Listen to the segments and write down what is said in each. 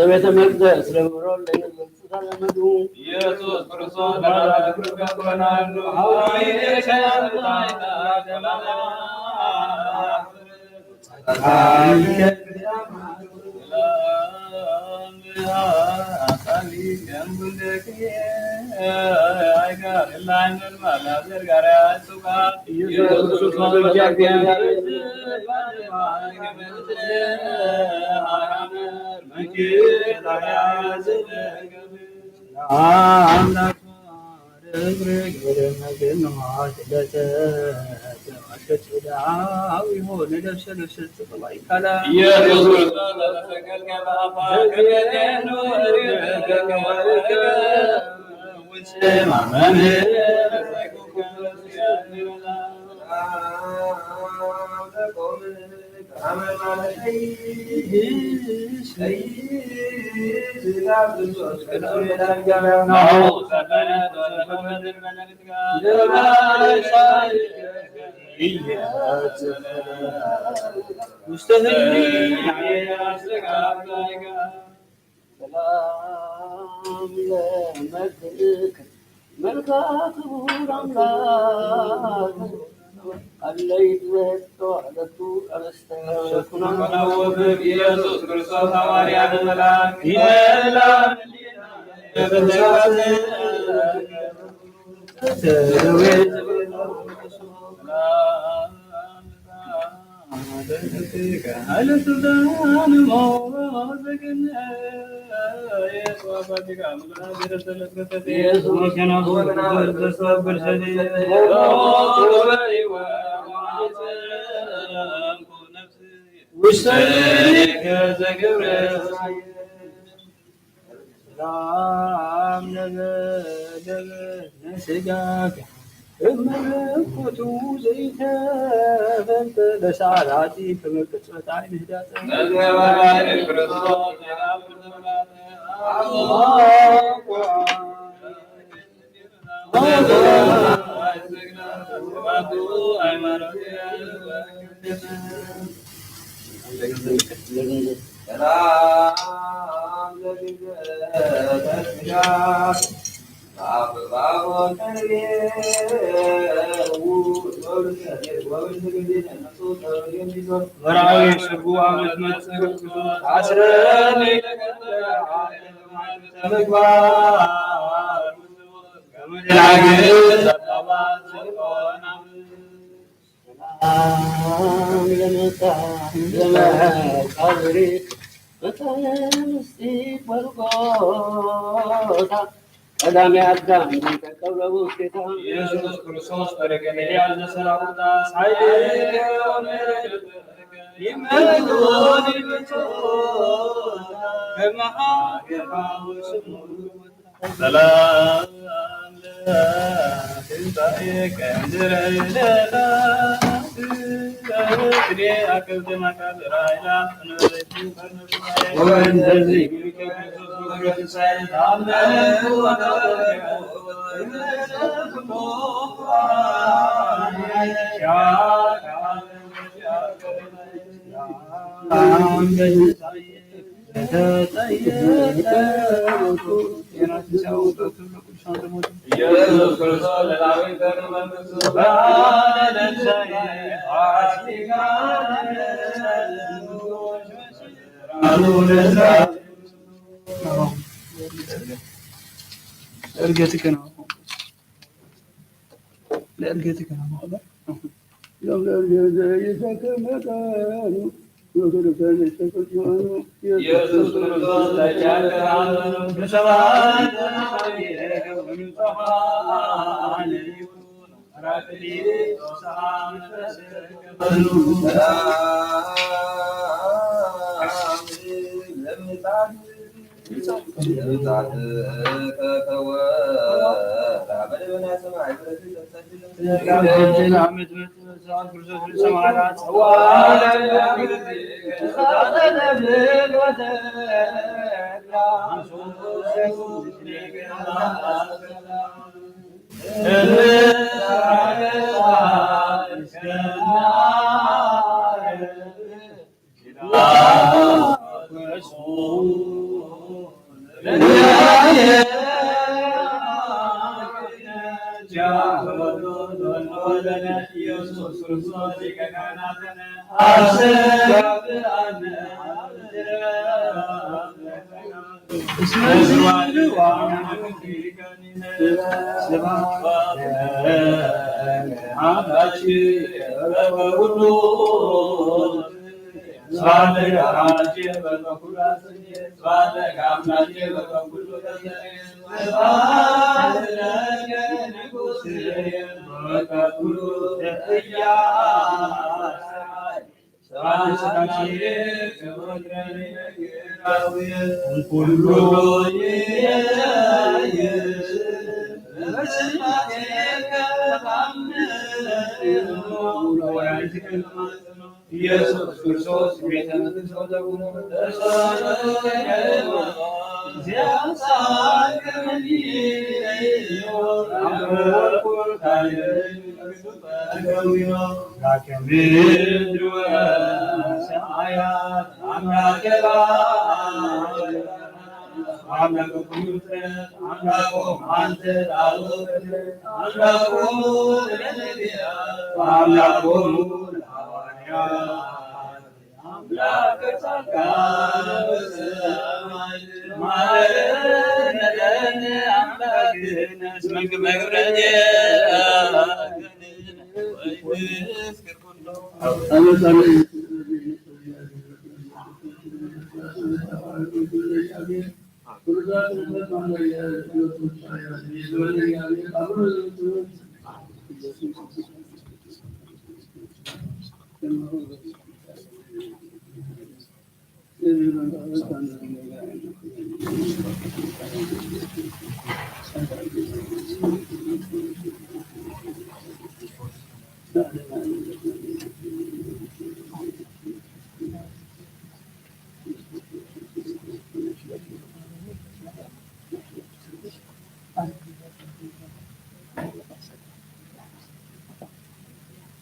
ቤተ መቅደስ ለምሮ ለመዱ ኢየሱስ ክርስቶስ ቀዳሚ አዳም ተቀበሉ ጌታ ኢየሱስ ክርስቶስ በገሊላ ዘሰራውታ ሳይል ይመጡን ከመሃገራው ስሙ ሰላም ለትንሣኤ ከንድረይለላ እኔ አከብተ ማካበራ ይላ ወንደዚህ ኢየሱስ ክርስቶስ ለዳዊት መንግሥቱ ብርሃነ ትንሣኤ لأرجتك أنا لأرجتك أنا هذا لو جزايتك مكان وكل كان يستكبر ኢየሱስ ክርስቶስ ለጃገራን በሰባት አመት ወንጽሐን ይሁን ራቅሊጦስ መንፈስ ከበሉ ኢየሱስ ክርስቶስ ሊቀ ካህናት ኢየሱስ ክርስቶስ ቤተ መቅደስ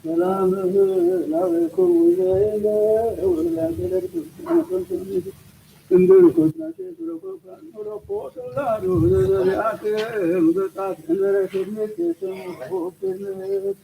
سلام عليكم ولا تلقوا أنا كنت عندنا كنا تدركوا كانوا فوق الله روح ذريعته مدتات أنا رسمت اسم فوق النت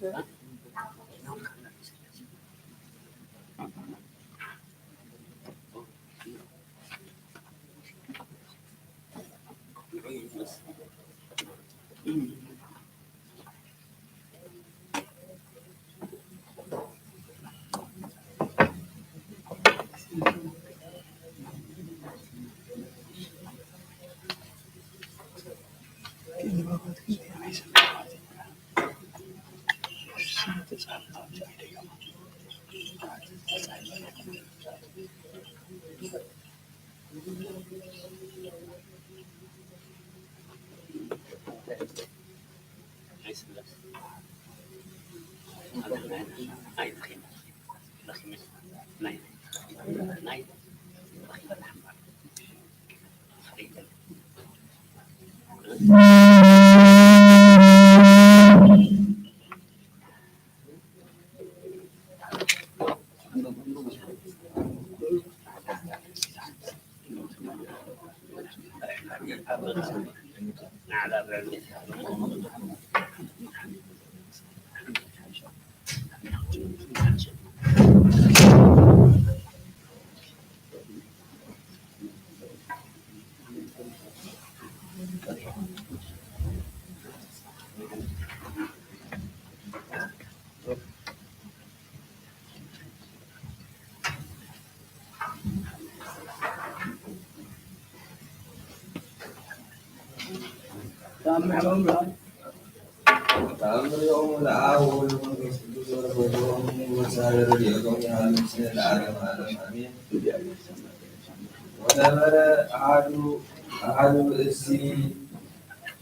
ተአምር ዮሙ ለአብ ወወልድ ወመንፈስ ቅዱስ ወረፈቶሙ ወሳረረ ዲያቆን ያህል ምስለ ለዓለመ ዓለም አሜን። ወነበረ አሐዱ ብእሲ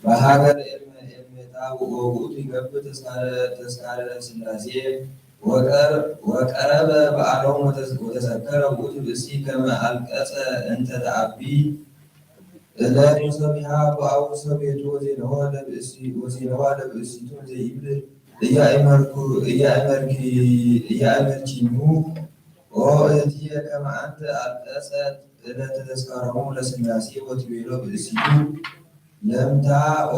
በሀገረ ኤርሜታ ወውእቱ ይገብር ተስካረ ሥላሴ ወቀረበ በዓሎሙ ወተሰከረ ውእቱ ብእሲ ከመ አልቀጸ እንተ ተአቢ እለት ወሰቢሃ በአውሰ ቤቱ ወዜነዋ ለብእሲቱ ዘይብል እያእመርኪኑ ኦ እህትየ ከመ አንተ አልቀጸት እለተ ተስካሮሙ ለሥላሴ ወትቤሎ ብእሲቱ ለምታ ኦ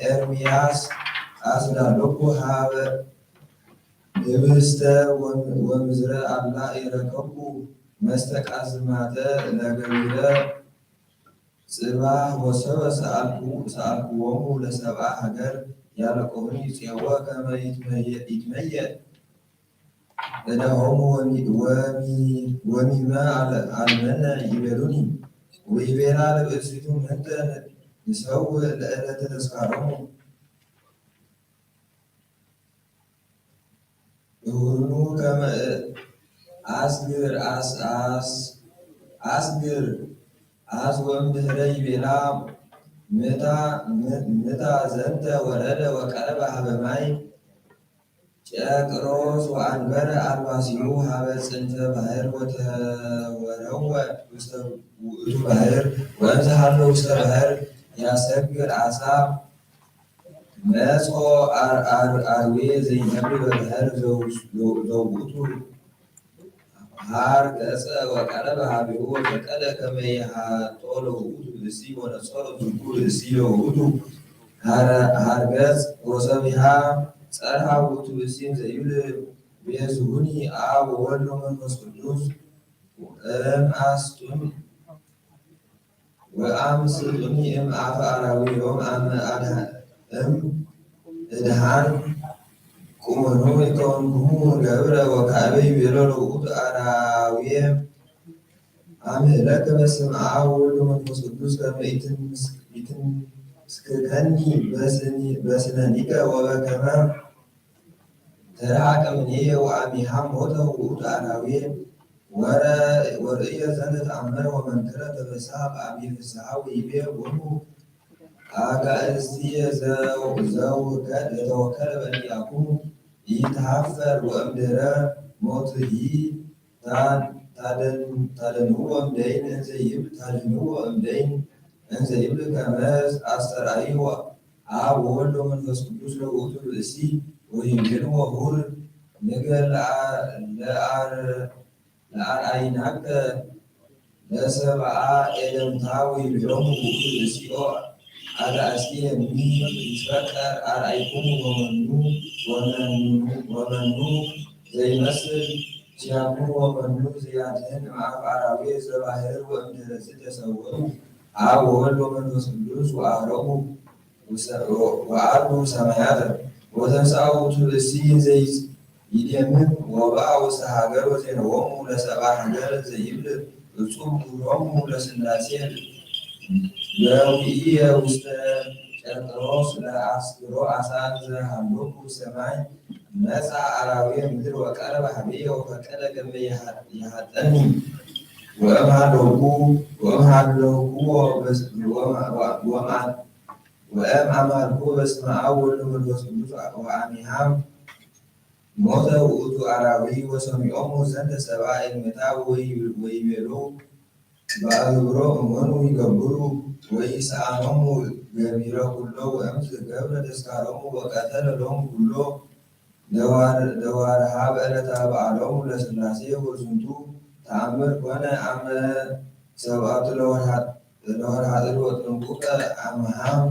ኤርምያስ አስዳሎኩ ሀበ ህብስተ ወምዝረ አላ ይረከቡ መስተቃዝማተ ለገቢረ ጽባህ ወሰበ ሰአልክዎሙ ለሰብአ ሀገር ያለቆኒ ጽየወ ከመ ይትመየጥ እደሆሙ ወሚመ አልመነ ይቤሉኒ ወይቤላ ለብእሲቱ ምንተ ንሰውእ ለዕለተ ተስካሮሙ እሁኑ ከመ አስግር ወእምድኅረ ይቤላ ምታ ዘንተ ወረደ ወቀረበ ሀበ ማይ ጨቅሮስ ወአንበረ አልባሲሁ ሀበ ጽንፈ ባሕር ወተወረወ ውስተ ውእቱ ባሕር ወእንዘ ሀሎ ውስተ ባሕር ያሰግር ዓሣ መጽኦ አርዌ ዘይነብር በባሕር ዘውእቱ ሀር ገጸ ወቀረበ ሀቤሁ ወተቀለ ከመ ይሃጦ ለውእቱ ብእሲ ወነጸሮ ዝኩ ብእሲ ለውእቱ ሀር ገጽ ወሰቢሃ ጸርሐ ውእቱ ብእሲን ዘይብል ቤዝሁኒ አብ ወወልድ ወመንፈስ ቅዱስ ወአምስጡኒ እምአፈ አራዊሆም እድሃን ቁመኑ ይከውንክሙ ገብረ ወካዕበ ይቤሎ ለውእቱ አራዊየ አምህለከ በስመ አብ ወወልድ ወመንፈስ ቅዱስ ከመ ይትንስክከኒ በስነኒከ ወበከመ ተረሐቀ እምኔየ ወአሚሃ ሞተ ውእቱ አራዊየ ወርእየ ዘንተ ተአምረ ወመንክረ ተፈስሐ በአብይ ፍስሐ ወይቤ ቦኑ አጋእዝትየ ዘተወከለ በእንቲአክሙ ኢይትሐፈር ወእምድኅረ ሞትሂ ታድኅንዎ እምደይን እንዘ ይብል ከመ አስተርአዮ አብ ወወልድ ወመንፈስ ቅዱስ ለውእቱ ብእሲ ወይቤልዎ ሁር ንገር ለአርአይናከ ለሰብአ ኤለምታ ወይቤሎሙ ውእቱ ብእሲኦ አጋእዝትየ ይትፈቀር አርአይክሙ ወመኑ ዘይመስል ዚአክሙ ወመኑ ዘያድኅን እምአፈ አራዊየ ዘባሕር ወእምድኅረ ተሰውኡ አብ ወወልድ ወመንፈስ ቅዱስ ወዐርጉ ሰማያተ ወተንሥአ ውእቱ ብእሲ ዘይደምም ወበአ ውስተ ሀገር ወዜነዎሙ ለሰብአ ሀገር ዘይብል እጹብ ግብሮሙ ለሥላሴ ለውእየ ውስተ ጨርቆስ ለአስግሮ ዓሣ ዘሃሎኩ ሰማይ መጽአ አራዊየ ምድር ወቀረበ ሀቤየ ወፈቀደ ከመ ይሃጠኒ ወእምአማልኩ በስመ አብ ወወልድ ወመንፈስ ቅዱስ ወአሚሃ ሞተ ውእቱ አራዊይ ወሰሚዖሙ ዘንተ ሰብአ ኤልሜታ ወይቤሉ በአግብሮ እመኑ ይገብሩ ወይሰአኖሙ ገቢረ ኩሎ ወእምዝ ገብረ ተስካሮሙ ወቀተለ ሎሙ ኩሎ ለዋርሃ በዕለተ በዓሎሙ ለሥላሴ ወዝንቱ ተአምር ኮነ አመ ሰብአቱ ለወርሃ ጥር ወጥንቁቀ አምሃም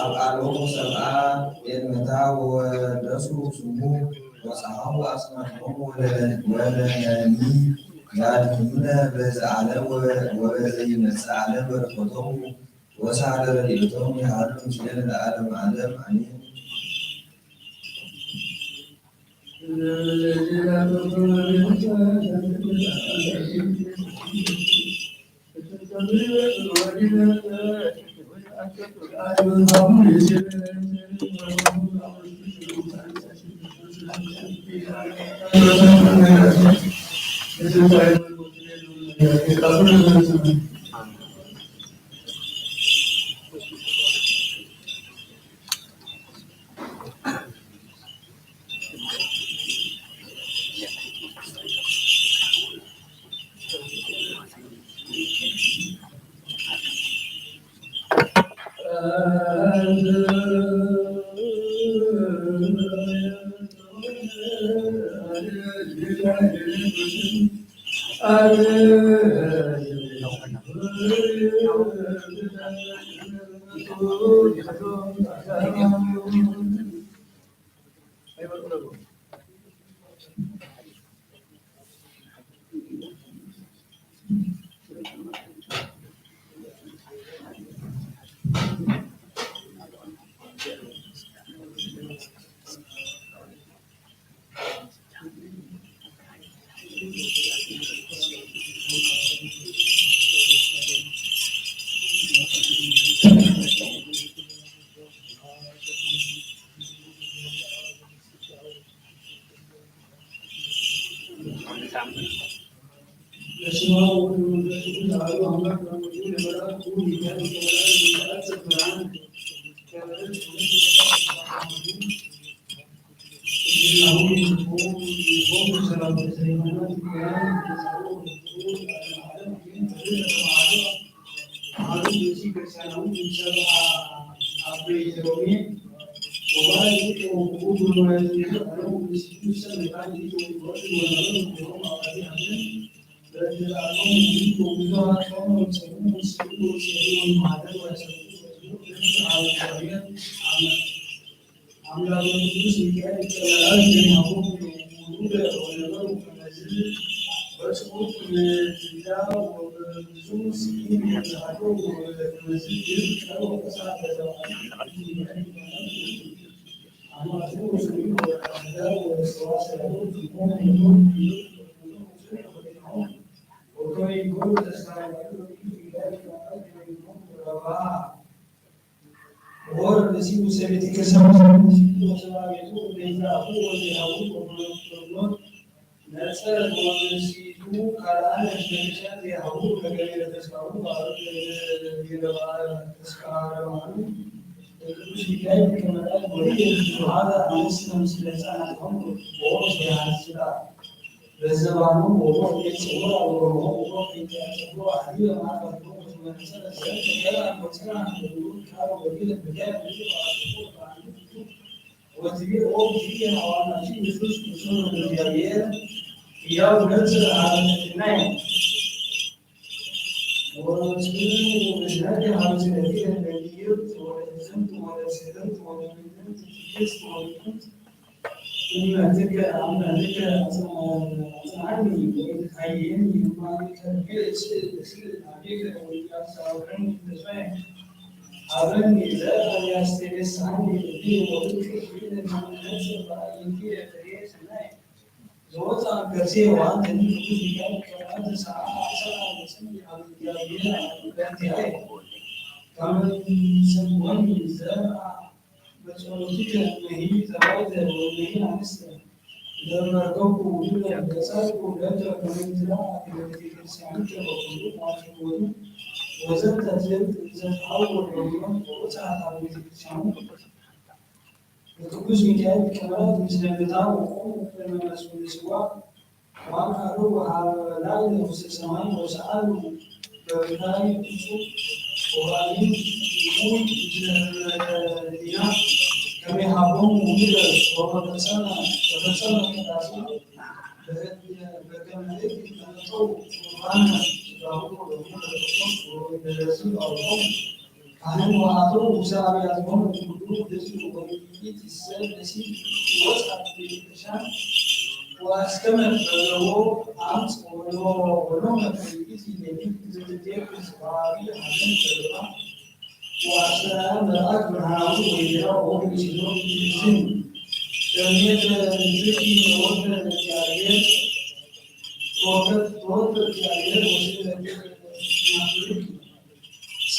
አብዓሎሙ ሰብአ ኤልሜታ ወወደሱ ስሙ ወጸሐፉ አስማቶሙ ወለነኒ ያድኅኑነ በዘዓለም ወበዘይመጽእ ዓለም በረከቶሙ ወሳዕለ ረድኤቶሙ ይሃሉ ምስሌነ ለዓለመ ዓለም አሜን።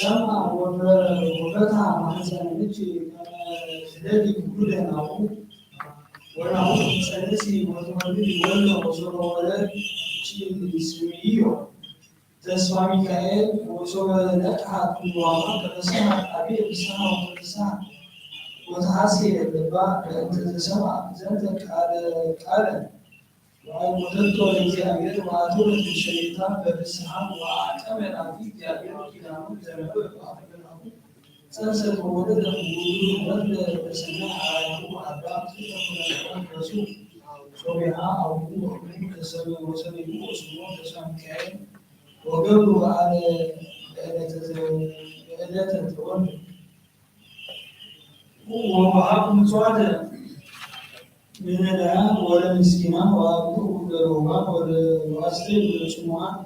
سمع وفتح محسن نجي جدادي كلنا ونعود مسألتي وتمرد ولا وصول ولد شيء اسميه تسمع ميكائيل وصول نجحت وعمرك تسمع أبي بسنة وتسعة وتحسي الباء أنت تسمع زنتك على ومددت للجامعة وأدورة الشيطان بالسحاب وأعتمر فيك يا بنتي لا مدرب سنسل ولد ولد بسماع وأباء تكون الرسول صبيحة أو قوة من تسمى وسمي وسمو تسمى كائن وقبل على لا تتولد ومعاكم سعادة من الآن ولا مسكينة وأبوه دروما ولا وأسري ولا شموع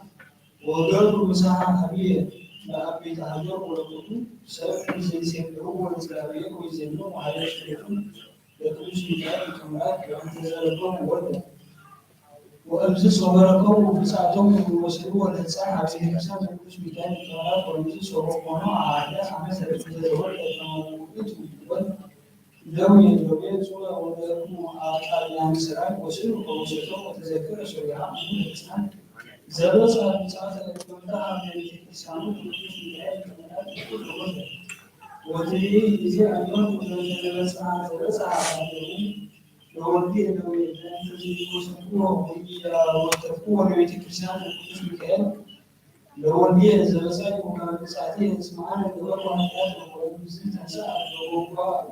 وقلب مساحة كبيرة لا أبي تهجر ولا كتب سبب زي سيبلغ ولا سلابيك ويزنون وعلى شريكم يكون شيئا كمرات وأنت زالكم ولا وأبزس وبركم وبساعتهم وسلوا الإنسان في حساب كل مكان كمرات وأبزس وبركم على عمل ولا لو يجوز سورة ويكون على مسرع وسر وسر وتذكر شريعة من الإنسان زاد ساعة ساعة المنتهى من الإنسان وتري إذا أمر وتنزل ساعة ساعة لو ودي لو ينتهي وسقوه وتفقوه ويتكسان المكان لو ودي إذا ساعة وكان ساعتين اسمعنا الدور وحياة ومزيد ساعة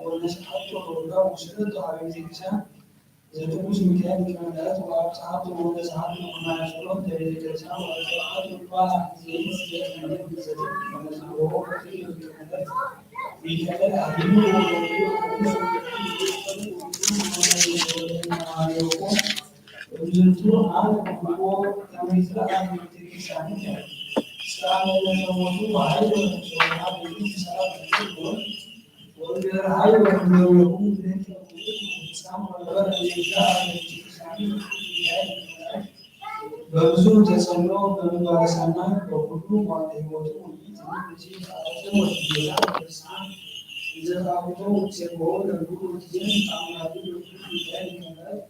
ونشحت ولا وشدت على الإنسان إذا تكوش مكان كمالات وأبصحت ونزحت وما يشرب تريد الإنسان وأبصحت وقال زي من الزجاج وهو كثير من الكمالات في كمال أهله وجدت على الأمور كمثل أهل الإنسان سأل الله وعلى وسبحانه وتعالى والرعاية والمولود ذلك الإسلام والبلد الإنسان ببذول تسلم بمبارسنا وقلوب عليه وتوليد المجيد على والديان والإسلام إذا تعبدوا سيبون الجود جن أم يعبدوا كل ذلك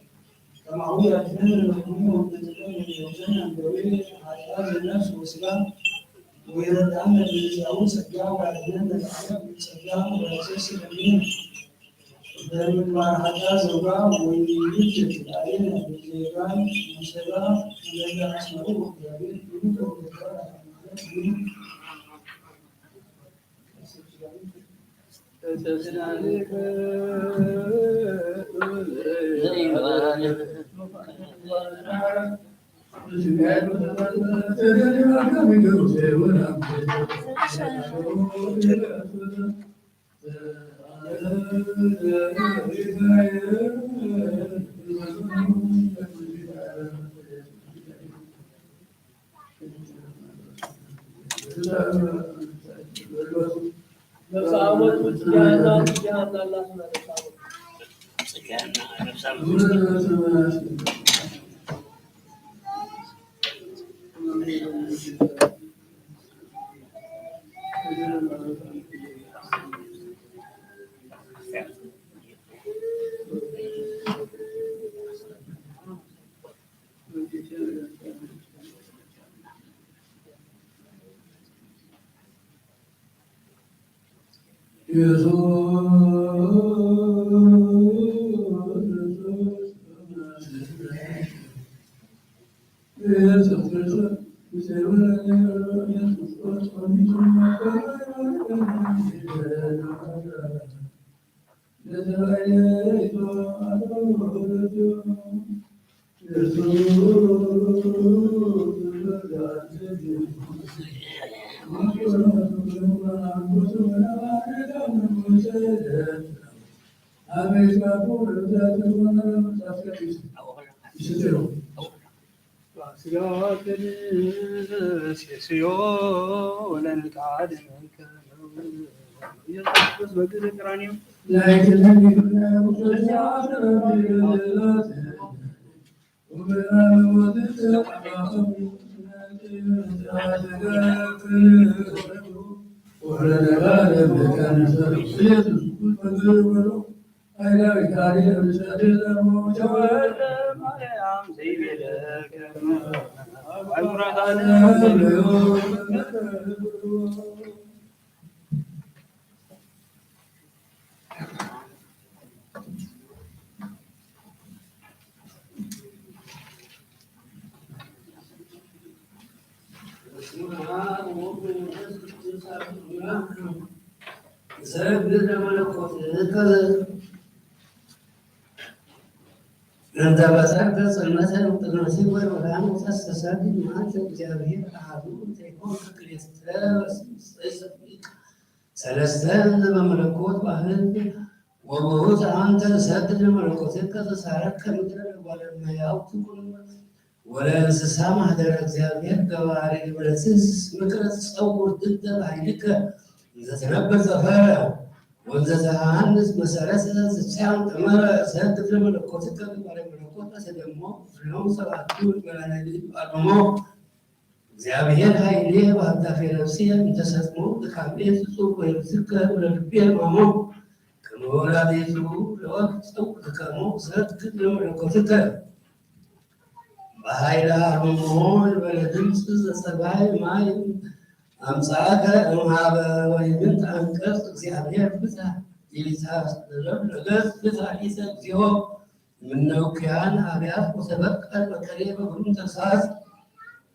كما هو يتمنى المؤمنين ويتمنى الجنة الدولية على هذا الناس والإسلام ويرد أن الجاوز سجاو على أن العالم سجاو على أساس الدين دائما مع هذا زوجا ويجد علينا بالجيران والسلام الذي أسمعه بالجابين يمكن እንተ በሰርተ ጽልመተ ቅዱሲን ወይ ወዳን ተስተሰብ ማት እግዚአብሔር አሐዱ ዘይኮን ክልኤተ ሰለስተ በመለኮት ባህል ወውእቱ አንተ ሰድድ መለኮትከ ተሳረከ ምድረ ባለሙያው ትኩን ወለእንስሳ ማህደረ እግዚአብሔር ገባሬ ብረትስ ምክረ ጸውር ድደ ባይልከ ዘተነበር ዘፈረ ወንዘ ዘሐንስ መሰረት ዘቻን ተመረ ሰድድ መለኮትከ ባለመለኮት ተደሞ ፍሬው ሰባቱ በላይሊ አድሞ እግዚአብሔር ኃይሌ በአዳፌ ነፍሴ እንተሰጥሞ ካቤት ጽሑፍ ወይም ዝከር ወለልቤ ማሞ ከመወላዴቱ ለወቅት ጽው ከሞ ሰድድ መለኮትከ በኃይለ አርምሞ በለድምፅ ዘጸባይ ማይ አምሳከ እምሃበ ወይምንት አንቀጽ እግዚአብሔር ብዛ ይታስረብ ለገጽ ብዛ ሊሰ እግዚኦ ምነውክያን አብያት ወሰበቀል በቀሌ በሁሉም ተሳስ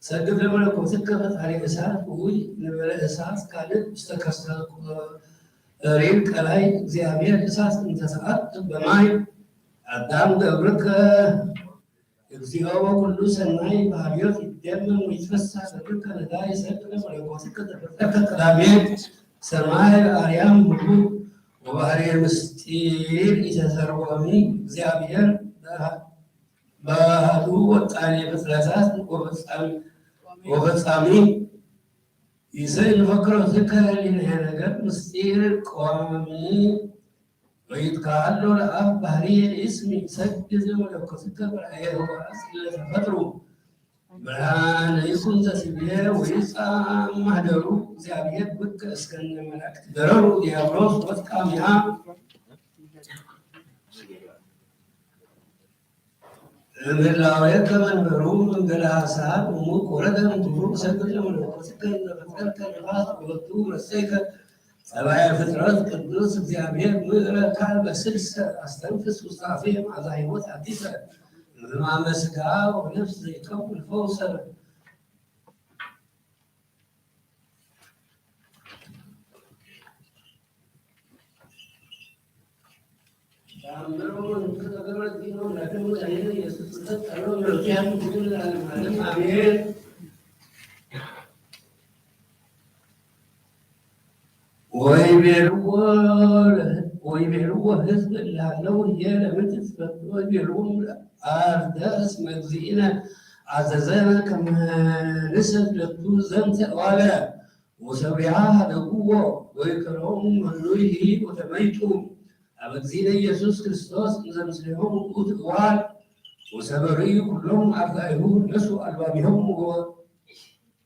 ሰግድ ለመለኮትከ ፈጣሪ እሳት ውይ ንበለ እሳት ካልዕ ውስተ ከርሰ ሪል ቀላይ እግዚአብሔር እሳት እንተሰዓት በማይ አዳም ገብርከ እግዚኦ ወኩሉ ሰናይ ባህርዮት ይደመም ወይትፈሳ ሰብርከ ነዳይ ሰግድ ለመለኮትከ ተፈጠርከ ቀዳሜ ሰማይ አርያም ሁሉ ወባህሪ ምስጢር ኢተሰርወሚ እግዚአብሔር ባህዱ ወጣኔ ፍጥረታት ወፈጻሚ ይዘይ ንፈክሮ ዝከረሊነ ነገር ምስጢር ቋሚ ወይትካሎ ለአብ ባህሪ እስሚ ሰግድ መለኮትከ በራእየ ወራስ ለተፈጥሮ ብርሃን ይኩን ዘስቤ ወይጻም ማህደሩ እግዚአብሔር ብቅ እስከነ መላእክት ደረሩ ዲያብሎስ ወጥቃሚያ እምላዊ ከመንበሩ መንገድ ሀሳብ ሙቅ ወረደም ትሩ ሰግድ ለመለኮትከ ለፈጠርከ ነፋስ ወጡ ረሰይከ ሰብአዊ ፍጥረት ቅዱስ እግዚአብሔር ምዕረካል በስልሰ አስተንፍስ ውስጣፌ ማዛ ሕይወት አዲሰ ሕማመ ሥጋ ወነፍስ ዘይከውን ፈውሰ አሜን። ወይቤልዎ ሕዝብ እላለው ለምን ትትፈቱ ወይቤልዎም አርደስ መግዚእነ አዘዘነ ከመ ንሰት ለቱ ዘንተ ዋለ ወሰብያ ሀደጉዎ ወይከሮሙ መኑይሂ ወተመይጡ አበ እግዚእነ ኢየሱስ ክርስቶስ እንዘ ምስሌሆሙ ውእቱ እዋል ወሰበርዩ ኩሎሙ አርዳኢሁ ነሱ አልባቢሆሙ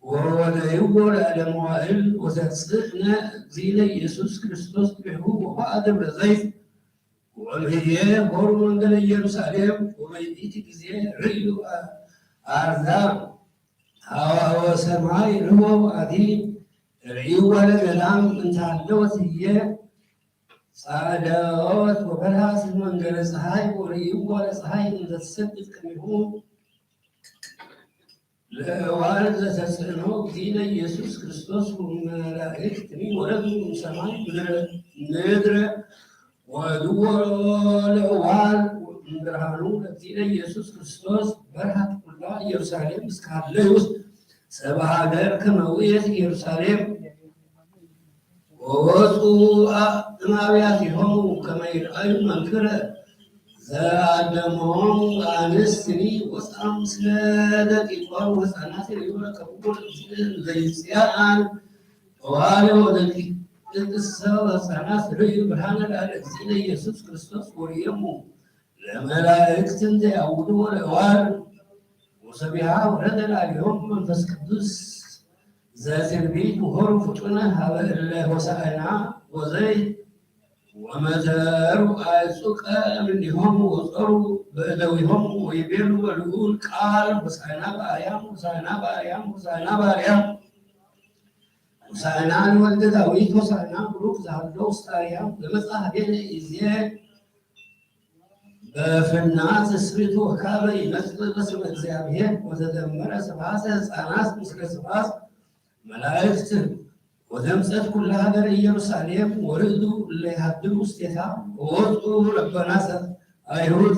ወወለይዎ ለዓለመ መዋዕል ወተጽእነ እግዚእነ ኢየሱስ ክርስቶስ ብሔሩ ወኀበ ደብረ ዘይት ወእምኅየ ሆሩ መንገለ ኢየሩሳሌም ወበይእቲ ጊዜ ርእዩ አርዳ ሀዋወ ሰማይ ርኅቦ አዲ ርእይዋ ለገዳም እንተ ሃለወት ህየ ጻዕዳወት ወበርሃ መንገለ ፀሐይ ወርእይዋ ለፀሐይ እንዘ ትሰግድ ከሚሁ ለእዋል ዘተጽእኖ እግዚእነ ኢየሱስ ክርስቶስ ወመላእክት ወረዱ እምሰማይ ምድረ ወድዎ ለእዋል ብርሃኑ ለእግዚእነ ኢየሱስ ክርስቶስ በርሃት ኩላ ኢየሩሳሌም እስከ ሀለዩ ሰብአ ሀገር ከመ ውእየት ኢየሩሳሌም ወወፁ እምአብያቲሆሙ ከመ ይርአዩ መንክረ ዘአደሞሙ አንስትኒ ወፃም ምስለ ደቂቆሙ ሕፃናት ይረከብዎ ዘይጽአን ተዋህዶ ወደቂቅሰ ሕፃናት ርእዩ ብርሃነ ላዕለ እግዚእነ ኢየሱስ ክርስቶስ ወርእዮሙ ለመላእክት እንዘ ያውድዎ ለእዋል ወሰቢሃ ወረደ ላዕሌሆሙ መንፈስ ቅዱስ ذات البيت وهر فتنة هؤلاء هوسائنا وزيد ومزار أسوك منهم وصروا بدويهم ويبيروا والقول قال وسائنا بأيام وسائنا بأيام وسائنا بأيام وسائنا الولد داويت وسائنا بروك زهدو ستايام لمسا هبين إزياء በፍናት ስሪቱ ወካበ ይመስል በስመ እግዚአብሔር ወተደመረ ስብሐተ ሕፃናት ምስለ ስብሐት መላእክት ወተምጸት ኩላ ሀገር ኢየሩሳሌም ወርዱ ለይሃድሩ ውስቴታ ወወጡ ረበናት አይሁድ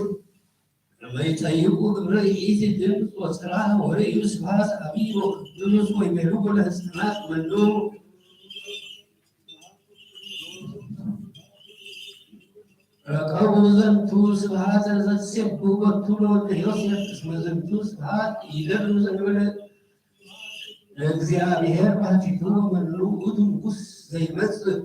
ለመይጠይቁ ግብረ ይእቲ ድምፅ ወጽርሐ ወርእዩ ስብሐት አብይ ወቅዱስ ወይቤልዎ ለሕፃናት መኑ ረከቡ ዘንቱ ስብሐተ ዘትሴብሑ ቦቱ ለወልደ ዮሴፍ እስመ ዝንቱ ስብሐት ይደሉ ዘእንበለ ለእግዚአብሔር ባሕቲቱ መኑ ውእቱ ንጉሥ ዘይመጽእ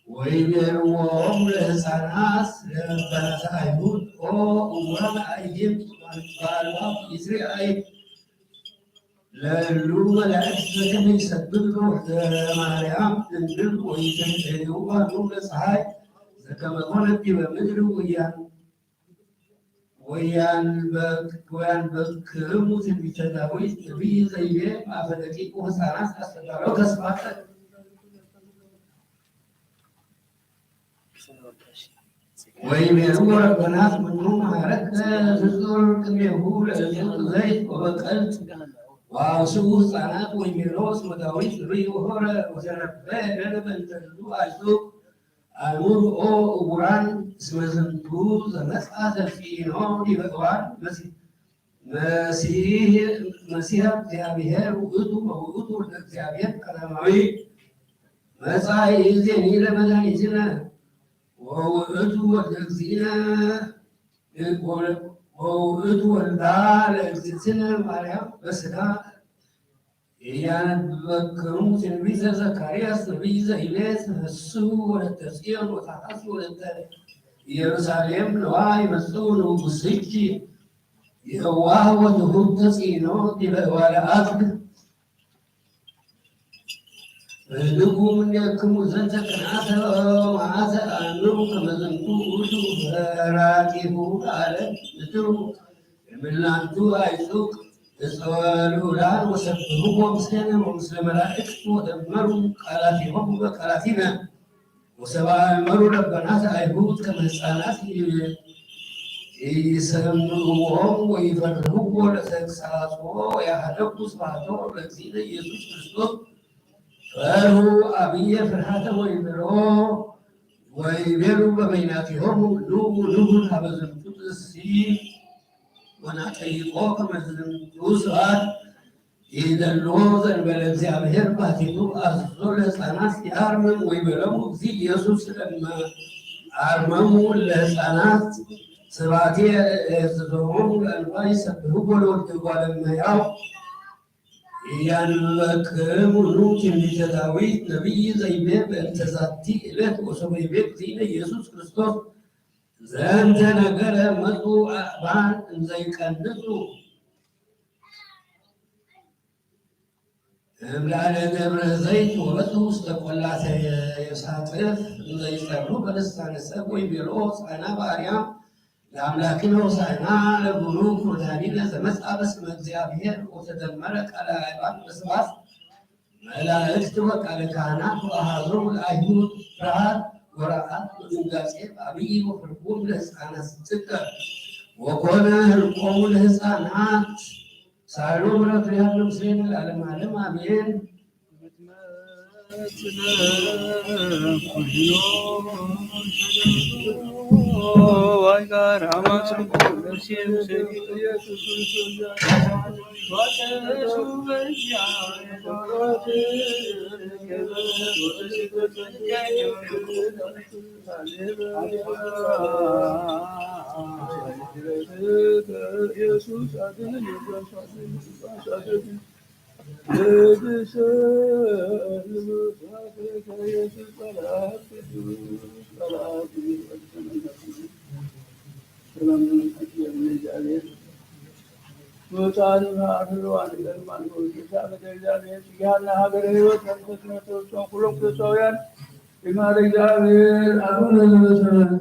ወይቤልዎሙ ለሕፃናት ለረበናተ አይሁድ ኦ እሙራነ አዕይንት ወአልባብ ይትረአይ ለእሉ መላእክት በከመ ይሰግዱ ለማርያም ድንግል ወይትንእዩዋ ለፀሐይ ዘከመ ኮነት ዲበ ምድር ወያንበክሙ ትንቢተ ዳዊት ነቢይ ዘይቤ በአፈ ደቂቁ ሕፃናት አስተጋባው ተስፋተ ወይቤልዎ ረበናት መኑ መሃረከ ትጹር ቅድሜሁ ለእልፍ ዘይት ወበቀልት ወአውስኡ ሕፃናት ወይቤልዎ እስመ ዳዊት ነቢይ ወሖረ ወተነበየ ለነ በእንተ እሉ አዕፁቅ አእሙር ኦ እውራን እስመ ዝንቱ ዘመጽአ ዘልፊኖ ዲበ እዋን መሲሐ እግዚአብሔር ውእቱ ወውእቱ ወልደ እግዚአብሔር ቀዳማዊ መጽአ ይእዜኒ ለመድኃኒትነ ወውእቱ ወልደ እግዚእነ ወውእቱ ወልዳ ለእግዝእትነ ማርያም በሥጋ ያነበክሙ ትንቢተ ዘካርያስ ነቢይ ዘይቤ ተነሥኡ ወለተ ጽዮን ወታሐሱ ወለተ ኢየሩሳሌም ነዋ ይመጽኡ ንጉሥኪ የዋህ ወትሑት ተጽኢኖ ዲበ እዋለ አክድ ርግቡ እምኔክሙ ዘንተ ቅንዓተ ወመዓተ አእምሩ ከመ ዝንቱ ውእቱ በራቂሁ ለዓለም ምድሩ እምላንቱ አዕፁቅ እፀወልዑላን ወሰብሕዎ ምስሌነ ወምስለ መላእክት ወደመሩ ቃላቲሆሙ በቃላቲነ ወሰብአመሩ ረበናት አይሁድ ከመ ሕፃናት ይሰምዕዎሙ ወይፈርህዎ ለተግሣጾ ወያሃለቁ ስብሐቶ ለእግዚእነ ኢየሱስ ክርስቶስ ፈርሁ አብየ ፍርሃተ ወይቤሉ በበይናቲሆሙ ኑ ሀበ ዝንቱ ብእሲ ወናጠይቆ ከመ ዝንቱ ስብሐት ይደልዎ ዘእንበለ እግዚአብሔር ባሕቲቱ አዝዞ ለሕፃናት የአርምም ወይቤሎሙ እግዚእ ኢየሱስ ለእመ አርመሙ ለሕፃናት ስብሐቴ እዕዝዞሙ ለእንባ ይሰብሕዎ ለወልደ እጓለ እመሕያው ያንበክሙ ትንቢተ ዳዊት ነቢይ ዘይቤ በእንተ ዛቲ ዕለት ወሶበ ይቤ እግዚእነ ኢየሱስ ክርስቶስ ዘንተ ነገረ መጹ አእባን እንዘ ይቀንጹ እምላዕለ ደብረ ዘይት ወበጽሑ ውስተ ቈላተ የሳጥፍ እንዘ ይጸርሑ በልሳነ ሰብእ ወይቤልዎ ሆሣዕና በአርያም ለአምላክነ ሆሣዕና ለቡሩክ ወመድኃኒነ ዘመጽአ በስመ እግዚአብሔር ወተደመረ ቃለ አዕባን በስብሐት መላእክት ወቃለ ካህናት ወአኀዞሙ ለአይሁድ ፍርሃት ወረዓት ወድንጋጼ አብይ ወፍርሆሙ ለሕፃናት ጥቀ ወኮነ ህልቆሙ ለሕፃናት ሳይሎ ምሕረቱ ያለው ምስሌነ ለዓለመ ዓለም አሜን። ወጡ ወሳን አርዋን ለማን ነው እግዚአብሔር ያና ሀገር ህይወት ነው ሁሉም ክርስቲያውያን ይማረ እግዚአብሔር አሁን ለሰላም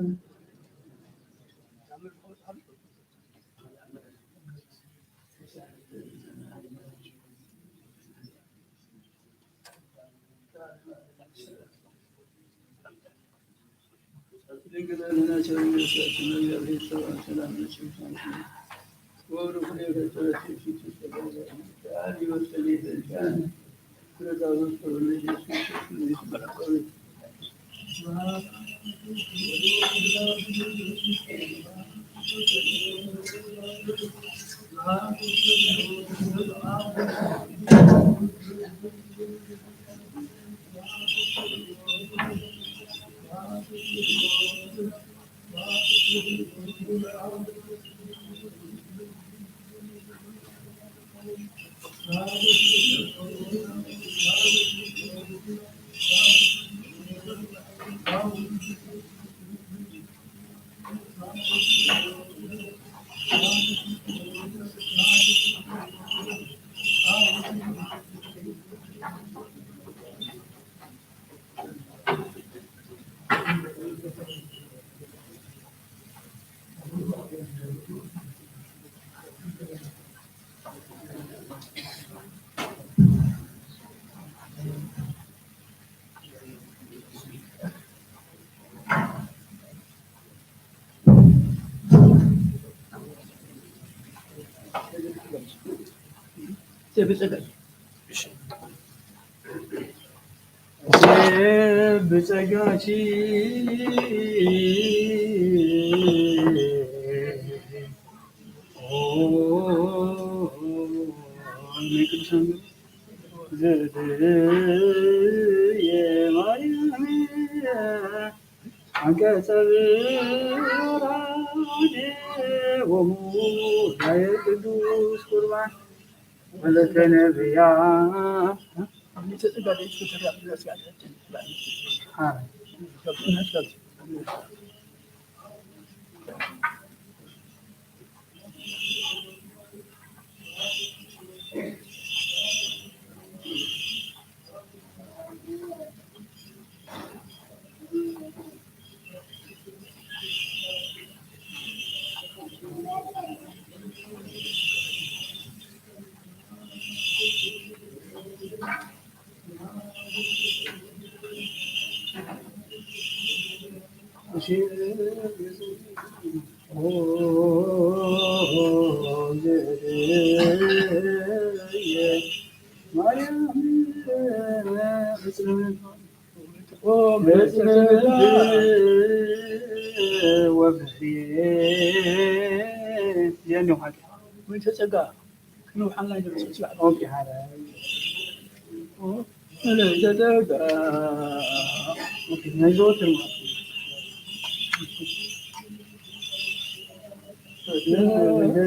ብጸጋቺ የማርያም አንቀጸ ብርሃን ወሙዳየ ቅዱስ ቁርባን ወለተ ነቢያት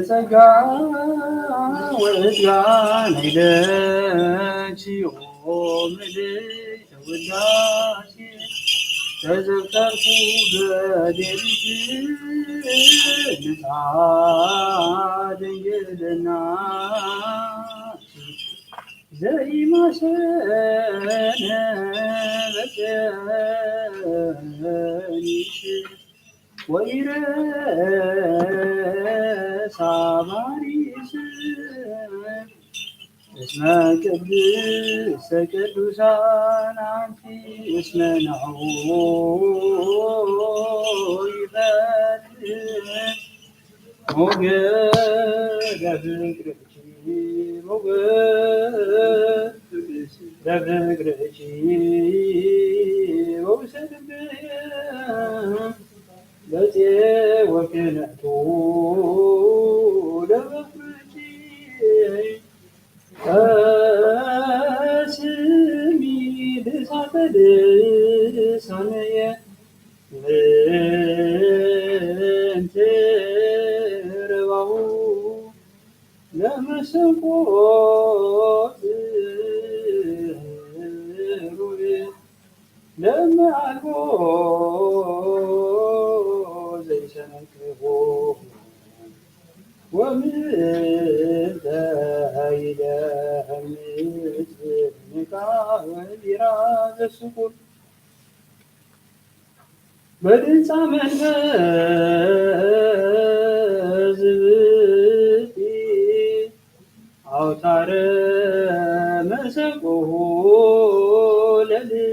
ጸጋ ወእዝጋን ሄደች ምልዕተ ውዳሴ ተዘብጠርኩ በሌሊት ንጻ ድንግልና ዘይማሰነ በቀኒሽ ወይረሳ ባሪስ እስመ ቅድስተ ቅዱሳን አንቲ እስመ ናሁ ይፈትሕ ሞገደ ፍቅርኪ ሞገደ ፍቅርኪ ወውሰድብየ በፄ ወክነቱ ለበፍርኪ ስሚ ልሳተ ልሳነየ እንተ ረባሁ ለመሰንቆ ጽሩር ለመአልቦ ዘይሰነክቦ ومن إله مثلك إرادة السكون بدنسا منفذ بي أوتار مسقه للبي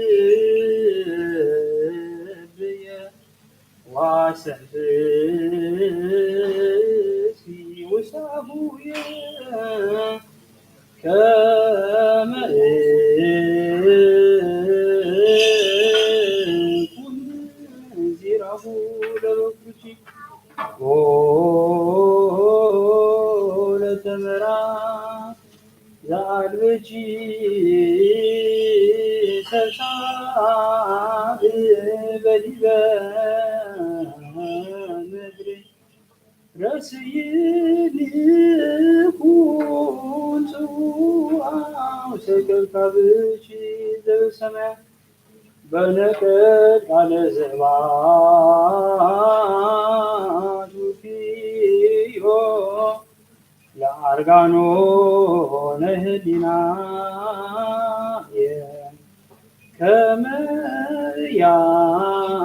وسفسي وسابويا كما كن زيره لبكتي لتمرا زعلبتي تشعب بلبان مدري رسيني كنت أعسك كبشي ذو سمع بنكت على زباد فيه لأرغانو نهدنا كما يار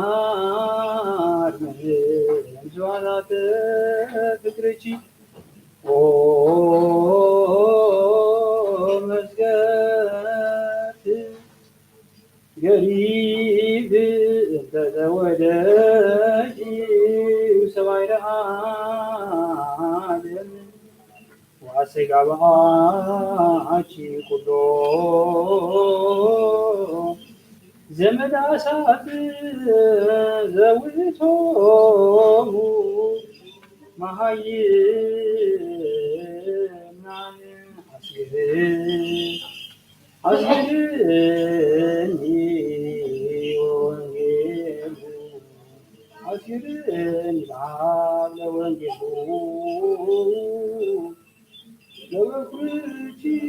من زوالات فكرتي مزقات قريب تزودتي وسواير عالم واسقاباتي كله زمد عسات زويتهم مهيمنان حسيرني ونجيب حسيرني بعد ونجيب لوكرتي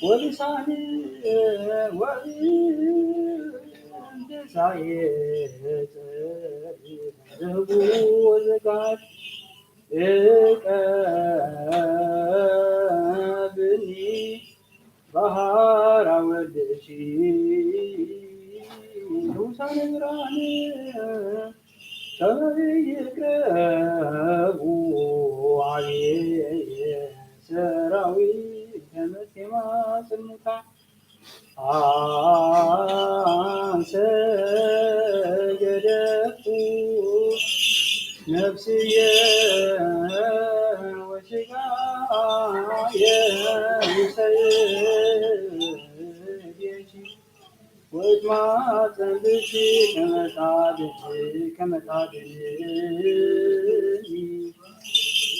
ولساني وزكاة اقابني بهار ودشي نوسان براني يقربوا عليه سراوي كمسما سمتا سجدت نفسي وشقايا سيدي وما تنبشي كمتعدني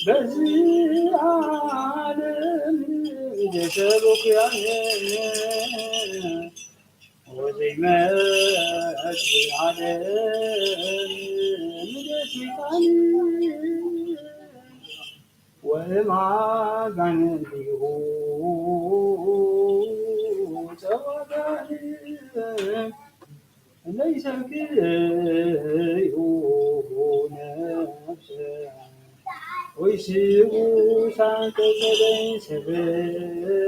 بزي عالم جسبك يعني وزي ما أجري عالم جسمي وما كان ليه سواداني ليس كيهون نفسه ويسيروا سانتو بدين سبيجي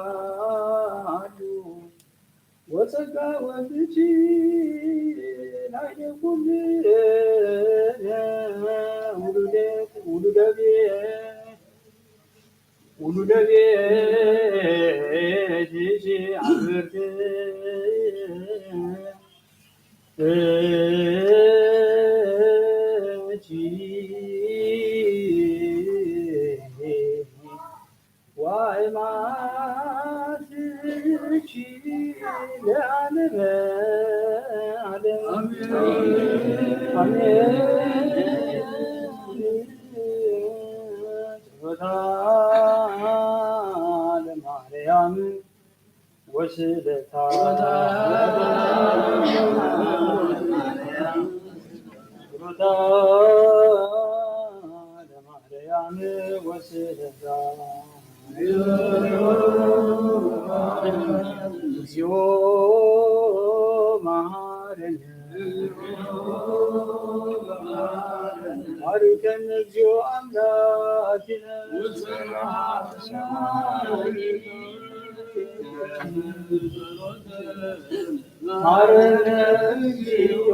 ያሃዱ ወጸጋ ወፍቺ ናይደ ኩል ውሉደ ቤትሽ አብርት እቺ ዋይማትቺ ለዓለመ ዓለም አሜን። ጸሎታ ለማርያም ወስደታ ጸሎታ ለማርያም ወስደታ እግዚኦ መሐረነ ማሪከነ እግዚኦ አምላኪነ ማረነ እግዚኦ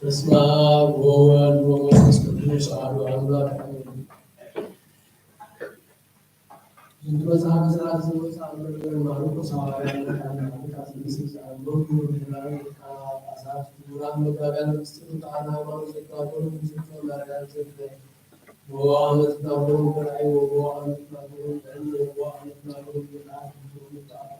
በስመ አብ ወወልድ ወመንፈስ ቅዱስ አሐዱ አምላክ አሜን። ዝንቱ መጽሐፈ ሥርዓት ዘወጽአት ማርቆስ ሐዋርያ ጳጳሳት ክቡራን መጋቢያን ምስጢር ጣና ሃይማኖት ዘካቶን ምስጢር ማርያም ወአመት ናሆ በራእይ ወአመት ናሆ በእልም ወአመት ናሆ በጣም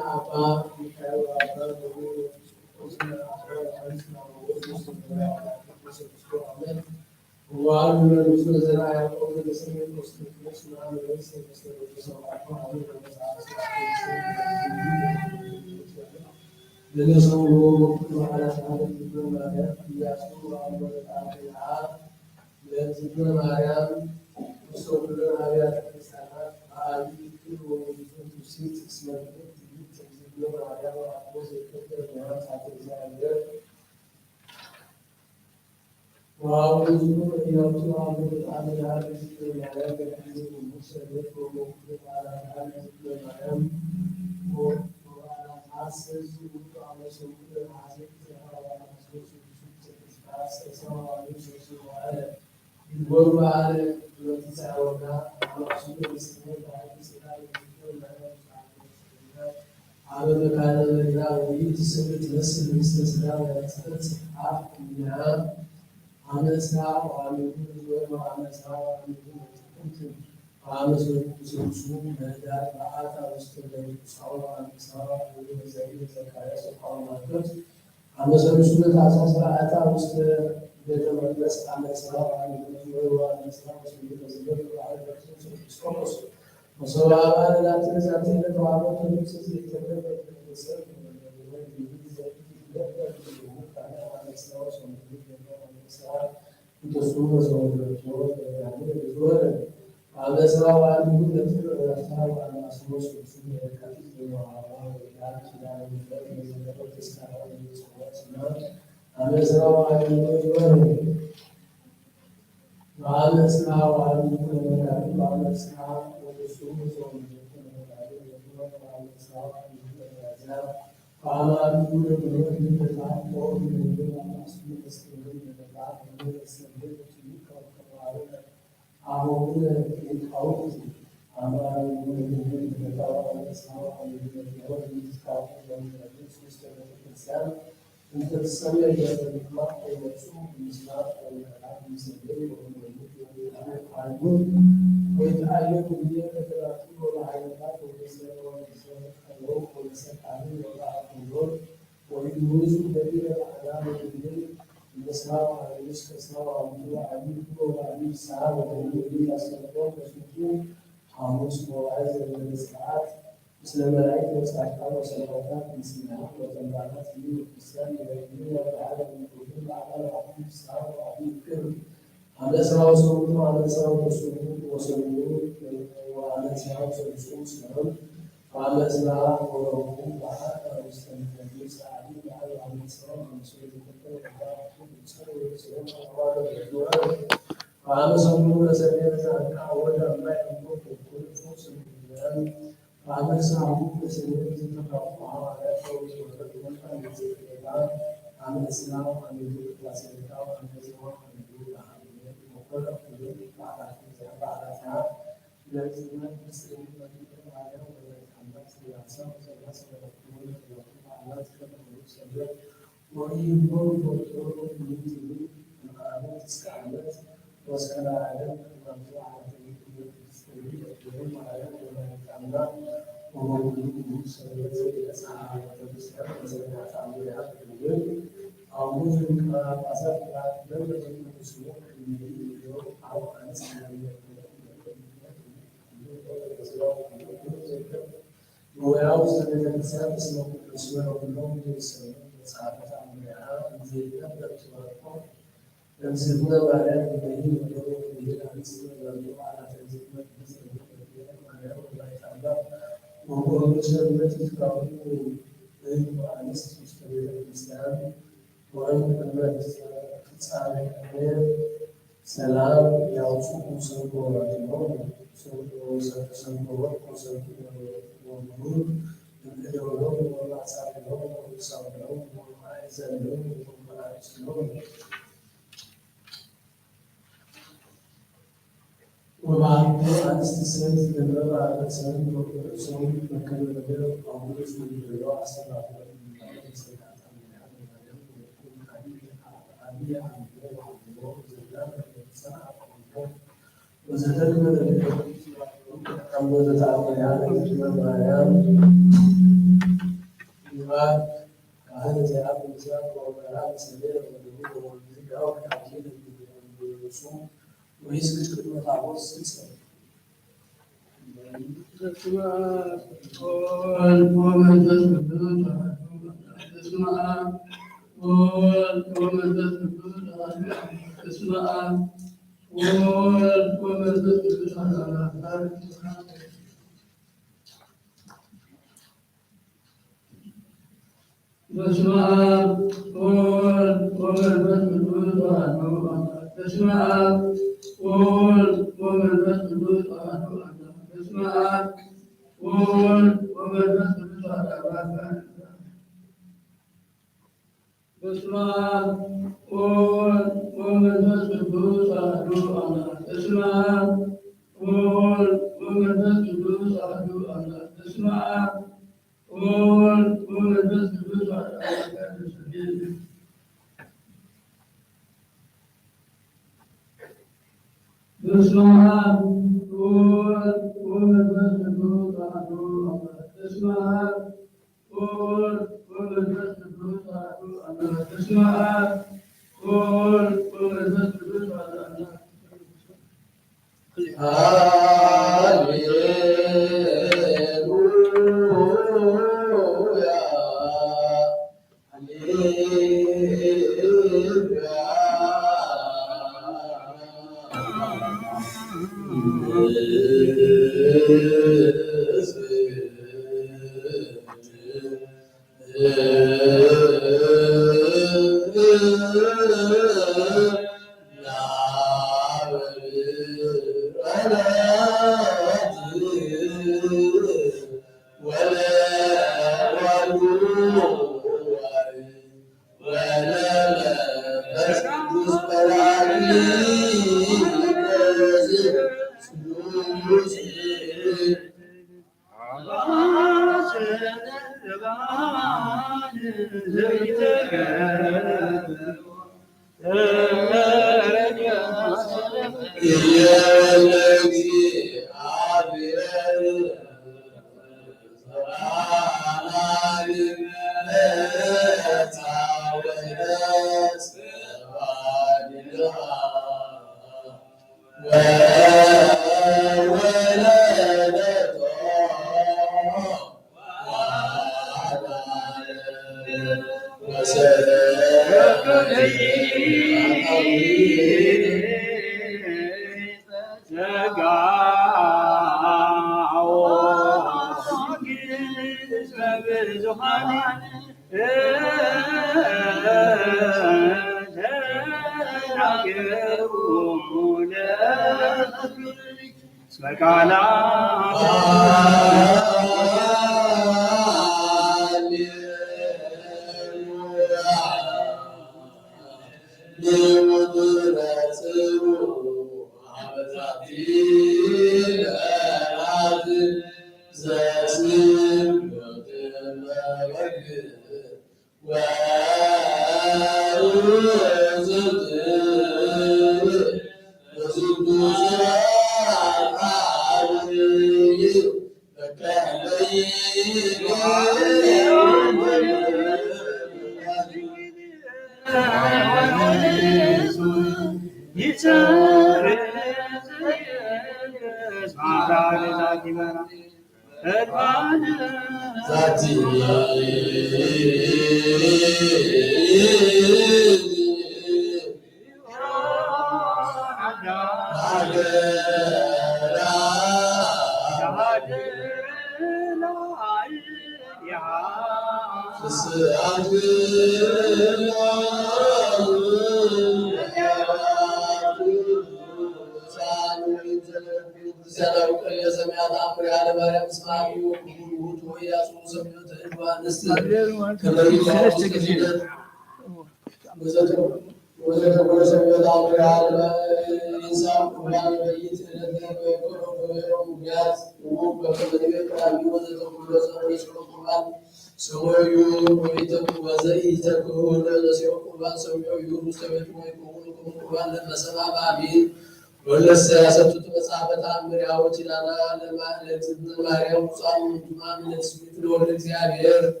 ولا السياسة تتصعب تعمر يا وجلانا لما لماريا وصام من السبيل والإزيابير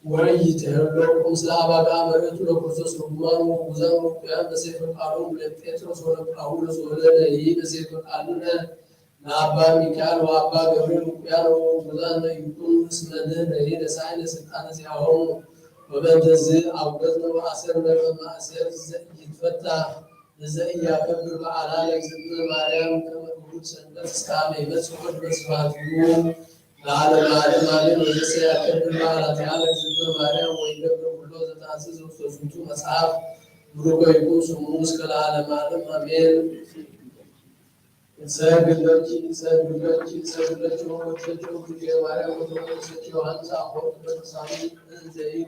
ويتهلو مسلابا كامرة لكرسوس رمان وزام وقيام نسيف القانون لبتيتروس ولقاول سولنا هي نسيف القانون نابا ميكال وابا جبريل وقيام وزان يكون اسمنا هي نسائل سلطان سياهم ومن تزيد أو قزنا وأسرنا وما أسر يتفتح زي يكبر على يزيد مريم كما يقول سنة سامي بس وقت بس فاتيو على العالم وجسي يكبر على تعالى يزيد مريم ويكبر كل ذات عزيز وسوسو مصحف بروك يكون سموس كلا على معلم أمين إنسان بالله إنسان وتجو في مريم وتقول سجوا عن ساقط بسامي زي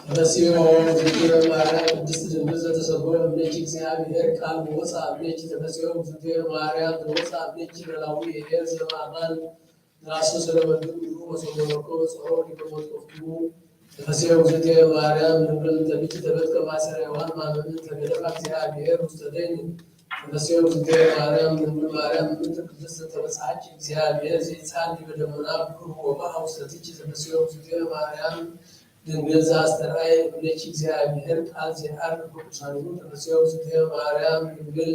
Nasceu de Maria, distribuição da sabor, blech se abre, calmo, moça, blech da nasceu de Maria, moça, blech da laui, esse magal, traço se leva do moço do corpo, só que como tu, nasceu de Maria, no da blech da bet que vai ser uma magal, da bet vai ser a ver, mustadin, nasceu de Maria, no Maria, no da distribuição da saúde, se a ver, se sabe da monab, como a mustadin, nasceu de Maria ድንግል አስተርአይ ብለች እግዚአብሔር ቃል ዚአር በቁሳኑ ተመሰው ስተ ማርያም ድንግል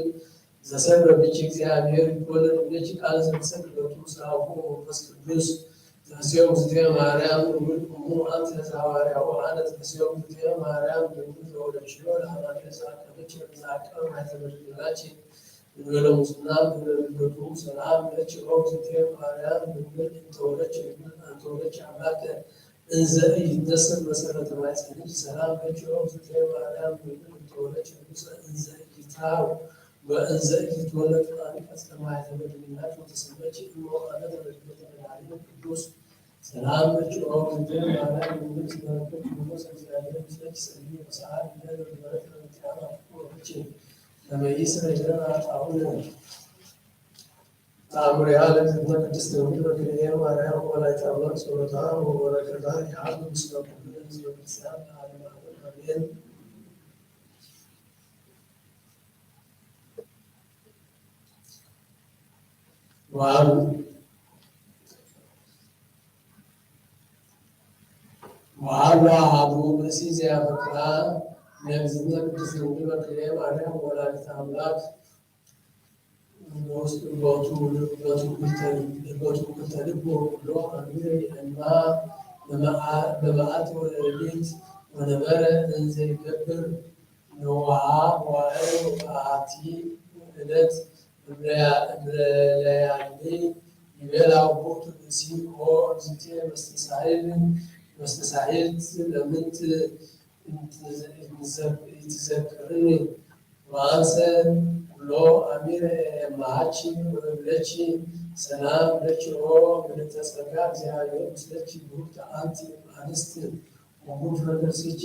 ዘሰረበች እግዚአብሔር ወለድ ብለች ቃል ዘሰረበቱ ስራው መንፈስ ቅዱስ ተመሰው ስተ ማርያም ድንግል ቁሙ አንተ ሐዋርያው አነ ተመሰው ስተ ማርያም ድንግል ወለች ለሃናተ ዘአከበች ዘአከበ ማተበላች ድንግል ሙስና ድንግል ሰላም ለች ስተ ማርያም ድንግል ተወለች አምላክ እንዘ ይደሰት መሰረተ ማይጸንች ሰላም በጭው ዘቴ ማርያም ተወለች እንዘ ይታው ወእንዘ ይትወለድ አንቀጽ ከማይተበድ ሚናት ወተሰመች ወአለት በተበላዩ ቅዱስ ሰላም በጭው ዘቴ ማርያም ንግስ በረከት ንጉስ እግዚአብሔር ስለች ሰልይ ወሰዓት ይደረግ በረከት ያማ ወጭ ለመይስ ረጀና አሁን ታምሪያ ለዝነ ቅድስት ድንግል በክልኤ ማርያም ወላዲተ አምላክ ጸሎታ ወበረከታ ያሉ ምስለ ኩሉ ሕዝበ ክርስቲያን ለዓለመ ዓለም አሜን። ወአሐዱ አሐዱ ብእሲ ዘያፈቅራ ለእግዝእትነ ቅድስት ድንግል በክልኤ ማርያም ወላዲተ አምላክ በትልቦ ብሎ አሚረ እና በመዓት ወለሊት ወነበረ እንዘ ይገብር ነውሃ ዋዕይ በአቲ ዕለት እምለያሊ ይቤላው ቦቱ ብእሲ ኦ እግዝእቴ መስተሳሂልት ለምንት ይትዘክርኒ ወአንሰ ኩሎ አሚረ ማቺ ወለች ሰላም ለች ኦ ምልዕተ ጸጋ እግዚአብሔር ምስለች ብሩክተ አንቲ አንስት ወጉድ ፈለስኪ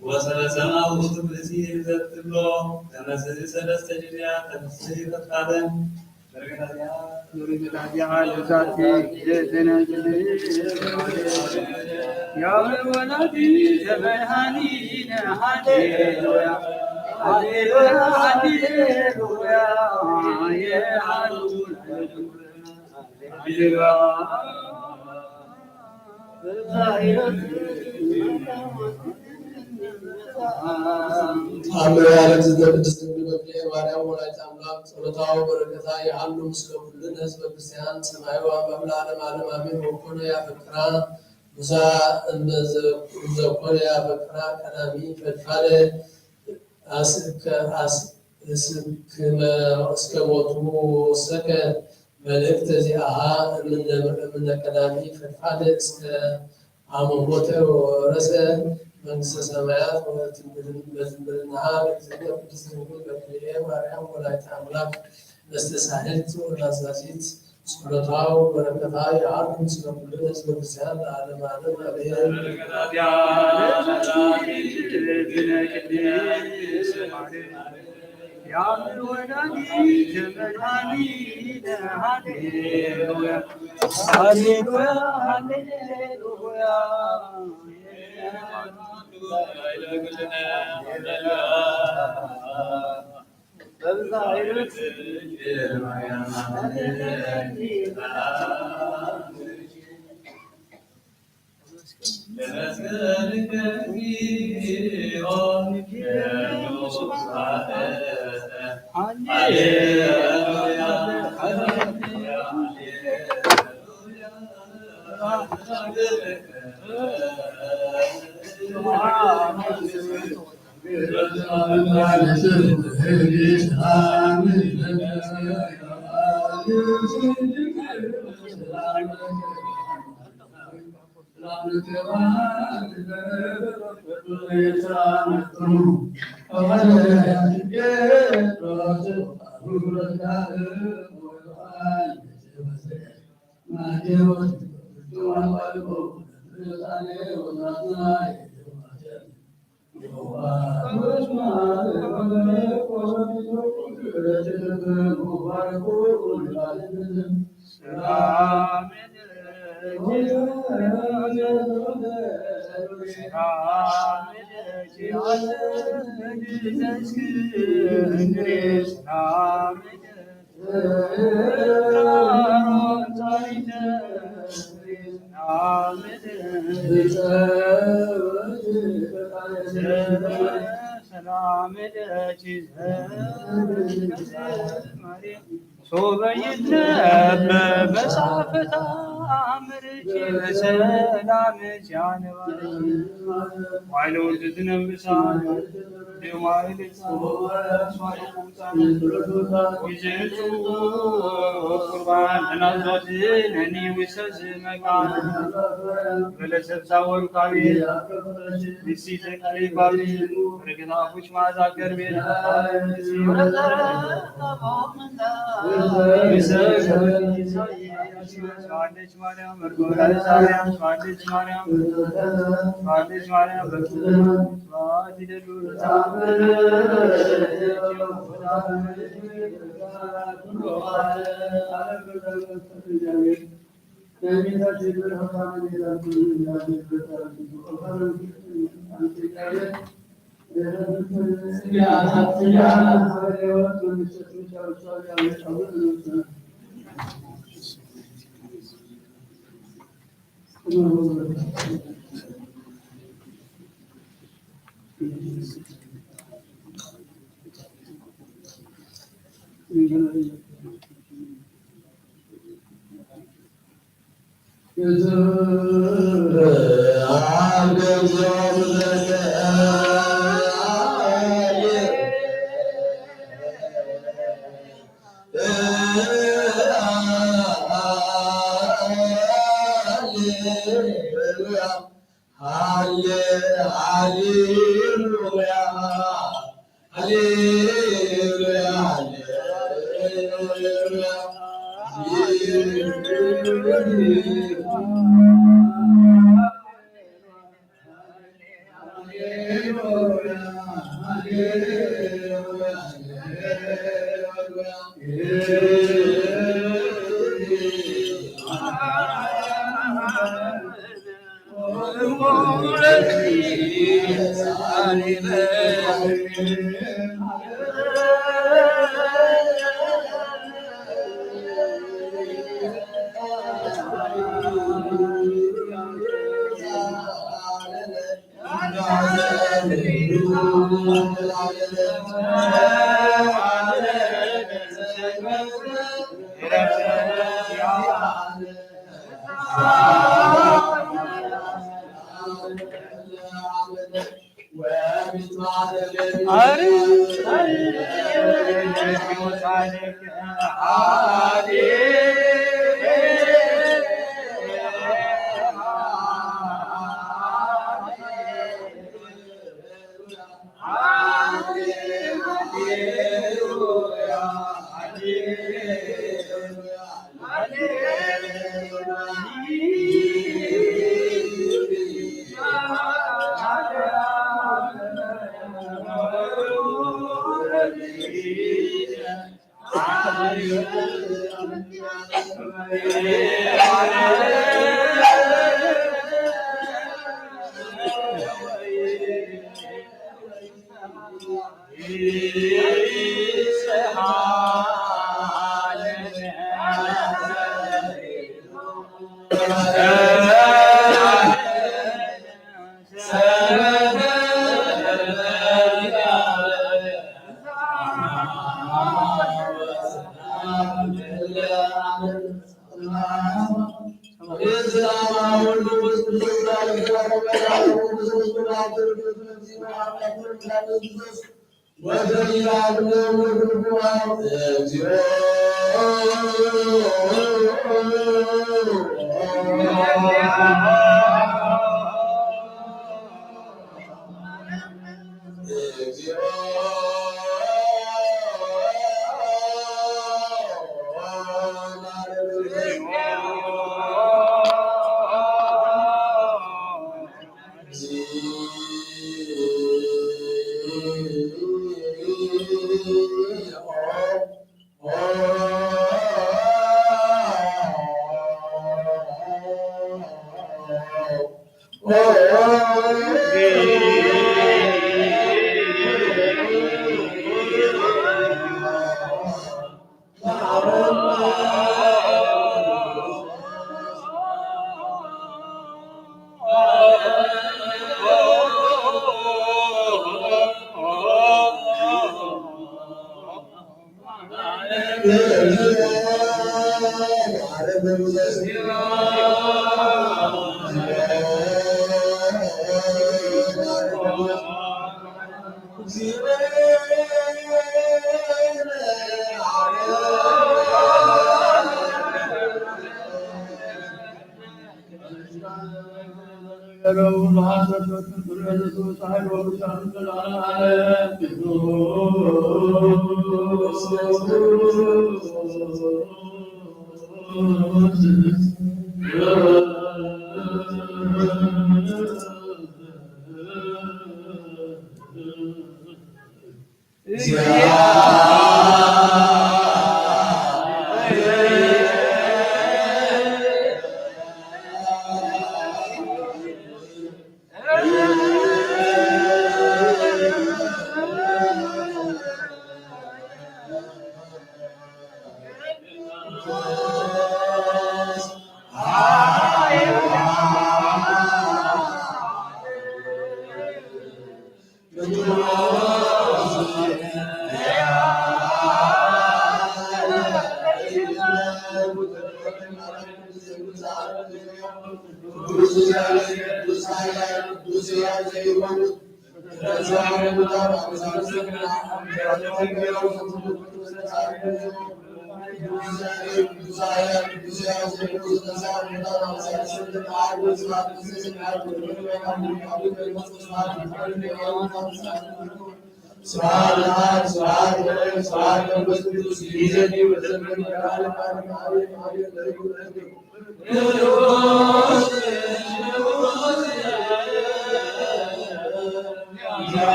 وسلسنا وصف لسيه ذات الله تنسي سلسة جريا تنسي فتحادا نريد الهدي ذاتي جدنا يا ولدي سبحاني هاليلويا هاليلويا هاليلويا يا አምሮ ያለት ቅድስት ድንግል በክልኤ ማርያም ወላዲተ አምላክ ጸሎታው በረከታ የአሉ ምስለ ኩልነ ህዝበ ክርስቲያን ሰማያዊ መብላ ዓለም ዓለም አሜን። ወኮነ ያፈቅራ ሙሳ እንዘኮነ ያፈቅራ ቀዳሚ ፈድፋደ እስከ ሞቱ ወሰከ መልእክት ዚአሃ እምነ ቀዳሚ ፈድፋደ እስከ አመሞተ ወረሰ መንግሥተ ሰማያት በትንብልናሃ ቅድስት ድንግል በክልኤ ማርያም ወላዲተ አምላክ መስተሳህልት ወናዛዚት ጸሎታው በረከታ የአሉ ምስለ ኩልነ ህዝበ ክርስቲያን ለዓለመ ዓለም አሜን። يا ولدي مدحنين هاليلويا هاليلويا هاليلويا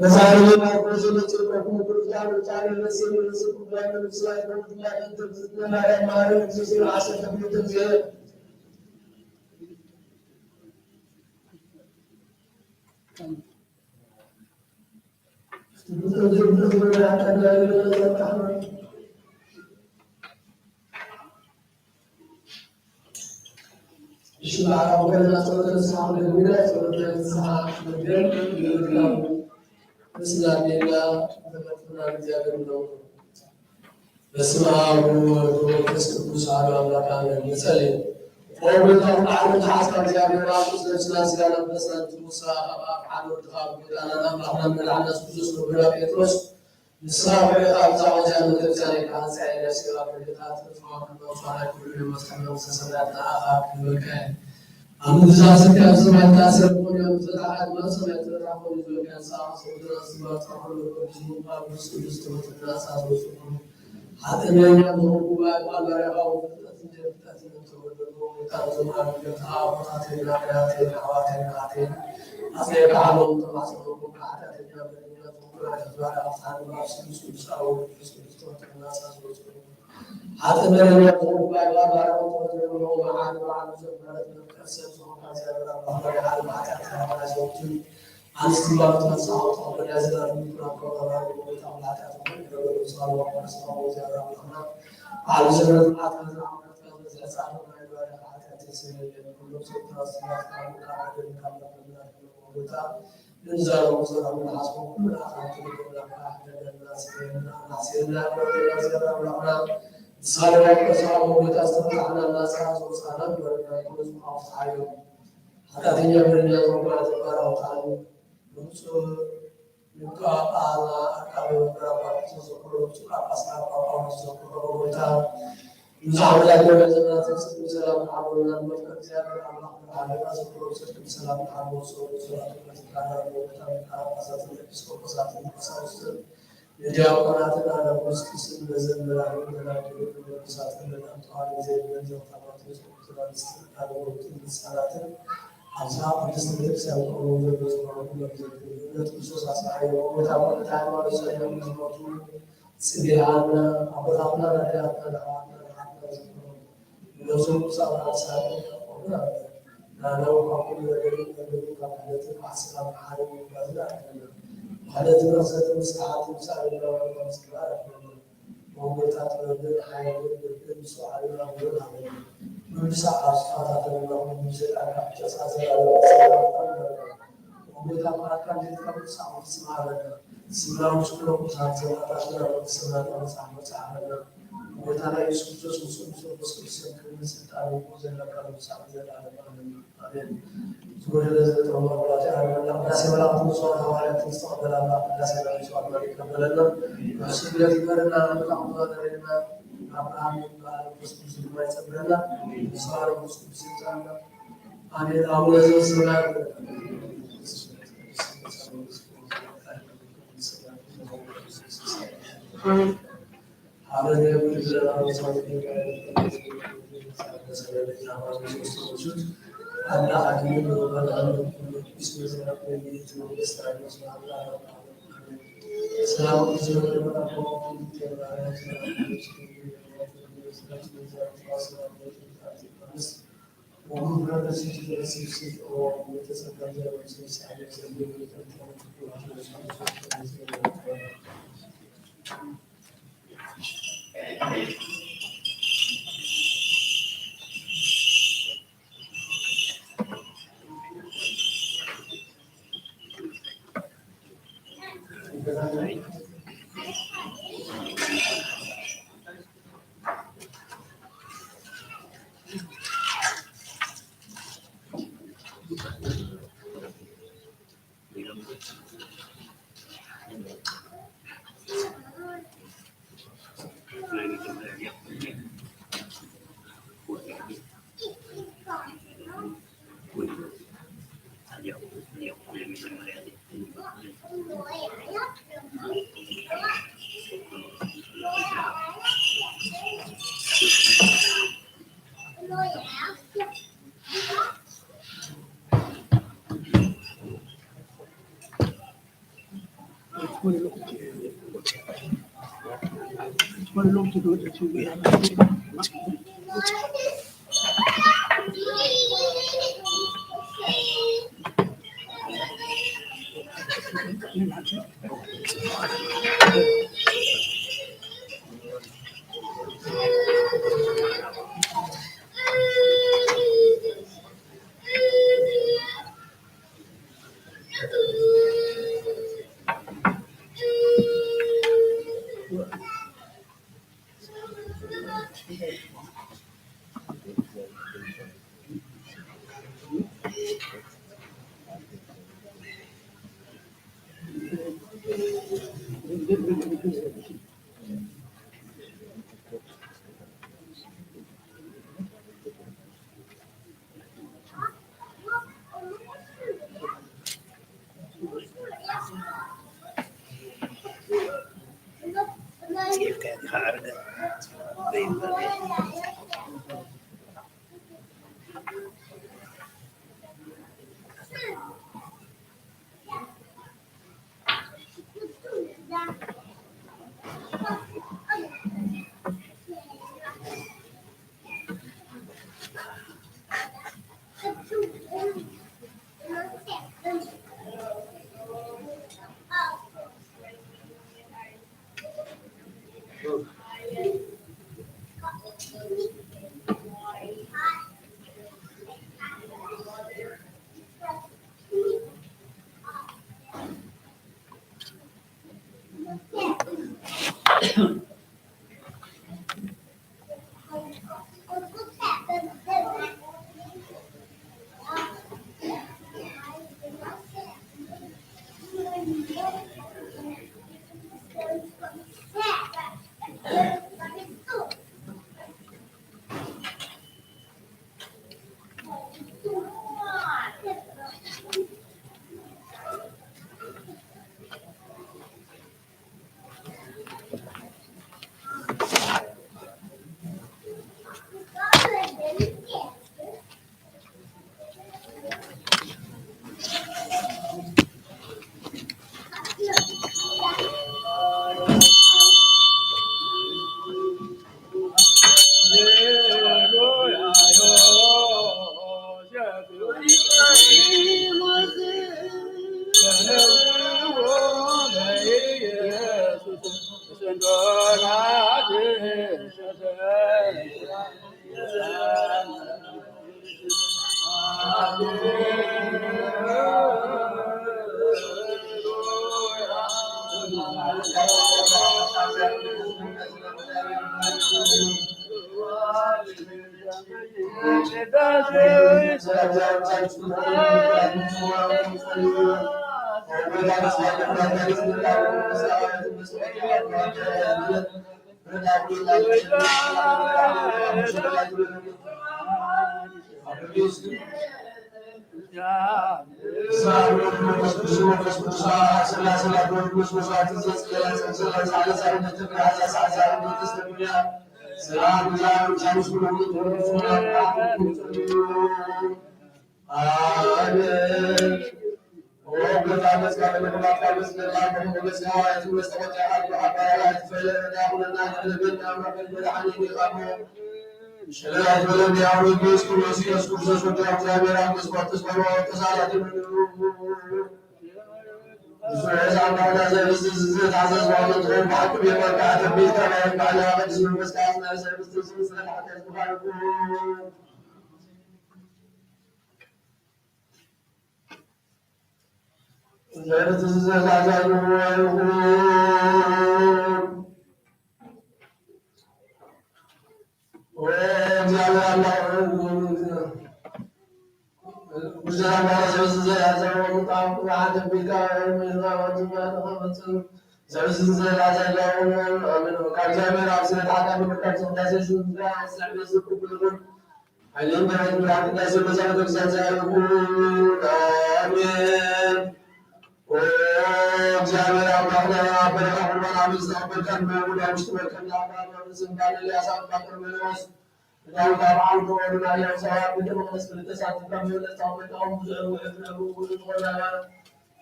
በዛሬው ማርቆስ ለጭቆቁ ክርስቲያኑ ዛሬ ለሰው ለሰው ጉባኤ ለምሳሌ በጉባኤ ተብዝና ማረም ሲሲ አሰተም ተዘ Islam karena saudara sahabat berbeda, saudara sahabat berbeda, Islamnya benar-benar dijaga dulu. Bersama Kristus Kristus Allah akan mensalib. Orang yang tahu hasil jaga Rasul dan segala besar Musa Abu Dhab dan Allah melalui Kristus beberapa terus. Islam berkata jangan terjadi bahasa segala berita terus Allah kuliah masalah sesaat berkait. Anu disasar zaman dasar punya usaha masa itu aku juga sah saudara semua terlalu berjumpa Kristus terasa Kristus. Hatinya yang berubah pada awal terjadi terjadi zaman kita hatinya hati. Asal kalau termasuk ada terjadi suara asal Kristus tahu Kristus terasa Kristus. Hatinya yang berubah pada awal terjadi Salam bersama kita setelah nasa susana berkaitan dengan ayo. Hatinya bernyanyi kepada Tuhan. Muncul juga ala akan beberapa sesuatu suka pasal apa sesuatu kita. Misalnya dengan sesuatu salam alunan bekerja dengan Allah sesuatu salam alu suatu ketika kita pasal sesuatu satu. Dijawab ada posisi berzembelah dengan satu dengan Tuhan yang jauh terus ada waktu salatnya asal ada sedikit saya kalau bersama khusus asal ayo kita pertama saya membantu sederhana apa-apa ada langsung sama saya nah kalau aku dari kalau itu asal hari ada juga satu saat misalnya dalam sekolah mau kita terlebih dahulu soal yang berbeda bisa asal atau bisa agak jasa saya mau kita makan di tempat sama semangat sembilan sepuluh saja atau sembilan sama sahaja mau kita lagi susu kita bisa kalau sahaja ada Sebenarnya Allah belajar dalam nasihat Allah SWT Instagram Allah nasihat Allah SWT kebenaran sudah karena Allah dari Abraham kalau muslim sebenarnya seorang muslim sana ada Allah SWT ada yang berjalan sampai Allah akan memberikan bismillah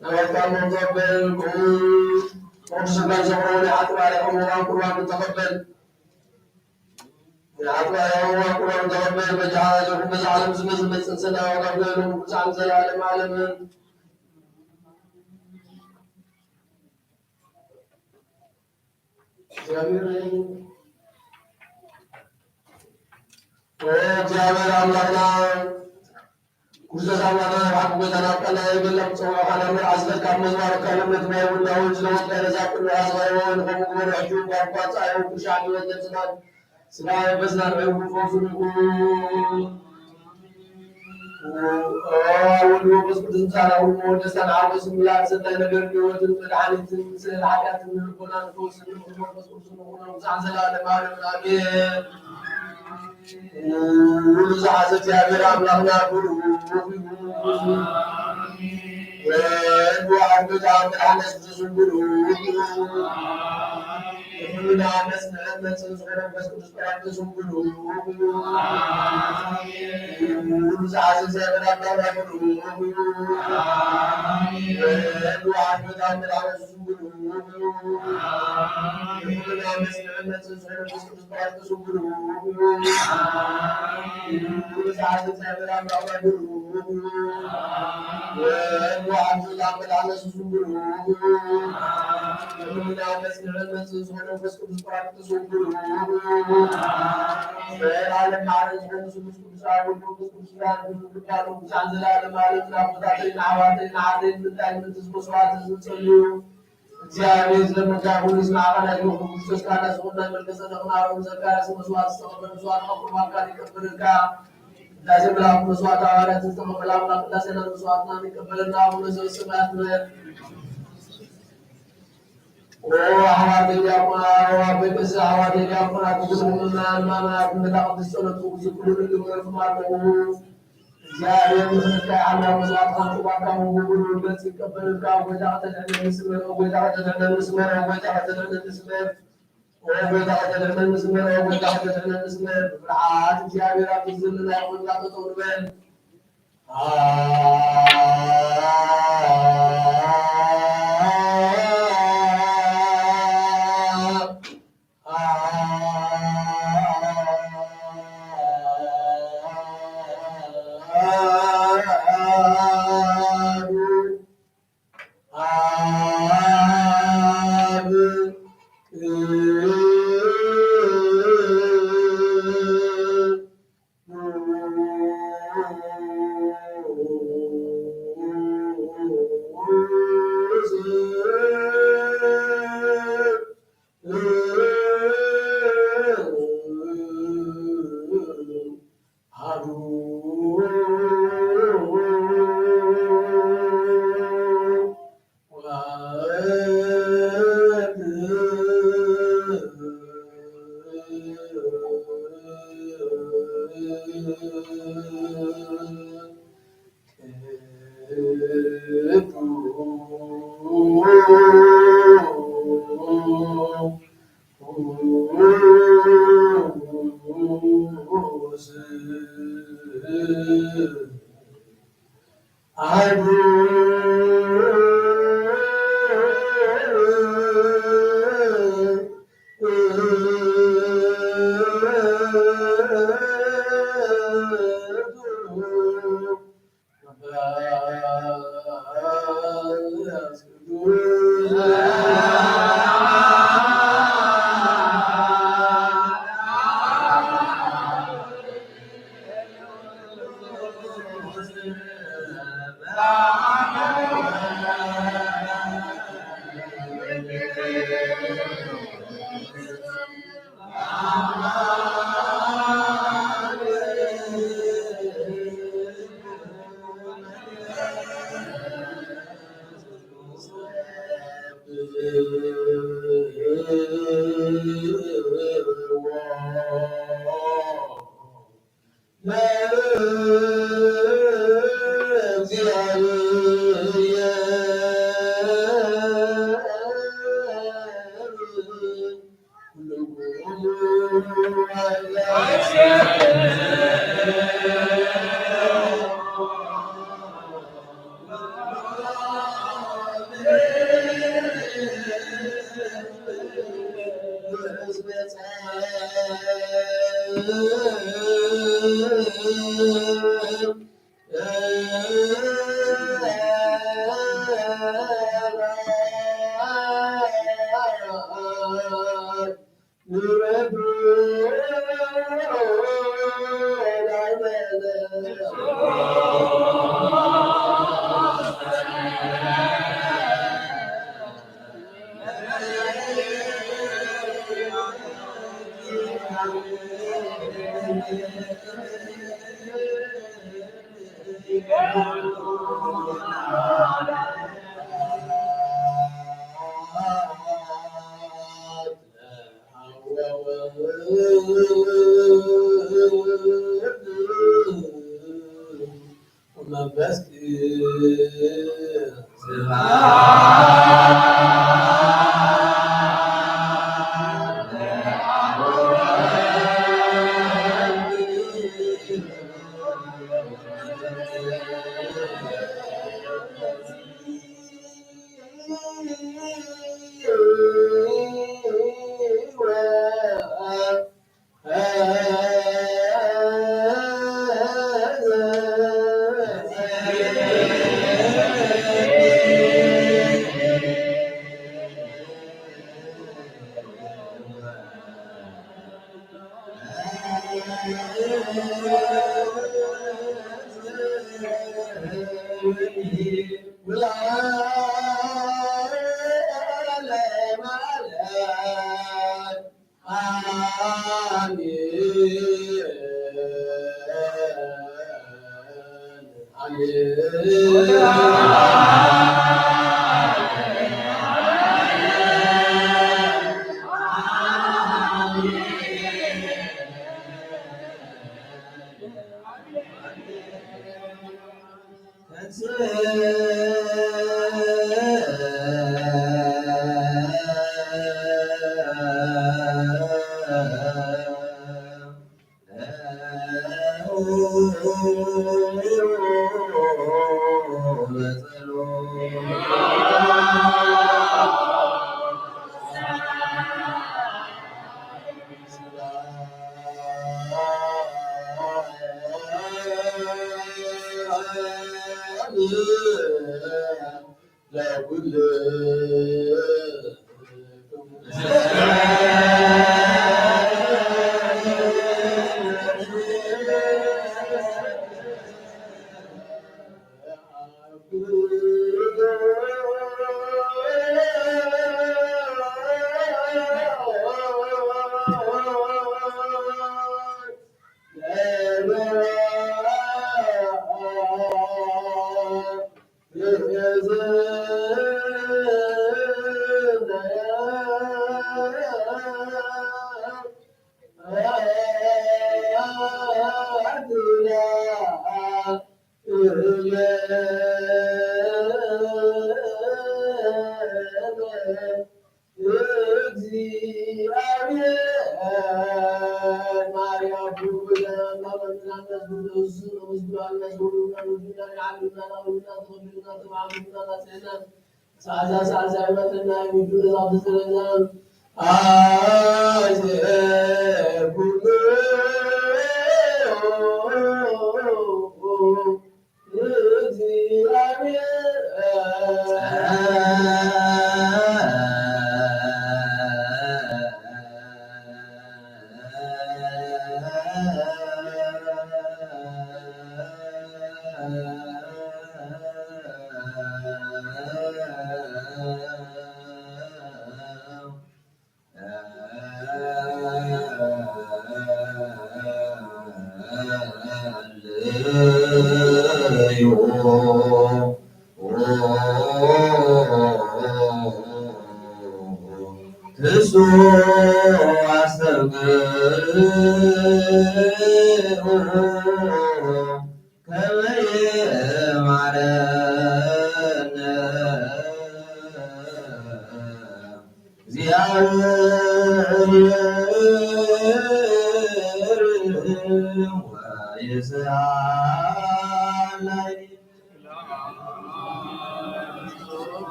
نوكل متقبل وارزق الزبرون عتب عليهم وقرآن متقبل عتب عليهم وقرآن متقبل وجعل مسلم سنة وقبلهم وجعل زلال عالم وجعل أمرنا كل زمان حق بتناقل يقول سبحان من عزلك مزمار كلمة ما يقول له جلوس لرزاق الأصغر وهم قبل عجوب وأقوات أيوب شعبي وجدنا سلاي بزنا عيوب فوزنكم ولو بس بتنسى ودستان عارف بسم الله سنة نبرني وتنفل علي تنسى الحاجات من القرآن فوز بس بتنسى وزعزل على مالك الأبيض ولزعزت يا برام لغنا وعن بدعة من الناس تسنبلوا ومن الناس نعمة صغيرة بس كنت تسنبلوا ولزعزت يا برام لغنا وعن بدعة من الناس تسنبلوا ومن الناس نعمة صغيرة بس كنت تسنبلوا ولزعزت يا برام لغنا وعبد الله بن على سبحانه ومن الناس نعمة سبحانه بس كل سبحانه سبحانه فعلى معرض سبحانه سبحانه وكل سبحانه وكانوا مزعزل على معرض نافذين عواتين عادين من تعلم تسبحانه تصلوا زيادة لما كانوا يسمع على يوم خصوص كان سبحانه مركز نقنا وزكاة سبحانه استغفر سبحانه ما كان يكبرك لازم لا مسوات على تستمع كلام لا لازم مسوات نامي قبلنا ونزل سمعت من وحوادث يقنا وبكس حوادث يقنا تقولنا ما نلقى السنة وكل اللي ما نقول زيادة مسك على مسوات خمسة كم وقولوا بس قبلنا وجعت لنا نسمع وجعت لنا نسمع وجعت لنا نسمع وبدأت المسمار وبدأت المسمار بالعاد جابرة الزلنا ولا تطوربين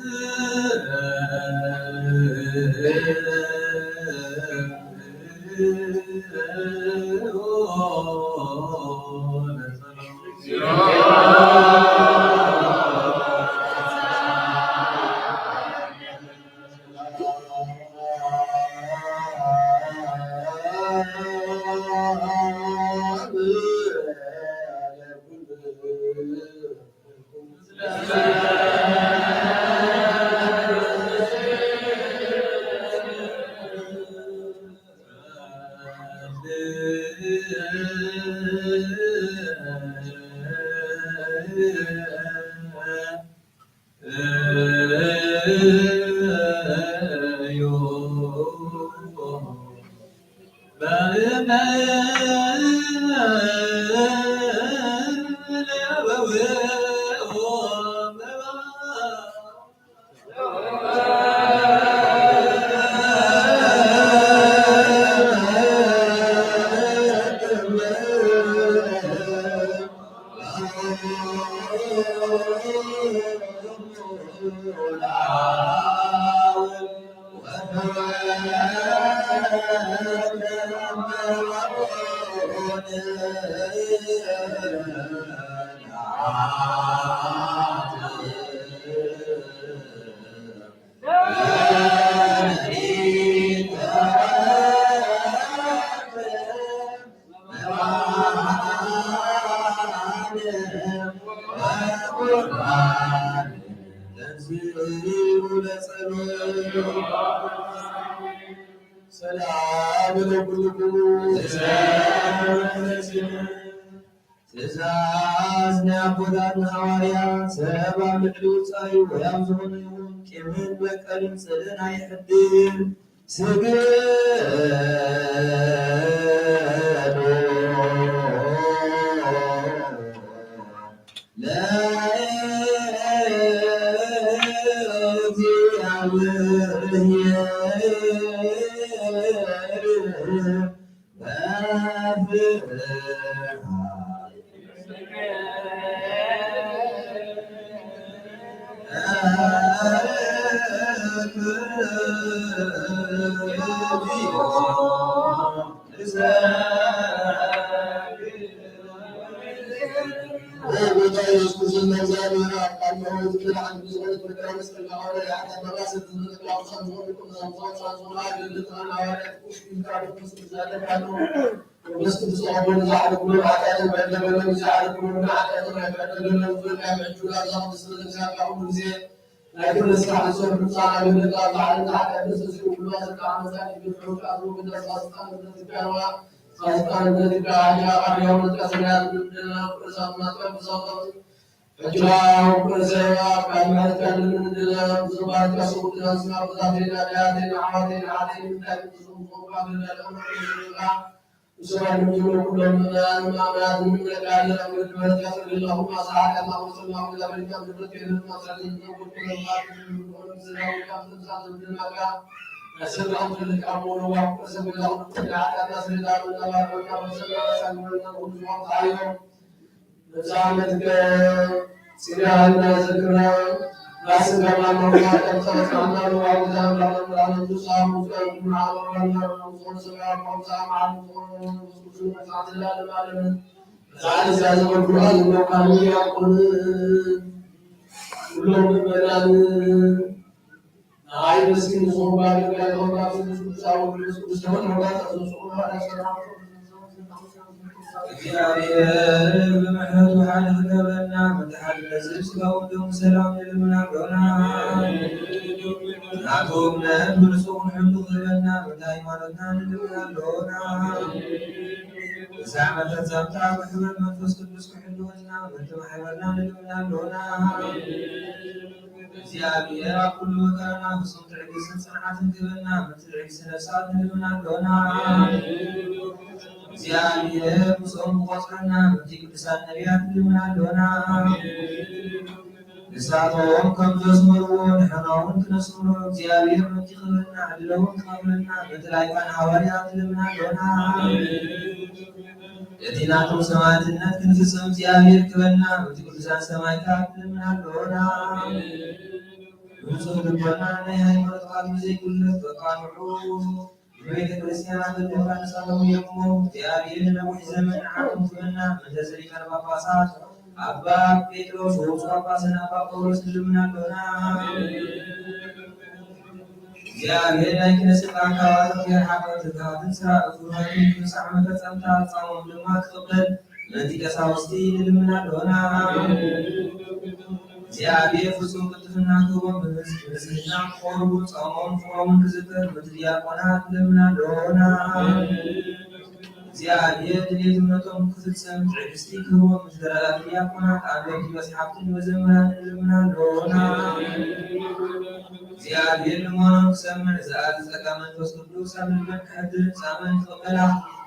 Yeah. ሰላም ለኩልክሙ ትእዛዝ ናይ አቦታትና ሐዋርያት ሰብ ኣብ ልዕሊ ውፃኢ ወይ ኣብ ዝኾነ ይኹን ቂምን በቀልን ፅልን ኣይሕድር ስግዱ لكن الصراحة الصبر صار من الله تعالى حتى نسلك كل ما سمع مسائل بالحروف أمر من الصلاة التي كانوا صلاة التي كانوا يوم الكسرات من الرسالة ما كان بصوت فجاءوا كل سيوا كان من الزبان كسوق الأسماء بذاتين آياتين عواتين عاتين من تحت الصوم قبل الأمر وسمع من كل من المعاملات من الأقال الأمر من الكسر اللهم صلى الله وسلم على من كان بالركن المصلي من كل أسر أمر الأمور وأسر الأمر على نصر الله وسلم عليهم نزامتك سيرنا ذكرنا راسك ما مرنا كم عنا وعوزا لنا نصام وسلم على ربنا وصلى الله على محمد زعل زعل القرآن وكان يقول كلهم بدل هاي مسكين صوبا كان يقول ساو ساو እግዚአብሔር በምሕረቱ ኃይል ገበና በተሐደሰ ሥጋው ደሙ ሰላም ለምናገና ናቶም ለብርሶን ሕምዱ ገበና በሃይማኖትና ንልምናለና በዛመተ ዛምታ በሕመም መንፈስ ቅዱስ ክሕልወና በተማሕበርና ንልምናለና እግዚአብሔር ኣብ ኩሉ መከራና ፍጹም ትዕግስትን ጽንዓትን ግበና በትዕግስት ነፍሳት ንልምናለና እግዚአብሔር ብጾም ቆጽረና በቲ ቅዱሳን ነቢያት ንልምናለና ንሳቶም ከም ዘስመርዎ ንሕናውን ክነስምሮ እግዚአብሔር መቲ ክብልና ዕድለውን ክቐብለና በተላይካን ሐዋርያት ንልምናለና እቲ ናቶም ሰማዕትነት ክንፍጽም እግዚአብሔር ክበና በቲ ቅዱሳን ሰማዕታት ንልምናለና ብፁዕ ልቦና ናይ ሃይማኖት ቃል ብዘይጉለት በቃንዑ በቤተ ክርስቲያን አገልግሎት ሳለው የቆሙ እግዚአብሔር ነውሕ ዘመን ዓለም ትበና መንፈሰ ሊቃነ ጳጳሳት አባ ጴጥሮስ ወብፁዕ ጳጳስና አባ ጳውሎስ ንልምናለና እግዚአብሔር ናይ ክነስቃ ካባት የሓቆት ትካትን ስራ እፉራትን ክሳዕ መፈጸምታ ጻሞም ድማ ክቕበል ነቲ ቀሳውስቲ ንልምናለና እግዚአብሔር ፍጹም ቅድስና ክቦም በንጽሕና ክቆርቡ ጾሞም ፍሮምን ክዝክር በቲ ዲያቆናት ንልምናለና እግዚአብሔር ድሌትነቶም ክፍጽም ትዕግስቲ ክህቦም ምዝደራላት ዲያቆናት አበይቲ መስሓብትን መዘምራን ንልምናለና እግዚአብሔር ልመኖም ክሰምዕ ዝኣዝጸካ መንፈስ ቅዱስ ኣብ ልበን ክሕድር ጻመን ክቕበላ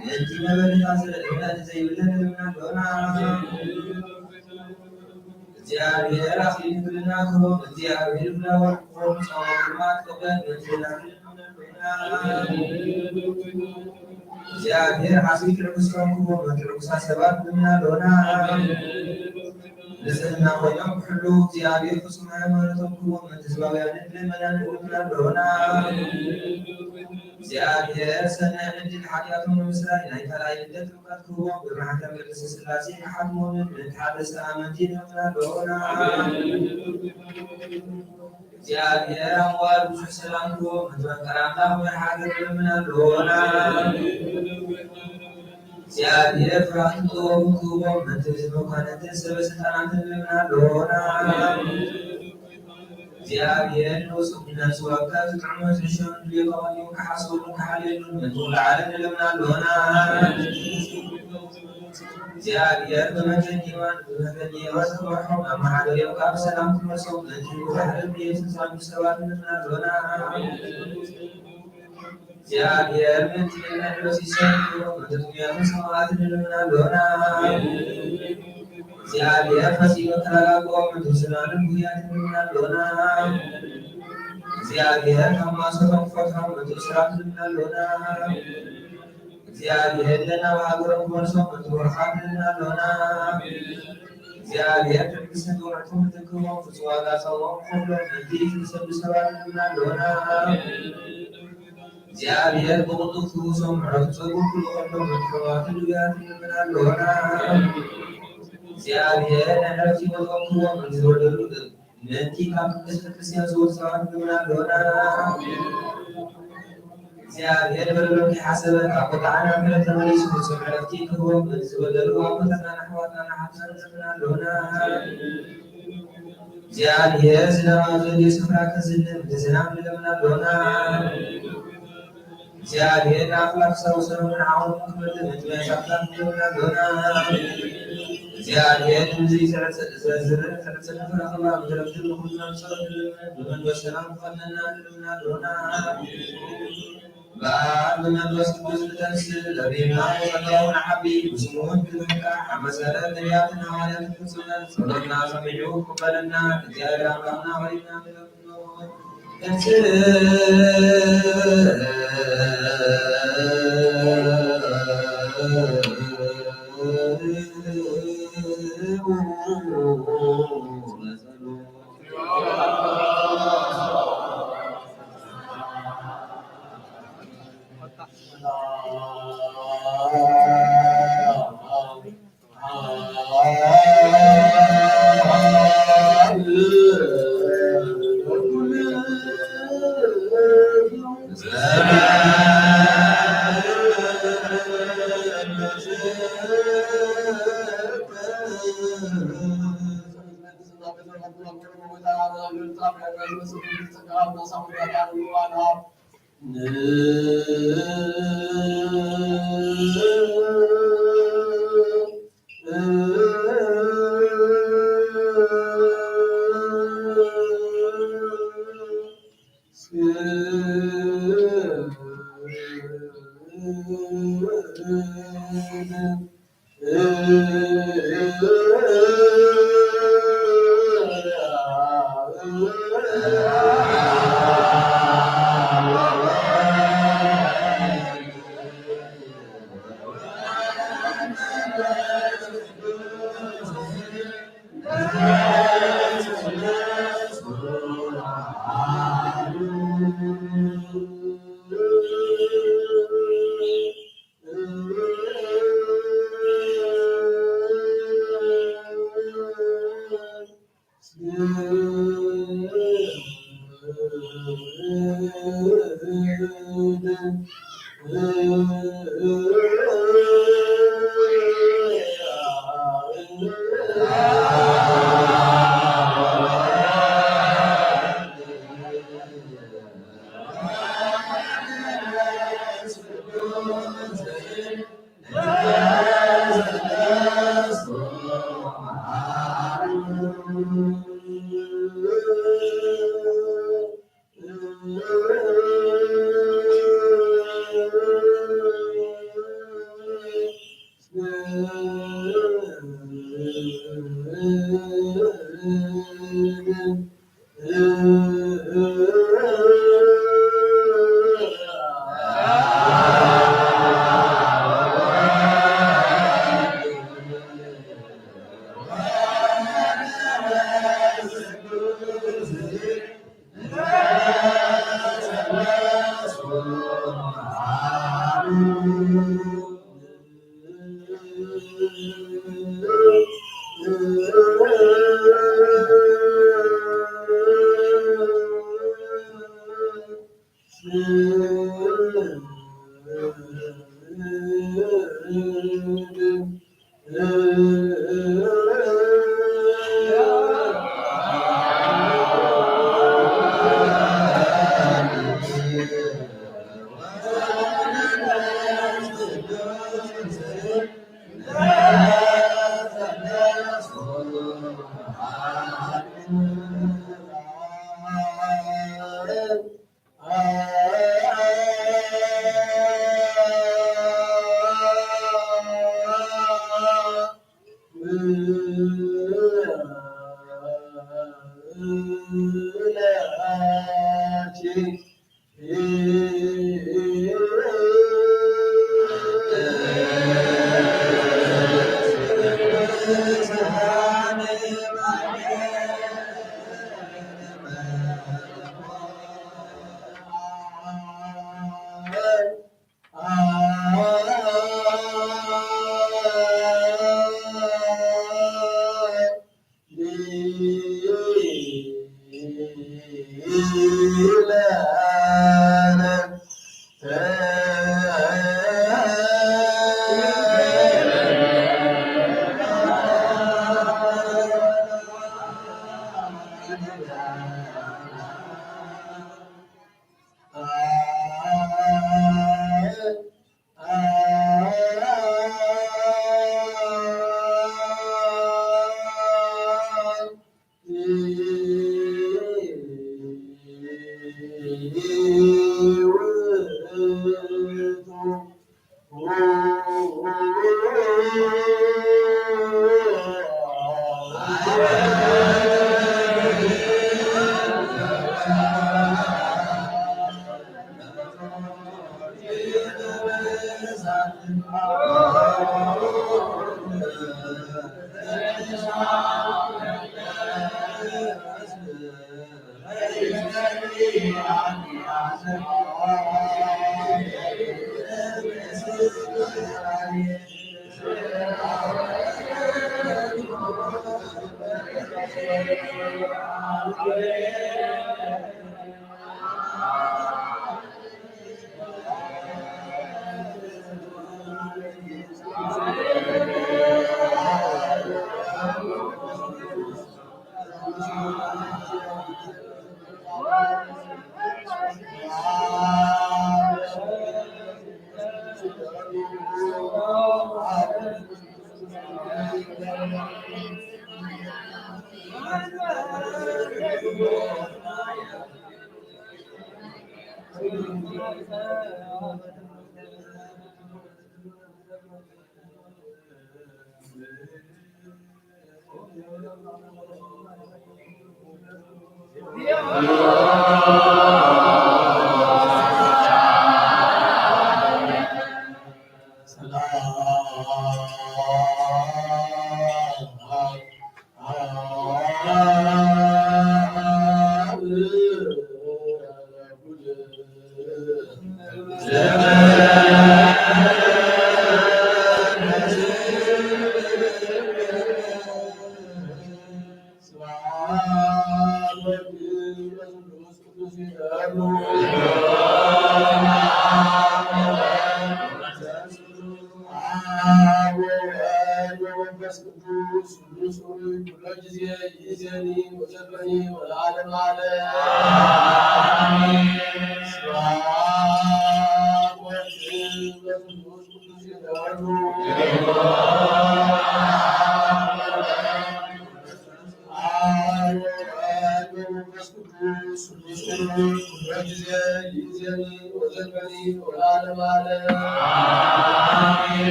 ምእንቲ መበለታ ዝርእብለን ዘይብለን ንልምናለና እግዚአብሔር አክሊል ክብርና ክህቦም እግዚአብሔር ብለወርቆም ጾሞም ድማ ክቕበል ምእንቲ እግዚአብሔር ሐሴት ርኩስም ክቦም ርኩሳት ሰባት ንልምናለና ንጽሕና ኮይኖም ኩሉ እግዚአብሔር ፍጹም ሃይማኖቶም ክቦም ህዝባውያንን ልመናን ንልምናለና እግዚአብሔር ሰናይ ዕድል ሓጢኣቶም ንምስራይ ናይ ካልኣይ ልደት ጥምቀት ክህቦም ብማሕተም ቅድስቲ ሥላሴ ክሓትሞምን ንሓደስተ ኣመንቲ ንልምናለና እግዚአብሔር አምዋል ብዙሕ ሰላም ክህቦም መትመከራምታ ወርሓገር ንልምናለና እግዚአብሔር ፍርሃትን ጥበብን ክህቦም መንፈስ መኳንንትን ሰበስልጣናትን ንልምናለና እግዚአብሔር ንወፅኡነት ዋጋ ዝጥዕሞት ዝሾም ድሌቶምዩ ክሓስበሉን ክሓልየሉን መንትውላዓለን ንልምናለና እግዚአብሔር በመጀኒዋን ክበርሖም ኣብ ማሕበርዮም ካብ ሰላም ክመልሶም ነቲ ብባህርን ብየትን ዝዓዱ ሰባት ንልምናለና እግዚአብሔር ምንቲ ነድረሲሰንክቦም መተጥሚያትን ሰማዕትን ንልምናለና እግዚአብሔር ፈጺሞ ተረጋግኦም ምትስናንን ጉያትን ንልምናለና እግዚአብሔር ካብ ማእሰሮም ክፈትሖም ምትእስራት ንልምናለና እግዚአብሔር ለናብ ሃገሮም ክመልሶም ምትወርኻት ንልምናለና እግዚአብሔር ቅድስትን ውርዕቶም ምትክቦም ፍጹም ዋጋ ጸውዖም ክፍሎም ነቲ ዝሰዱ ሰባት ንልምናለና እግዚአብሔር ብቕጡፍ ክውሶም ዕረፍቲ ጸጉር ክልቆሎም ምትሕዋትን ድውያትን ንልምናለና እግዚአብሔር ናይ ዕረፍቲ ቦትኦም ክህቦም እንዝወደሉ ምእንቲ ካብ ቅድስቲ ክርስቲያን ዝወፁ ሰባት ንልምናለና እግዚአብሔር በረሎን ከይሓሰበ ካብ ቁጣዕና ምሕረት ተመሊሱ ፍጹም ዕረፍቲ ክህቦም እንዝወደሉ ኣቦታትና ኣሕዋትና ሓፍትና ንልምናለና እግዚአብሔር ዝናብ ኣብ ዘድልዮ ስፍራ ከዝንም ብዝናብ ንልምናለና እግዚአብሔር ንኣምላክ ሰውሰኖምን ዓወቶም ክመልእ ምጥማይ ሳብታት ንልምናለና እግዚአብሔር ንዙይ ዝርእ ሕርፅን ክረኽባ ምድረፍትን ንኹሉና ንጸሎት ንልምነ ብመንፈስ ሰላም ክቐነና ንልምናለና በዓል በመንፈስ ቅዱስ ንተንስእ ለቢብና ወጸጋውን ዓቢ ብስሙን ብምንቃሕ ኣብ መሰረት ነቢያትን ሐዋርያትን ፍጹመን ጸሎትና ሰሚዑ ክበለና እግዚአብሔር ኣምላኽና ወሪድና ንለምኖ Amen.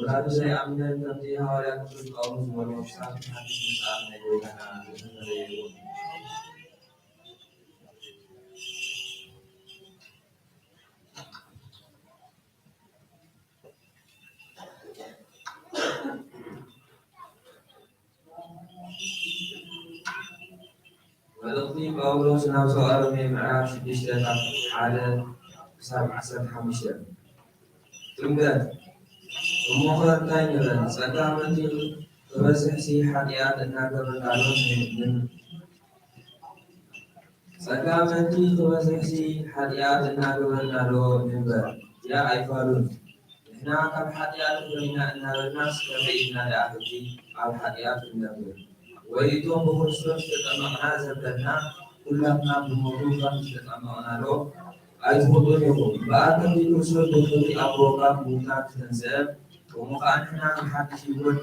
ولا شيء من تنتهي ولا كل قوم والمصاب حديث مسعى يقولنا ولطي قولوا سنة سؤال من معاش بيشتغل على 15 تمدد ومخرج تاني سكامتي تبسحسي حقيقة الناقر العلوم سكامتي تبسحسي حقيقة الناقر العلوم من بعد يا أيفالون إحنا كم حقيقة بينا أن الناس كبيرنا لأخذي على حقيقة الناقر ويتوم بخصوص تتمعنا زبدنا كلنا بموضوع تتمعنا له أيضاً يقول بعد ذلك رسول دخول أبواب موتى تنزل ومقام إحنا محدش يقول من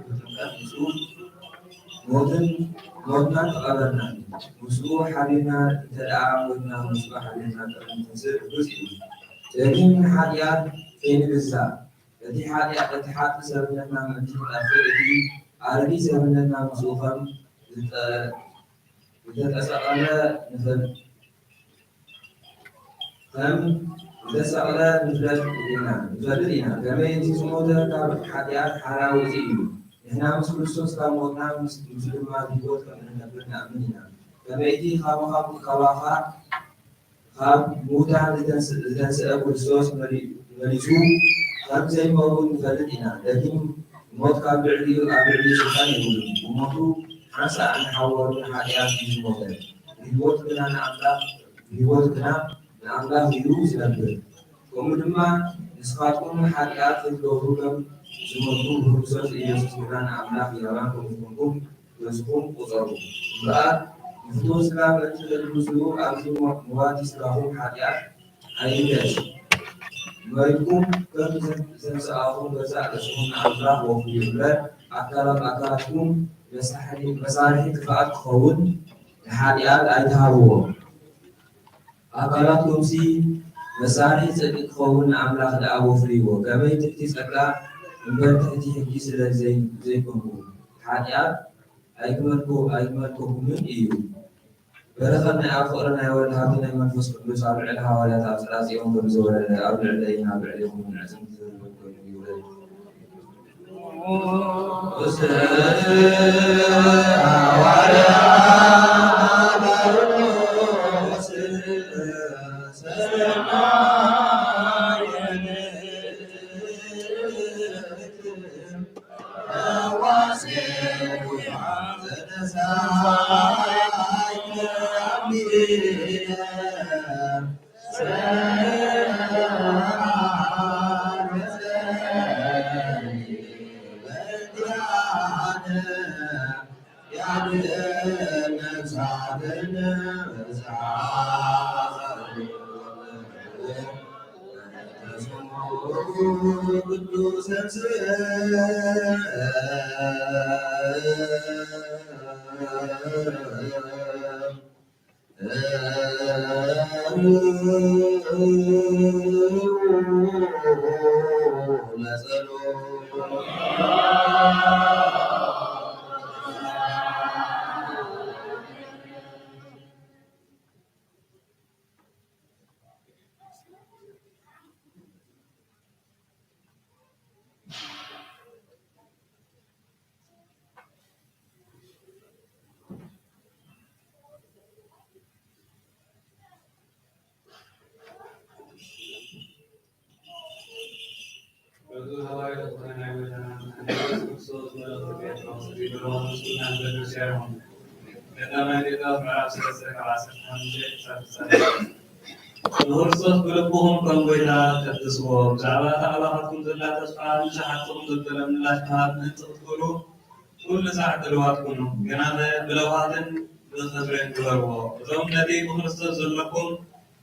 تنزل مسؤول موتنا تقابلنا مسؤول حبيبنا تدعمنا مسؤول حبيبنا تنزل جزء لكن حاجات فين بالذات التي حاجات سببنا من تنزل عربي سببنا مسؤولا لتتسأل مثل تسأل مجددنا كما يتسمون كاب حديات حراوزي إحنا مسلسل كموتنا مسلم ما بيقول كنا نبرنا مننا كما يتي خام كلافا خام موتا لتنسأل كريستوس مريجو كم زي ما هو مجددنا لكن موت كابعدي شيطان يقول وموتو حنسى أن حول حديات في موتا بيقول كنا نعمل بيقول كنا الله يروز نبر ومدما نسخاتكم حقيقات الدوركم زمركم بخصوص يسوس كان أملاك يرانكم زمركم يسكم قصركم بعد نفتوس لا بنتل المسلوب أرجو مواتي سلاهم حقيقات أيداش مريكم كم سنسألهم بساعة سمون الله وفي البلاد أكلكم مساحة كفاءة خون حقيقات أيدهاروا أكلكم سي مساحة تكون أملاك الأبو فريو كما يتكتي سكلا من تحتي حكي سلا زيكم حاجات أيكملكم من إيو برخنا أفضلنا ولهاتنا من فسق بلوس أبعلها ولا تأثر يوم بمزورة أبعل علينا أبعلهم من عزم سيدي بالله مسؤولنا عن الرسالة لما يدعو مع سلسلة عصر الورصة بلبهم كم بيتا تتصور زعبات على حكم ذلة تسعى مساحتهم ضد من الله تعالى من تذكروا كل ساعة الوقت كنوا جنابة بلوات بالخزرين كبروا زوم الذي بخرصة ذلكم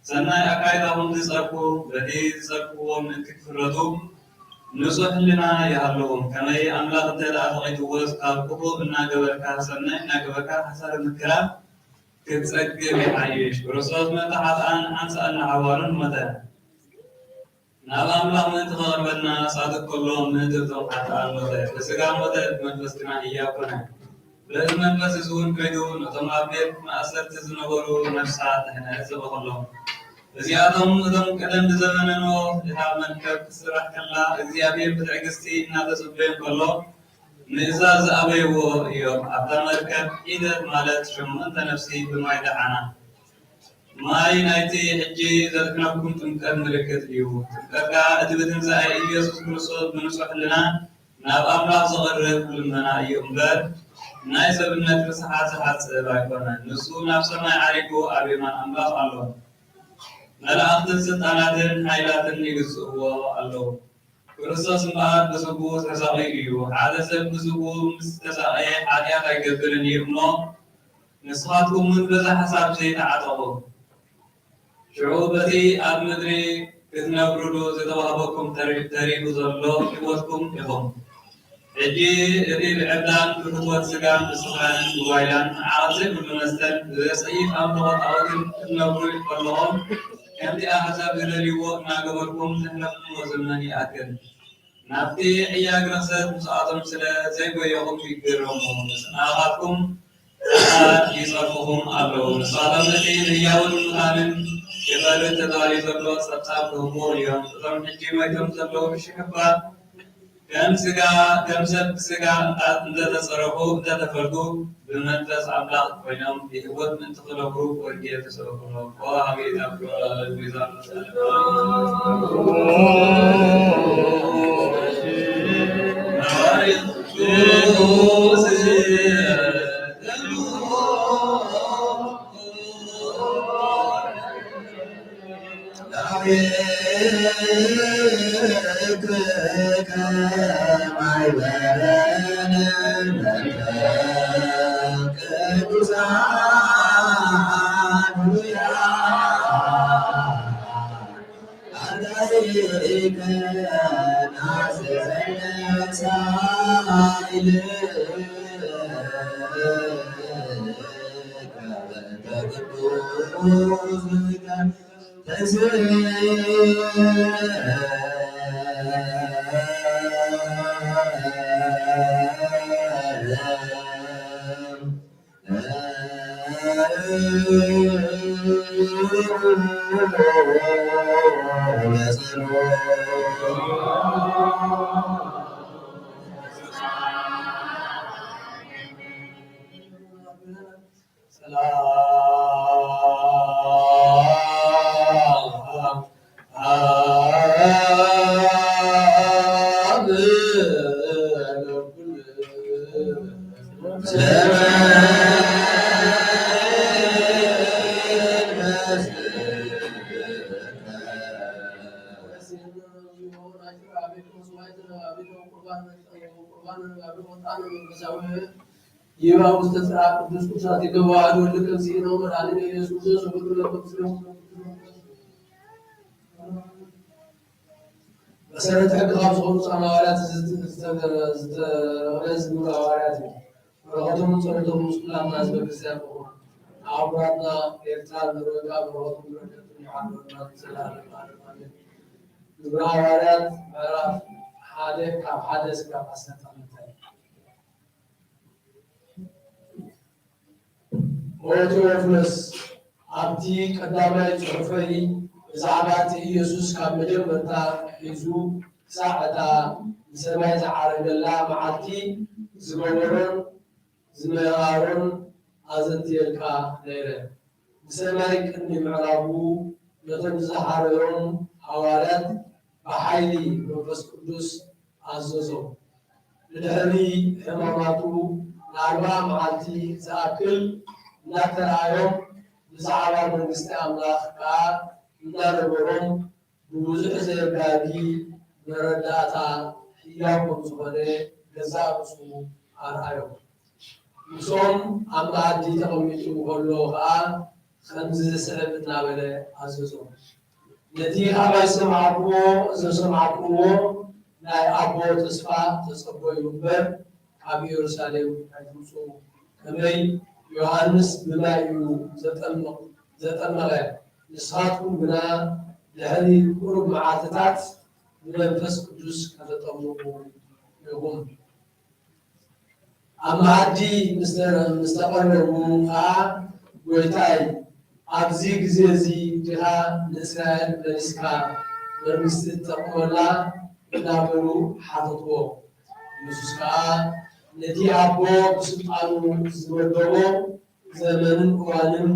سنة أكايدهم تسأكوا بدي تسأكوا من تكفرتوا نصح لنا يهلهم كما أملاك تلا تغيتوز كابكو إنا قبركا سنة إنا قبركا حسر المكرام كتسأكي بحيش ورسول ما تحت عن سألنا عوارن متى نعلم أملاك من تغربنا صادق كلهم من تبتغ حتى المتى بسقام متى منفسكنا إياكنا لازم منفس يسون كيدون وطمع بيت ما أسر تزنبروا نفسات هنا يزبخ الله زيادهم ذم كلام زمننا لها من كسرح كلا زيابير بتعكستي ناس سبين كله نزاز أبي ويوم عبد الملك إذا مالت شم أنت نفسي بما يدعنا ما ينايتي حجي ذكرنا كنتم كملكة يو تبقى أدبتن زي يسوع كريستوس بنصح لنا ناب أملاك صغر لمنا يوم بعد نايس بنت سحات بايكونا نسو نفسنا يعرفو أبي من أملاك الله نلا أخذ ستاناتن حيلاتن يقصوا الله كريستوس ما بسبوع تساقيو هذا سب بسبوع مستساقي حاجة يقبلني يومه نصحاتكم من بذا حساب شيء تعاطوا شعوبتي أبمدري إثنا برودو زتوهبكم تريب زلوا يوتكم يهم إجي إذا العبدان بخطوة سجان بسخان موبايلان عازم بالمستن إذا سيف أم ضغط أوكل إثنا برودو كلهم كم أحزاب الريوة ناقبركم نحلكم وزمني أكل نبتي حياك رصد مساعدهم سلا زي بيوم يقدرهم ناقاتكم يصرفهم أبلو مساعدهم التي رياول المتعلم كبالة تداري زبلو سبسابهم اليوم تضم حجيمة كم زبلو بشكفة كم سب سجا انت تصرفوا انت تفرقوا بالمنفس عبلاق بينهم بهوت من تخلقوا ورقية تسرقوا وهابي تابعوا على الميزان يبقى مستسرع قدس قدسات يقوى لك سيدنا عمر علينا يسوع سبحانه وتعالى مسألة حق خمس خمس عمارات لازم عمارات رغم صلتهم مسلم ناس بكسر عبرنا إرسال نروجا بروتهم رجعتني عبرنا سلام عمارات مرات حادث كابسات وتوفلس عبدي قدامي صحفي زعبات يسوس كان مجمرتا يزو ساعتا سماي زعرب الله معتي زغورون زميارون ازنتيلكا ليره سماي كني معرابو لتم زحارون حوالات بحيلي منفس قدوس عززو لدهري حماماتو لأربع معالتي زاكل لا ترايوم بزعبا من استعملاخ ناربهم بوزع زيبادي مرداتا حياكم زبني جزاكسو أرأيوم نصوم أما عدي تقوميتو قلوها خمس سعبت نابلة عزيزون التي أبا سمعكو لا أبو تصفى تصبو ينبر أبي يرسالم حيثوصو كمي يوحنس بما زتمغ نسخاتكم بنا لهذه قرب معاتتات بمنفس قدس كتطمقوا لهم أما عدي مستقربوا ويتاي أبزي زي جها نسرائيل بنسكا برمست تقولا نابلو حاططو يسوسكا التي أبو بسلطانو زودو زمن قوانم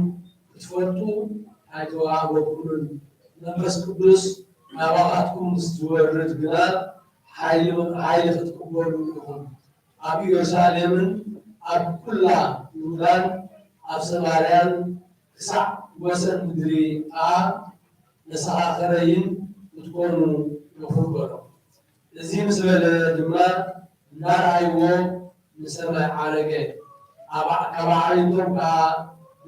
تفوتو هايتوا وكلن نفس قدس نواقاتكم زورد بنا حيل فتقبلوا لهم أبي يرسالم أب كلا يولان أب سماريان تسع وسن مدري نساخرين وتكونوا يخرجوا الذي مسبل دمنا نار أيوة نسمع عارجة كبعينهم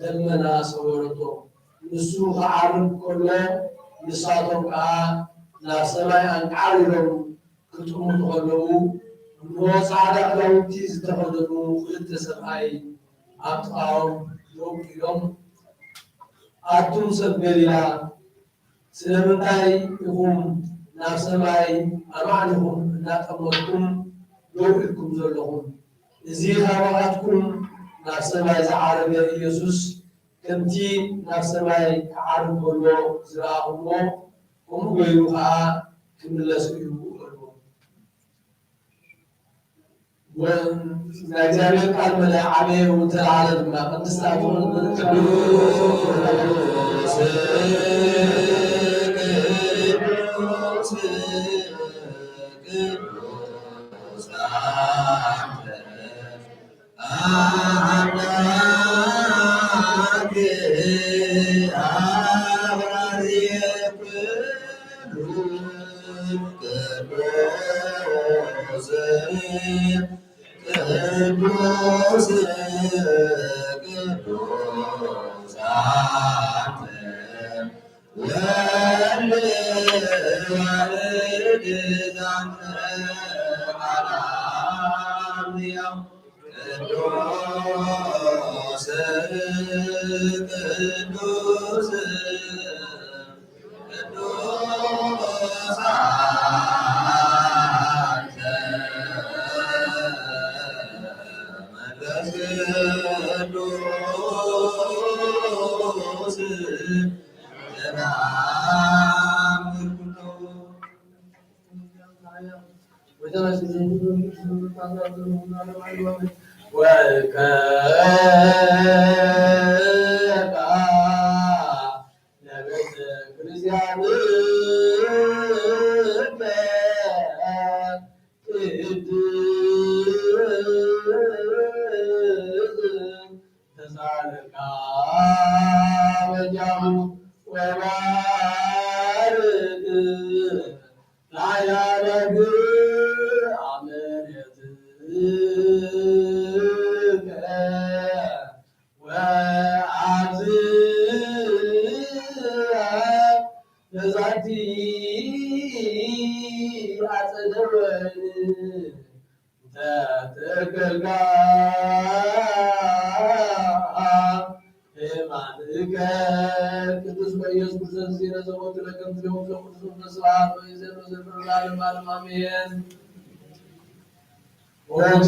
دمنا صورته نسوق عارم كله نساتهم نسمع عن عارهم كتبوا تقولوا نوص على لوتي استخدموا خلت سمعي أبطاهم يوم أتم سبيلا سلمتاي يقوم نفسماي أمانهم ناتمركم لوكلكم زلهم إزي خبراتكم نفسماي زعارب يسوس كمتي نفسماي كعارب كله زراهم هم ويوها كملسوا وإذا قال ملا عليه وتعالى ما قد استعطون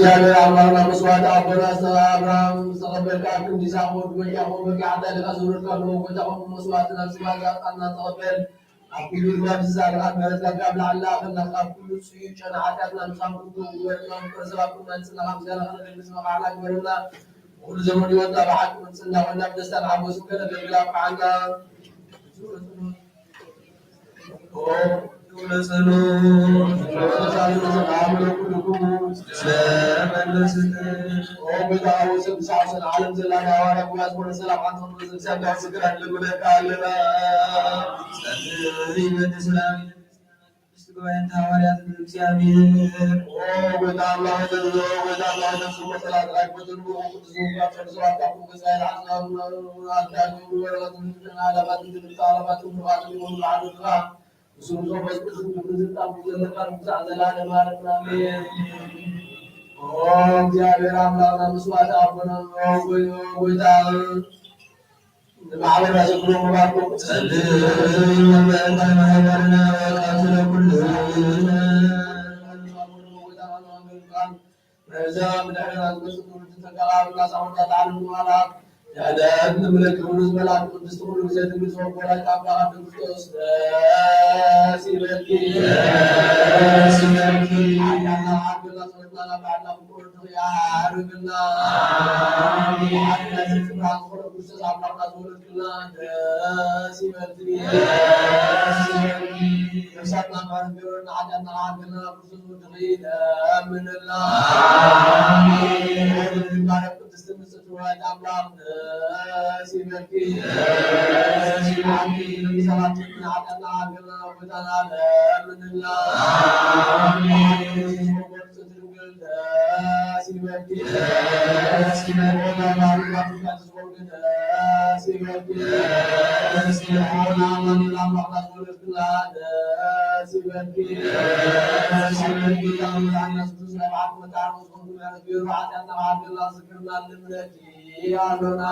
وجعل أمرنا مسواد أبونا أبراهيم تقبل كأكل نساء ويأخذ بك عدل أزور الكلام وتقبل مسوادنا سواد أن تقبل أقول لك الزارع مرت لك قبل الله خلنا كل شيء كان عتقنا نسامحكم وإمام كرزاكم من سنة خمسة خلنا نسمع على كبرنا كل زمن يوضع بعد من سنة ونبدأ سنة عبوس كنا بالله عنا سنو وبدأوا سبسع عشان عالم زلنا وانا بواس من السلام عنهم من السلام سكران لقول لك علما سليم الإسلام استقبال حوالات الإسلاميين وبدأ الله يدعو وبدأ الله ينصر مثلا ركبة الروح وتزوج أكثر سرعة تقوم بسائر عصام وأدعو ورغة على بعض الطالبات ومعلم ومعلم الله وسنوزهم بس بسنوزهم تابو زلقان مساعدة لنا مالكنا مين እግዚአብሔር አምላክና መስዋዕት አቡነ ወይታል ማህበረ ዘግሎ መባርኮ سليم وبأنت مهبرنا وقاتل كلنا رزام دعنا نسكن تتقال الله تعالى وعلا ያዳን ምልክቱን በላክ ቅዱስ ሁሉ ዘንድ ምጽፎ ላይ ታባቱ ክርስቶስ ሲበቂ አያና አብላ ሰላም ባላ ቁርጥ ያርግና አያና ስብራን ሆነ ክርስቶስ አምላክ አዝወርክና ሲበቂ የሳና ማርገርና አያና አብላ ክርስቶስ ወድሪና ምንላ አሜን ባረክ ቅዱስ ምጽፎ አምላክ سيبكي سيبكي لسلامتنا عدنا عقلنا وفتنا من الله سيبكي سيبكي سيبكي سيبكي من الله الله سيبكي سيبكي تعمل عنا سبحانه وتعالى وتعالى بيروح عنا عقلنا ذكرنا لمنتي يا لنا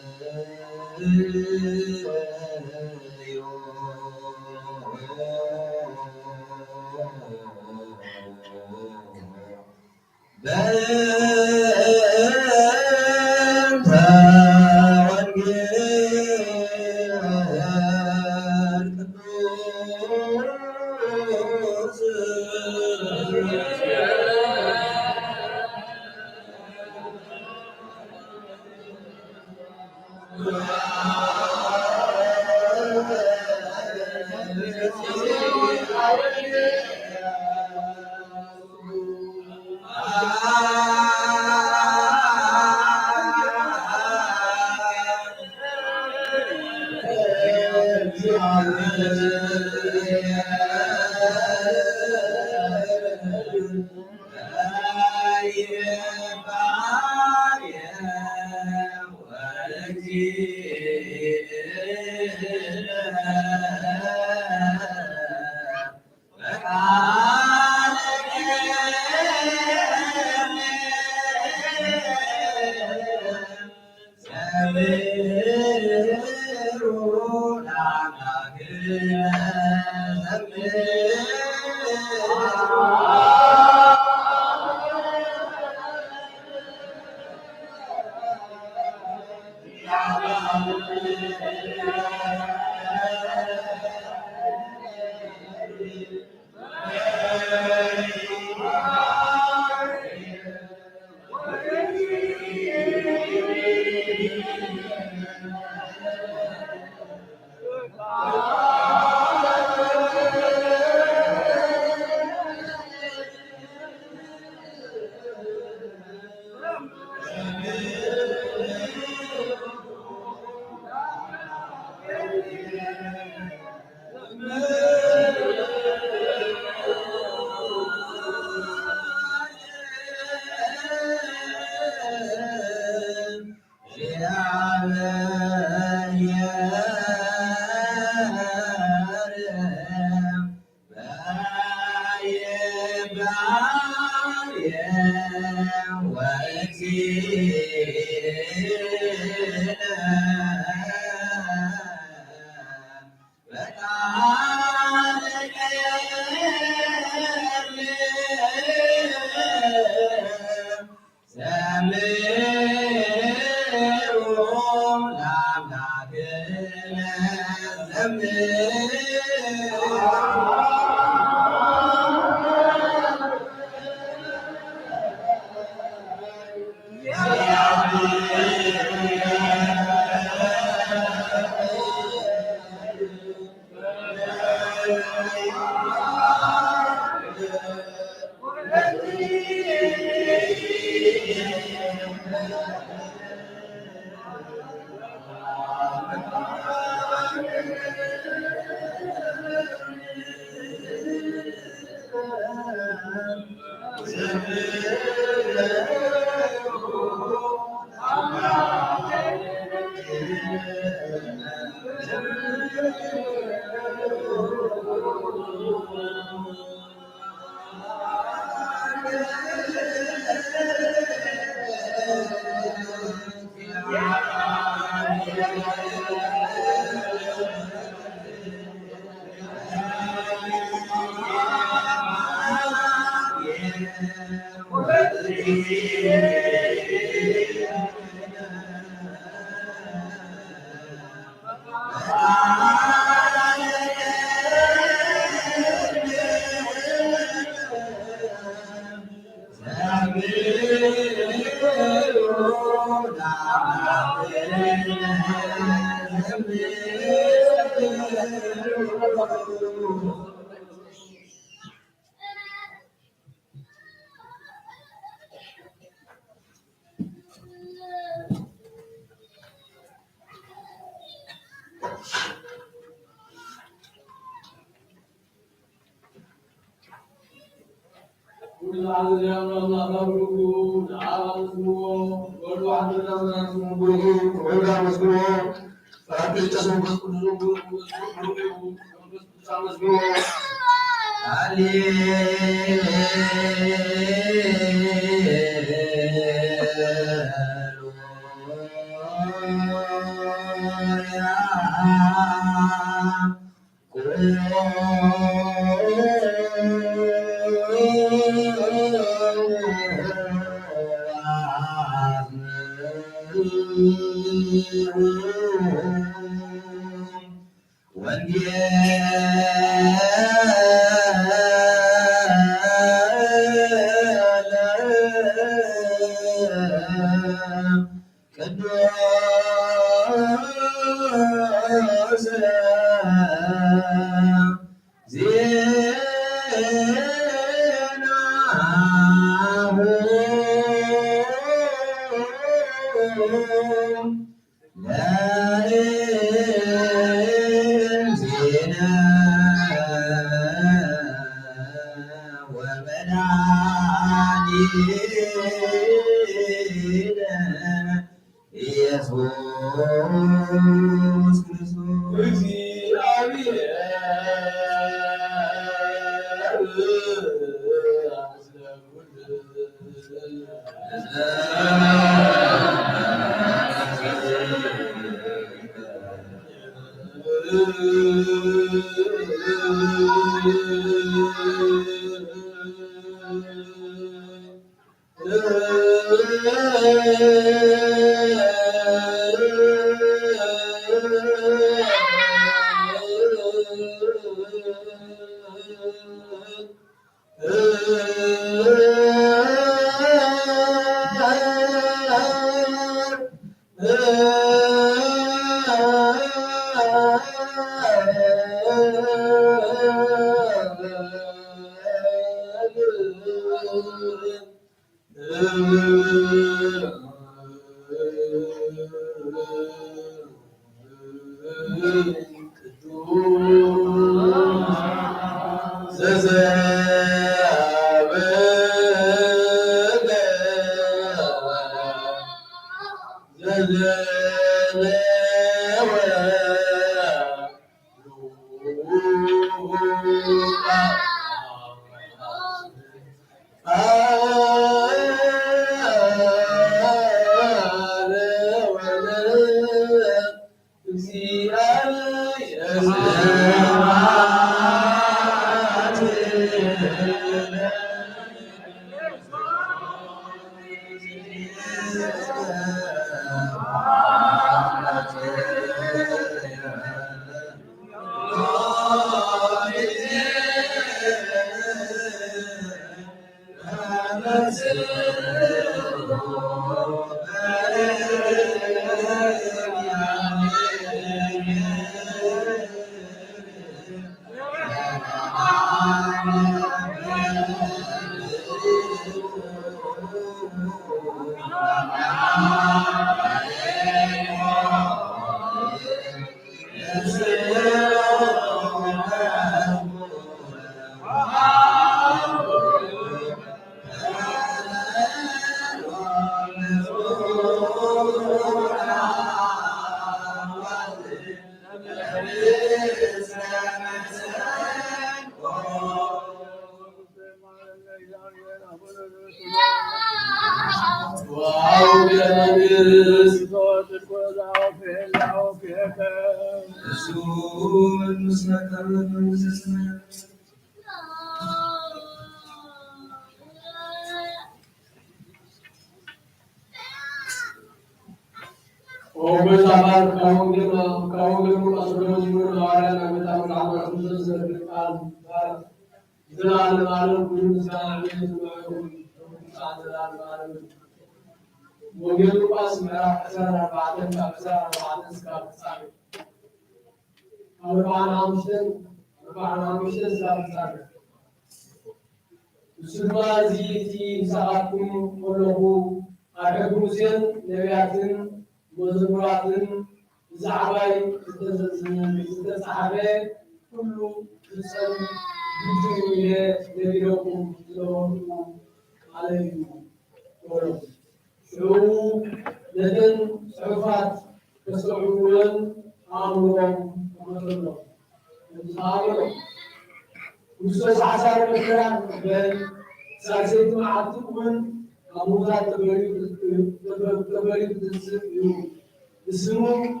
اسمه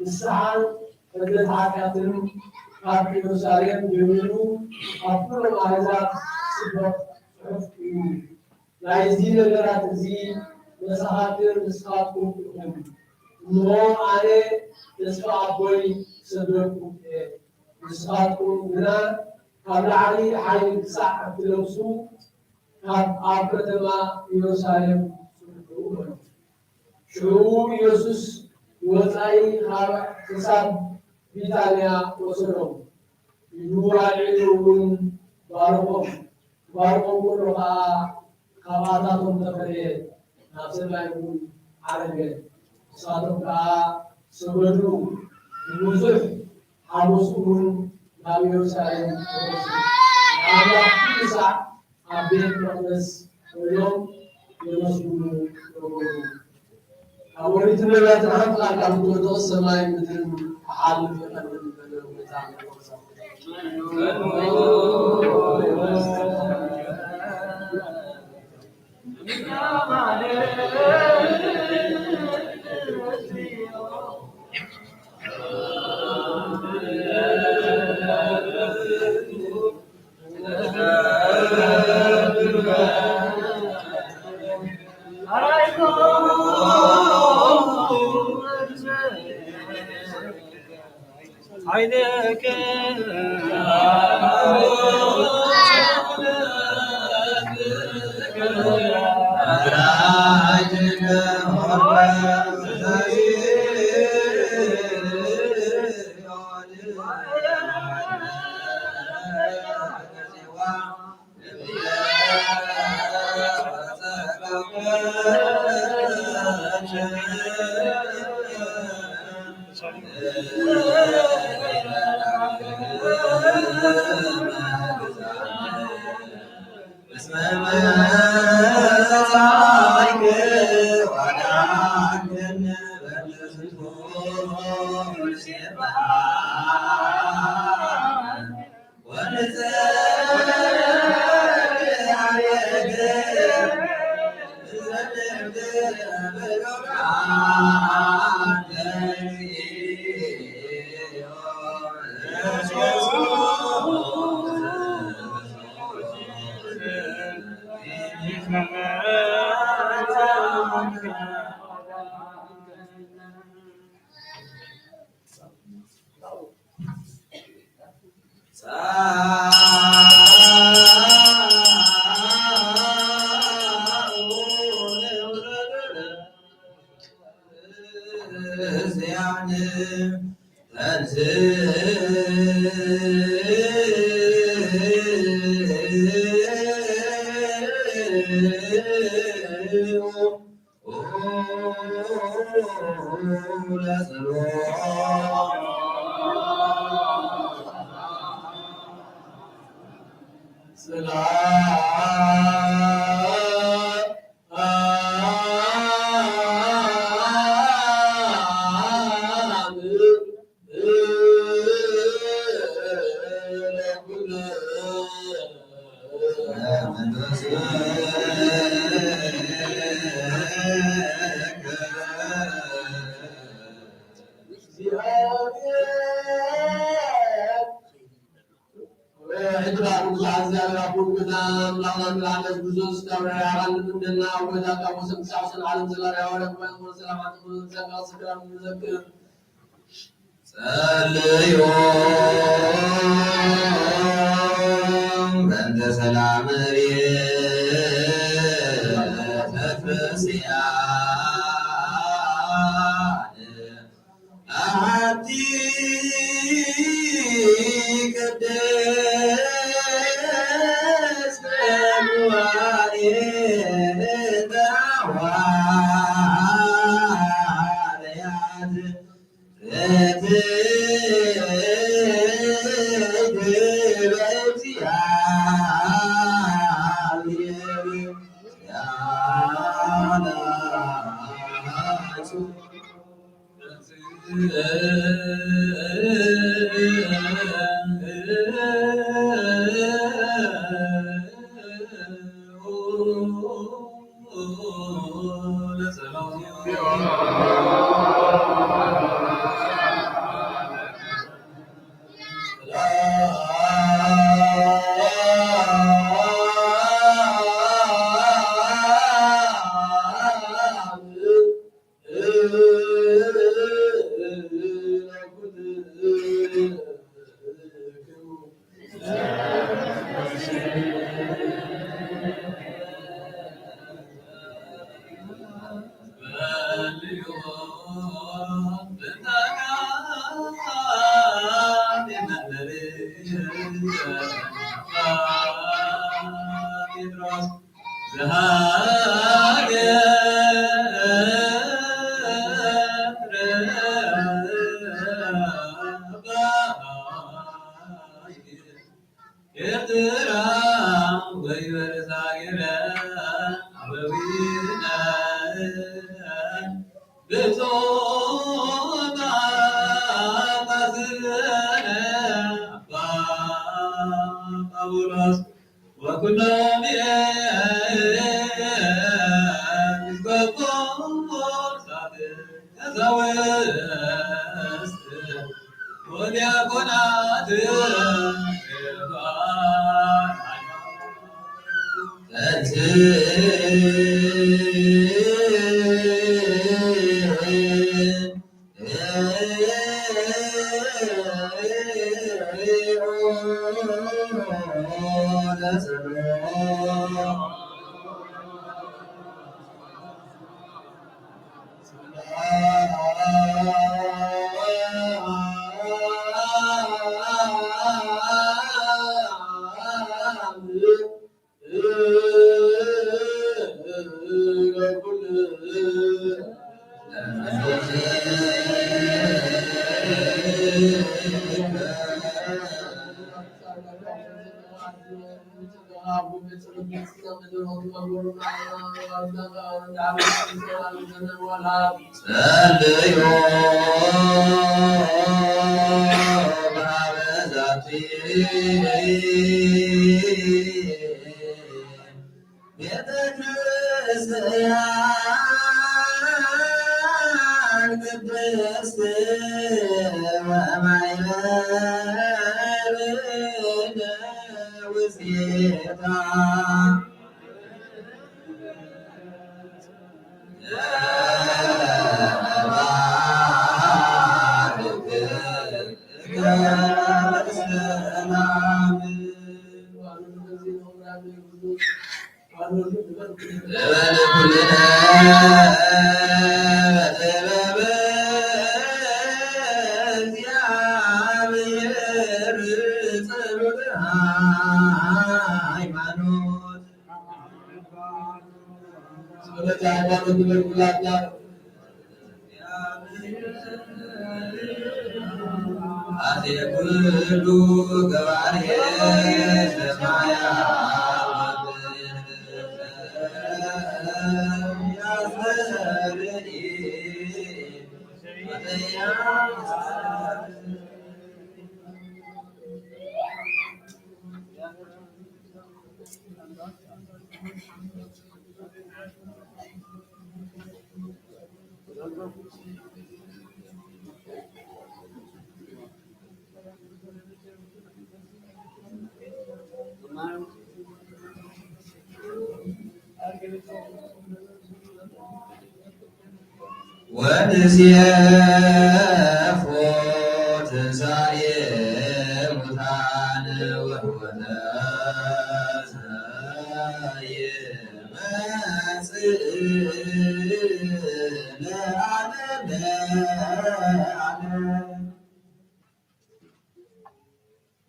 الساعة بدأت حكاتهم في إيروساليم يميلوا أكثر ما هذا سبب لا يزيد ولا تزيد مساحات مساحاتكم نو عليه تسمع بوي سببكم مساحاتكم هنا قبل علي حي ساعة تلوسو كان أبرتما إيروساليم شعور يسوس وزاي هذا كسب بيتانيا وسلام يدورون بارهم كلها خواتهم تفريد نفس ما يقول عربي صادقا سبدو يوسف حمصون نام يوسالم هذا كيسا أبيت مقدس اليوم يوسف أولي تنبأ تنحط لك أن تقول السماء مثل حال في قلب البلد وتعمل عينك Oh,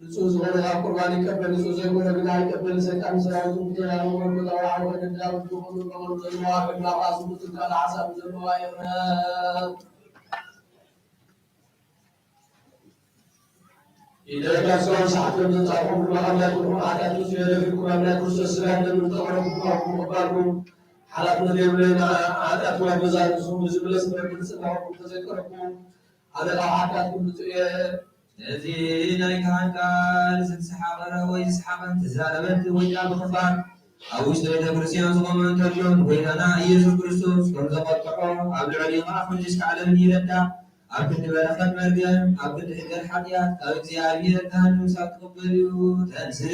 ንጹሕ ዝኾነ ኣብ ቁርባን ይቀበል ንጹሕ ዘይኮነ ግን ኣይቀበል ሰይጣን ሰራዊቱ ብተላዊ ወርቁታዊ ወደዳዊ ዝኾኑ ቀበሉ ዘለዋ ቅድማ ቃሱ ትካል ሓሳብ ዘለዋ የምረት ኢደጋቸውን ሰዓቶም ዘንጻፎም ብመቐላይኩም ኃጢአቶች የደግኩም አምላክ ክርስቶስ ስጋ እንደምንጠቅረኩም መባልኩም ሓላፍነት የብለና ኃጢአት ዋይ በዛንሱ ዝብለስ በግልጽናኩም ተዘከረኩም አለቃ ኃጢአት ኩሉ ጽየ እዚ ናይ ካህን ቃል ዝተሰሓበረ ወይ ዝሰሓበን ተዛረበት ወይ ቃል ብኽፋን ኣብ ውሽጢ ቤተ ክርስቲያን ዝቆመ እንተሎ ጎይታና ኢየሱስ ክርስቶስ ከም ዘቐጥዖ ኣብ ልዕሊ ክንዲሽ ዓለምን ይረዳእ ኣብ ክንዲ በረኸት መርገም ኣብ ክንዲ ሕገር ሓጢኣት ካብ እግዚኣብሔር ካህን ምሳብ ትቕበል እዩ ተንስእ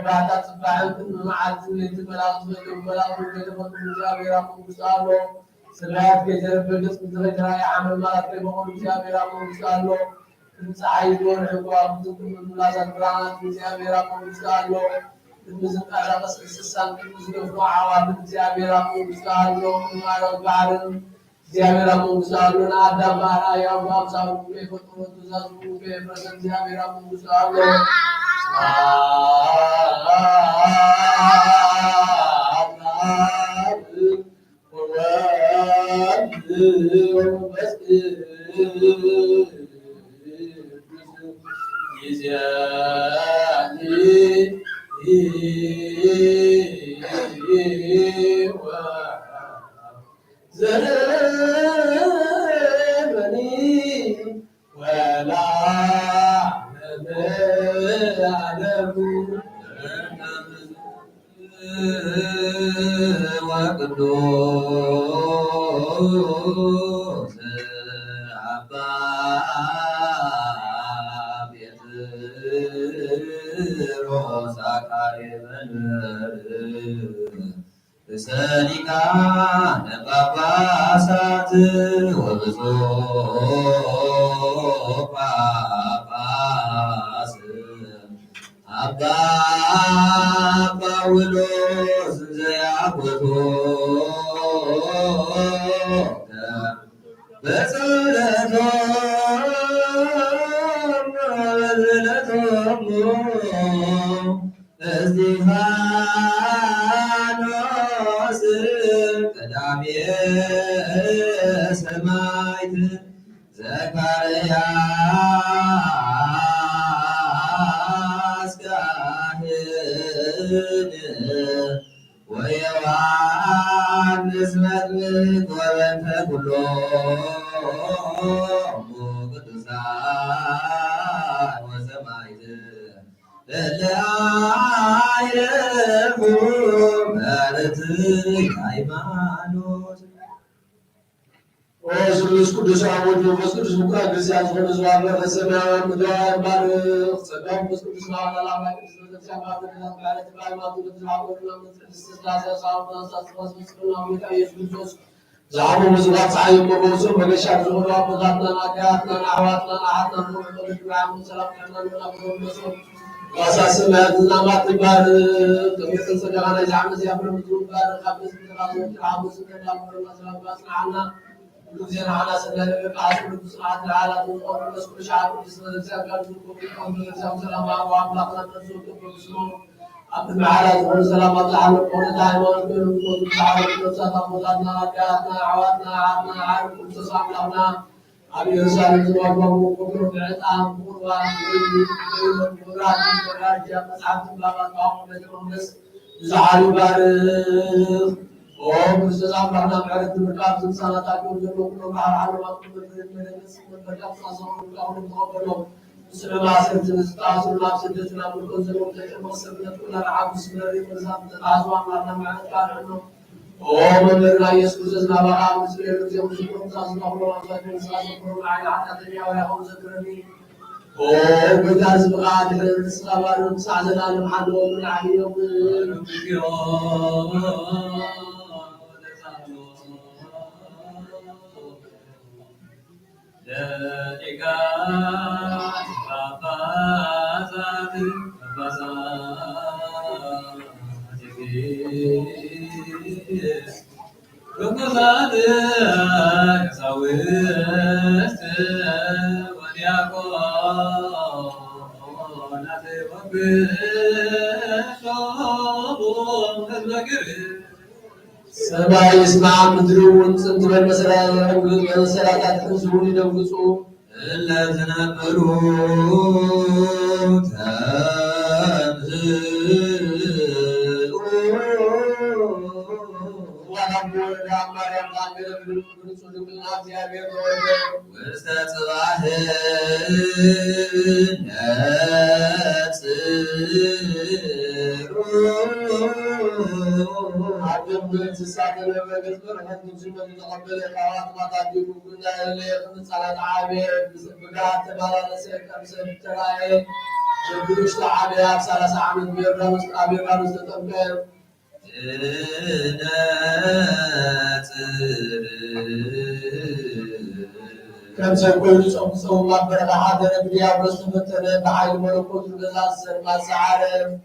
ባህታት ጽባሕን መዓልቲ ለይቲ መላእክት ወይም መላእክት ወይም እግዚአብሔር መንግሥት አሎ ሰማያት የተረበገስ ምድረ ራእይ ዓመል ማለት በመሆኑ እግዚአብሔር መንግሥት አሎ ፀሐይ ወርሕ ከዋክብት ምላሳት ብርሃናት እግዚአብሔር መንግሥት አሎ በዝንቃሳቀስ እንስሳን ዝገፉ አዕዋፍን እግዚአብሔር መንግሥት አሎ ማለት ባህርን እግዚአብሔር መንግሥት አሎ አዳም በአርአያው በአምሳሉ የፈጠረ ትእዛዙ የፈረሰ እግዚአብሔር መንግሥት አሎ ወቅዱስ አባ ጴጥሮስ አቃቤ መንበር ሰሊቃነ ጳጳሳት ወብፁዕ ጳጳስ አባ ጳውሎስ ዘያቆቶ እስጢፋኖስ ቀዳሜ ሰማዕት ዘካርያስ ካህን ወዮሐንስ መጥምቅ ወበንተ ኩሎሙ ቅዱሳን ወሰማዕት እለ አዕረፉ በርትዕ ሃይማኖት ወስሉስ ቅዱስ አቡነ መንፈስ ቅዱስ ሙቃ ክርስቲያን ሆነ ዘዋለ በሰማያዊ ምድር ባርክ ጸጋው መንፈስ ቅዱስ ማላላ ቅዱስ ቤተክርስቲያን ባርክ ማለት ባይማቱ ተዛውሩ ለምትስስ ታሳሳው ታሳስዋስ መስቀላው ኢየሱስ ክርስቶስ ዛሙ መዝራት ፀሐይ ቆሞስ መገሻ ዞሮ አባታትና አያትና አዋትና አሐተን ወልድራም ሰላም ከናን ወላብሮስ ዋሳስማትና ማጥባር ተመሰለ ሰጋና ጃምስ ያብሩ ባር ካብስ ተራዞች አቡስ ተዳምሩ ሰላም ባስናና ሉዚና አላ ሰላም በቃስ ቅዱስ ሰዓት አላ ወቆም መስኩ ሻቱ ስለዘጋጁ ቆም ሰላም አባታና ተዘው ቅዱስ አብ መዓላት ወን ሰላማት አለ ቆነ ሃይማኖት ነው ታሪክ ተሳታ ሞታና አዳና አዋትና አና አርኩ ተሳምላና አብ ኢየሩሳሌም ዘዋባው ቆብሮ በዕጣም ቁርባን ወራጅ ወራጅ መጽሐፍ ባባጣው በተመለስ ዛሬ ባር ኦ ክርስቶስ አምላክና ማለት ምርቃት ዝምሳናታቸው ዘሮ ነው ባህር አለማት በመለስ በመርቃት ሳሰው ነው ተቀበለው ስለማሰብ ተስጣሱ ማሰደት ነው ኮንሰሮ ተመሰብነት እና አብስ በሪ መዛም ተጣዙ አምላክና ማለት ጋር ነው ኦ መምህር ኢየሱስ ክርስቶስ ናባራ ምስለ እግዚአብሔር ዝክሩን ሳስናው ለማሳደን ሳስናው አይና አጣተኛ ወያው ዘክረኒ ኦ በጋዝ ብቃት ለስራባሩ ሳዘና ለማዶ ምን አህየው ደቂቃት ጳጳሳት ርኩሳት ቀሳውስት ወዲያቆናት ወግሶሙ ሕዝበ ክርስቶስ ሰማይ ይስማ ምድሩ ጽንት በመሰላል በመሰላታት ሕዝቡን ይደንግጹ እለ ዝነበሩ ውስተ ጽባሕ جبريش تعالى 30 عام بيرغم أبيرغم تتمكن كم سيكون يصوم الله بركة هذا الدنيا واستمتنا بحال ملكوت الجزاء ما سعر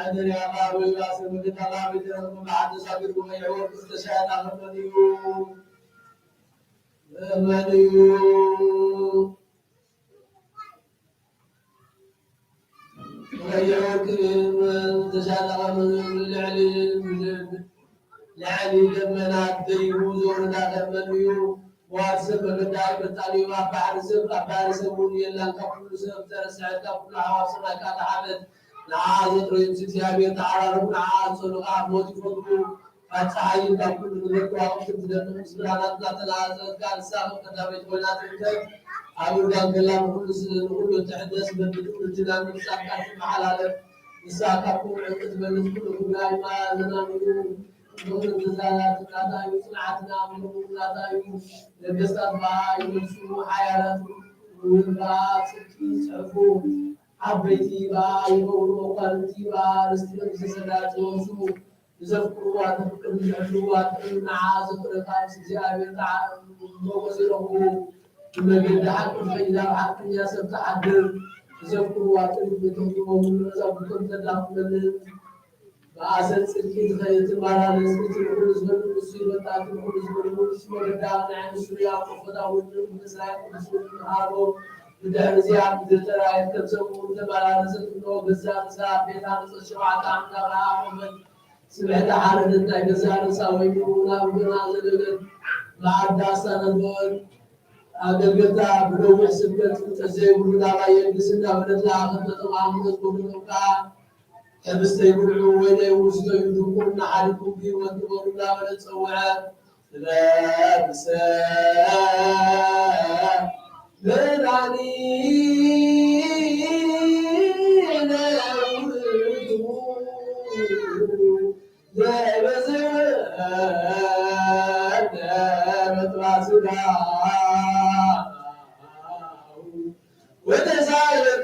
أدري أما بالله من الله بدرهم بعد صبر ويعود استشهاد أمني ويعود استشهاد أمني لعلي لما نادي وزورنا لما نيو وارسب بداي بتالي ما بعرسب بعرسبون يلا كل سب ترسع كل حواسنا كان عدد لعازت رئيس سيابي تعالى ربنا عاصل قاموت فضلو فتحين كل نذكر وقت تدرنا سبحانه وتعالى كان سامو كتابة ولا تنتهي أقول كان كلام كل تحدث بدون الجنان مساكات محلال مساكات عقد من كل ما لنا نقول الجزالات لا يصنعتنا من لا لبسات باي يمشوا حيالات والباء سكي سعفو حبيتي باي وقلتي باي رستلم سسلات وشو يزفروا وتفكر يحلوا النعاس فرقان سجابي تعالى وزيره من حق فإذا حق يا سبت عدل يزفروا وتفكر ومن رزقكم تدخل فأسد سكين خيط المرأة لسكت الكل زبل المسير وتأكل الكل زبل المسير ودعنا عن السوريا وقفتا والمسرائيل والمسير المهارو بدأ نزيع بدرترا يتكبسوا وتبالا نسل منه بزا نسا بيتا نسل شوعة عمنا غاهم سمعت حالة انتا قزا نسا ويمونا وقنا زلقل بعد داستان الدول أقلقتا بدو سبت متزي ولنا غاية بسنا ونطلع خطة معاملة ومنوكا كبست يقولوا وين يوصلوا يدركون عليكم في وانتظروا لا ولا تسوعات لا مساء بلعني لا لا بزاد متواسدا وتسايق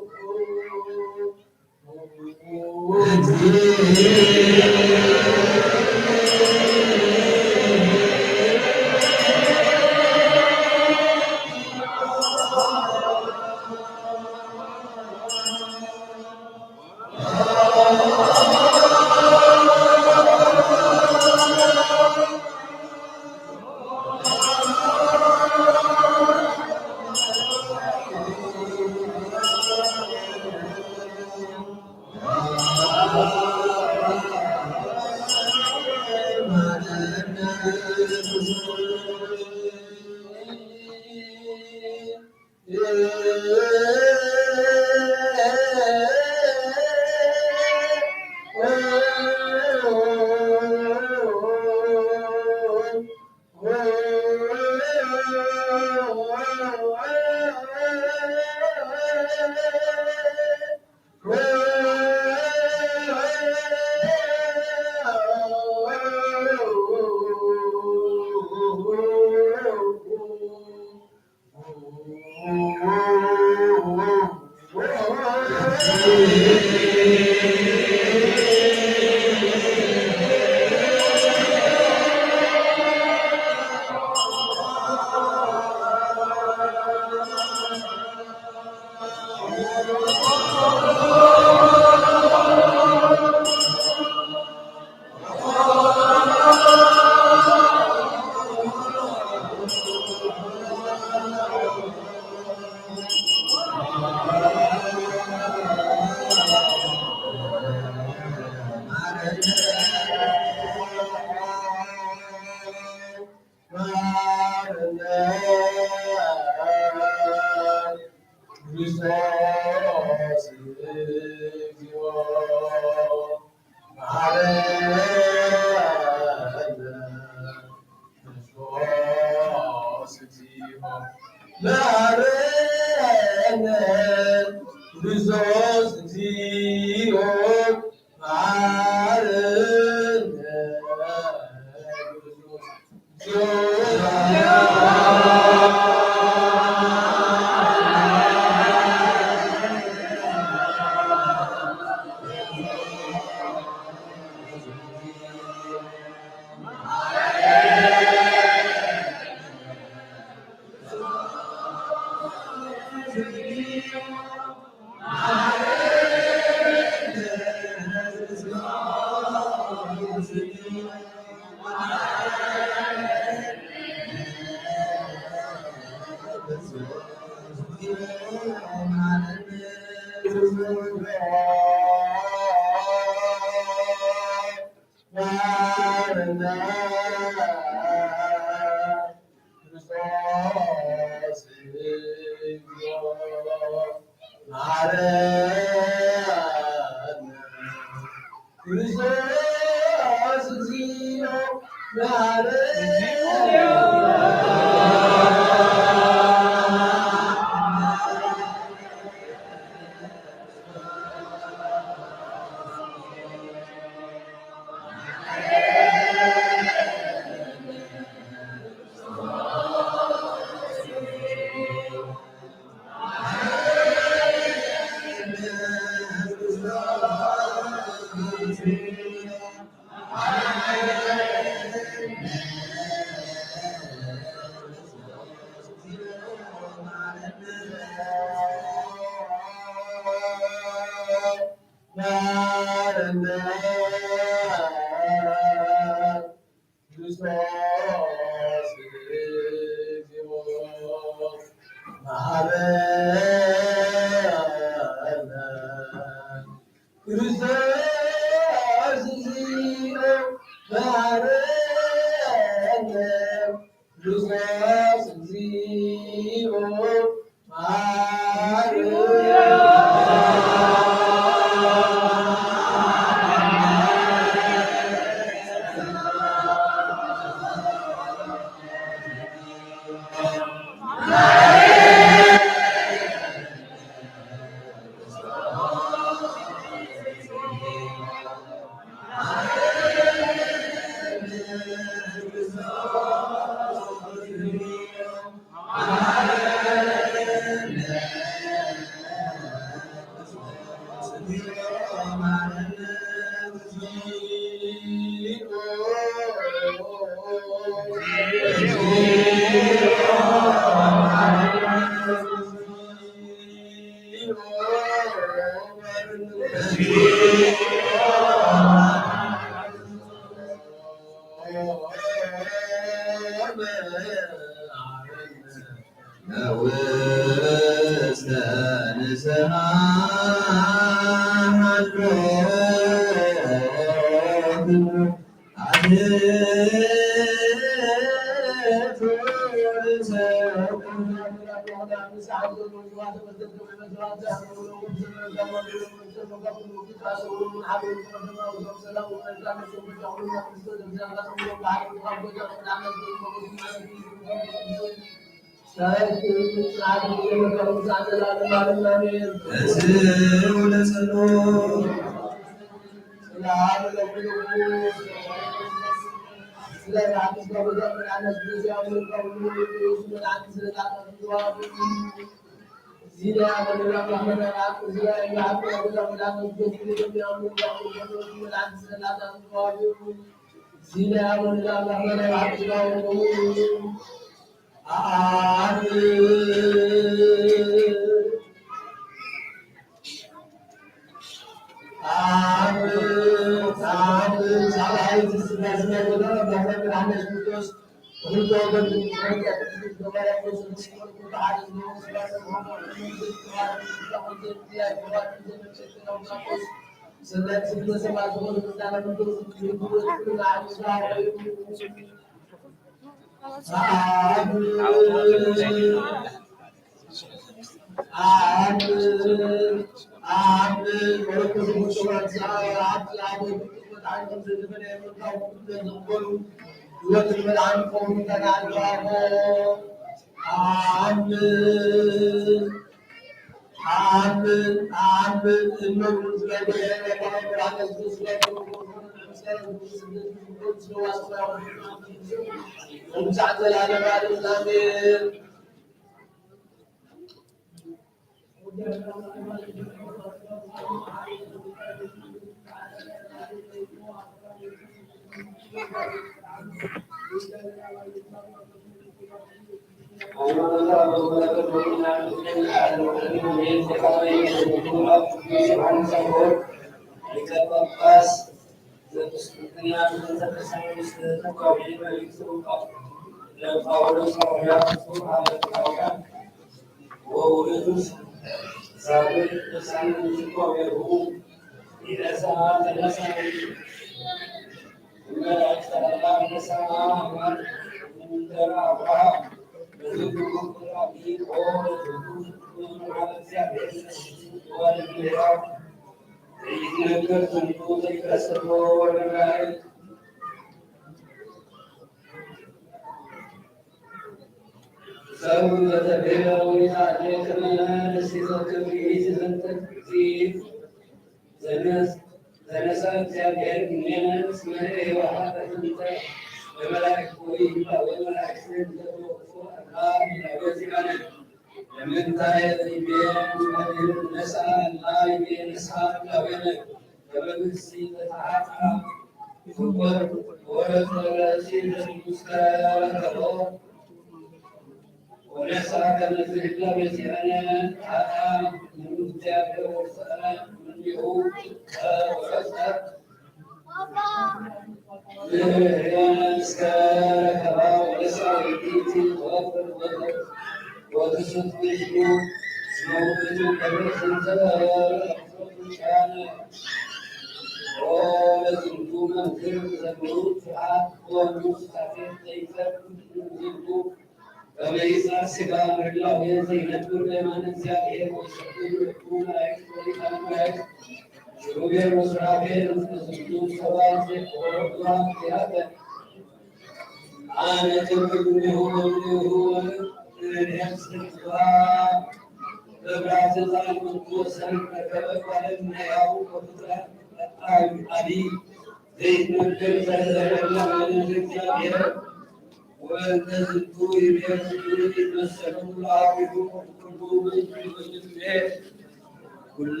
كل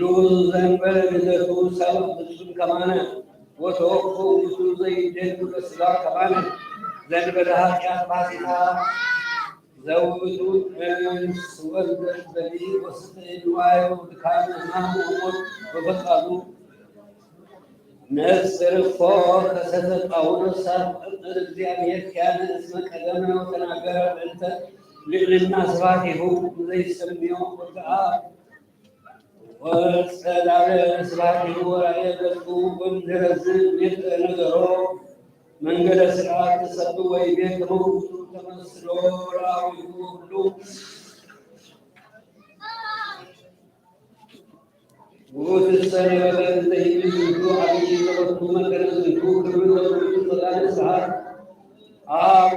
ذنب لذته سبب بسم كمان وتوقفوا بسم زي جد بسلا كمان ذنب لها كان باسها زوجوا من سوى البلي وسطين واي وكان نام وبقالوا نسر فوق كسرت أول صار الزيادة كان اسمك أدمنا وتناقر أنت للناس راكبوا زي السميون والدعاء والسلام على إسرائيل ورعيته ومدرسين نقروا من جلس العاد سبوا ويبيتهم تمسلوا راويوا وفي السنة التي يجوا عليه وقتما كان يجوا كل صلاة ساعات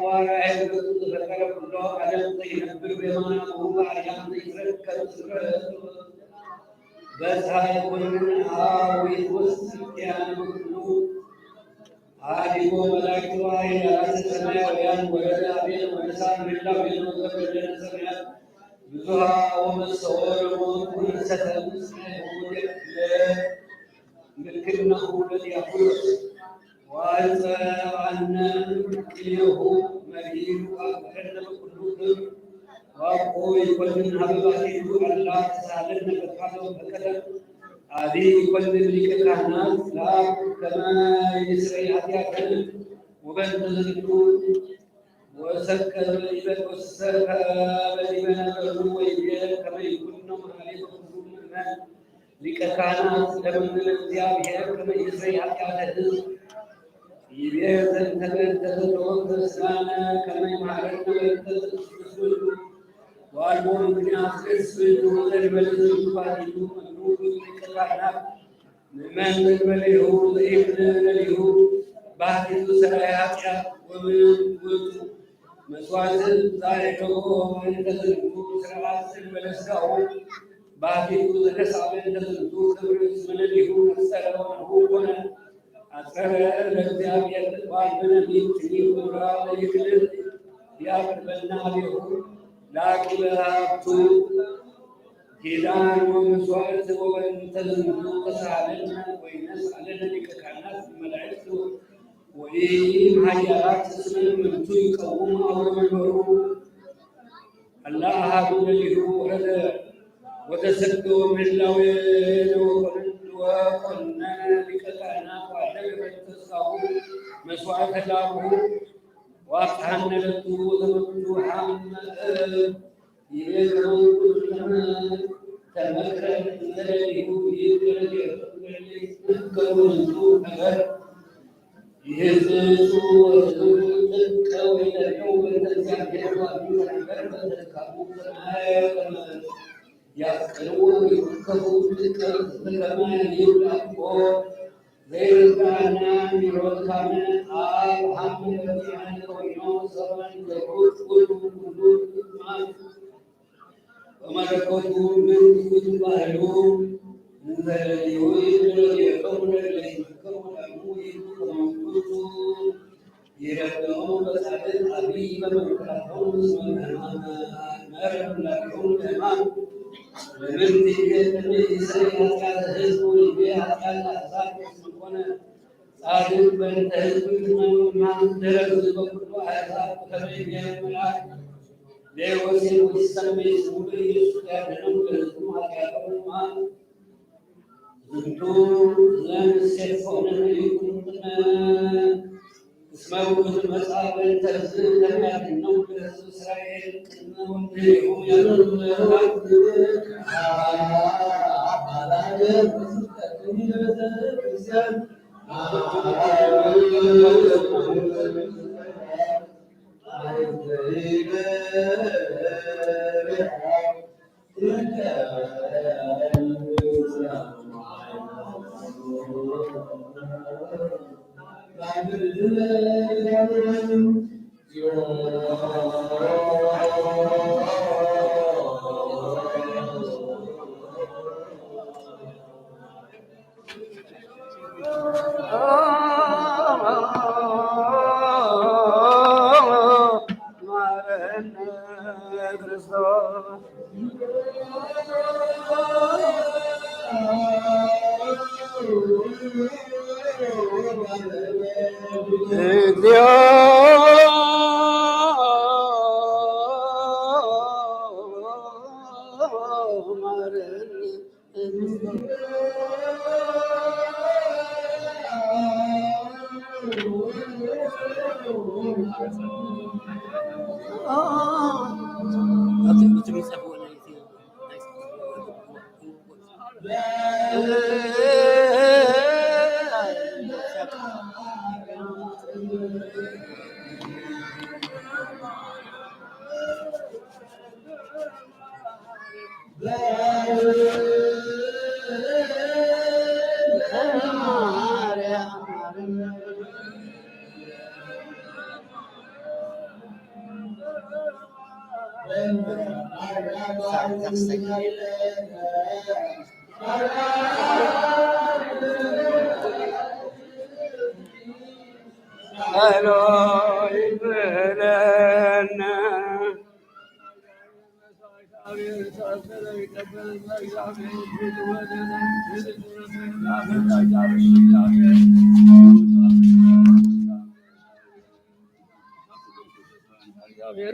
وراعي ذكر الله على الطيب بما هو على ذكر بس هاي كلها ويتوسكان مخلوق عالم ملائكة وهي على السماء ويان ويدا بين ويسان بالله بين وقبل بين السماء بزها ومسور وكل ستة ملكنه الذي يقول وأنزل عنا إليه مريض وأكرم كلهم وأقول كل هبته الله تسالنا بفعله بكذا هذه كل ملك الرحمن لا كما يسري حتى وبنتظروا وسكر إذا والسكر لمن أمره ويبيع كما يكون عليكم الماء لككانات لمن الزيابها كما يسري حتى يبيع تنتظر سنانا كما يمعرفنا والمؤمن أخلص بالنور البلد الفاتح مكتوب بالكلام من البلد هو ابن له بعد سرايات ومن قلت مسواد ذلك هو من تزلوا سرايات البلد سعود بعد ذلك سعود تزلوا خبرت من له أكثر وهو أكثر الذي أبيض وعند من تني ورا ليكل يا بلنا له لكن أبتو كيدان ومسوارت وانتظروا تسالنا وينسالنا لككانات ملائكته وإن هيات اسم من تيقوم أو من برو الله هابون له رد وتسدوا من لوين وقلنا لككانات وعلم تساووا مسوارت الله وأفهمنا للطول محمد يرون كلما تمكن ذلك يذكرون يهزوا ويذكروا إلى يوم التزعيم وأبيون يذكرون ويذكرون كما يلقون غير كان يرون كان محمد الذي عنده يوم زمن يقول كل وملكوته من كتب أهلهم من الذي يريد يكون الذي يذكرون أبوه ومنكتب يربون بسعد حبيبا من كلهم من مرم لكم الإمام ومن تلك النساء كان حزب بها كان أحزاب يسلكون صادق بين حزب من درس وكل أحزاب كبير الملائكة لوسي وسمي سوري يستعملون بالسماء كأنهما زنتون لم يسفون يكوننا اسمعوا المصاب تنزل لما النوم إسرائيل إنهم هم يرون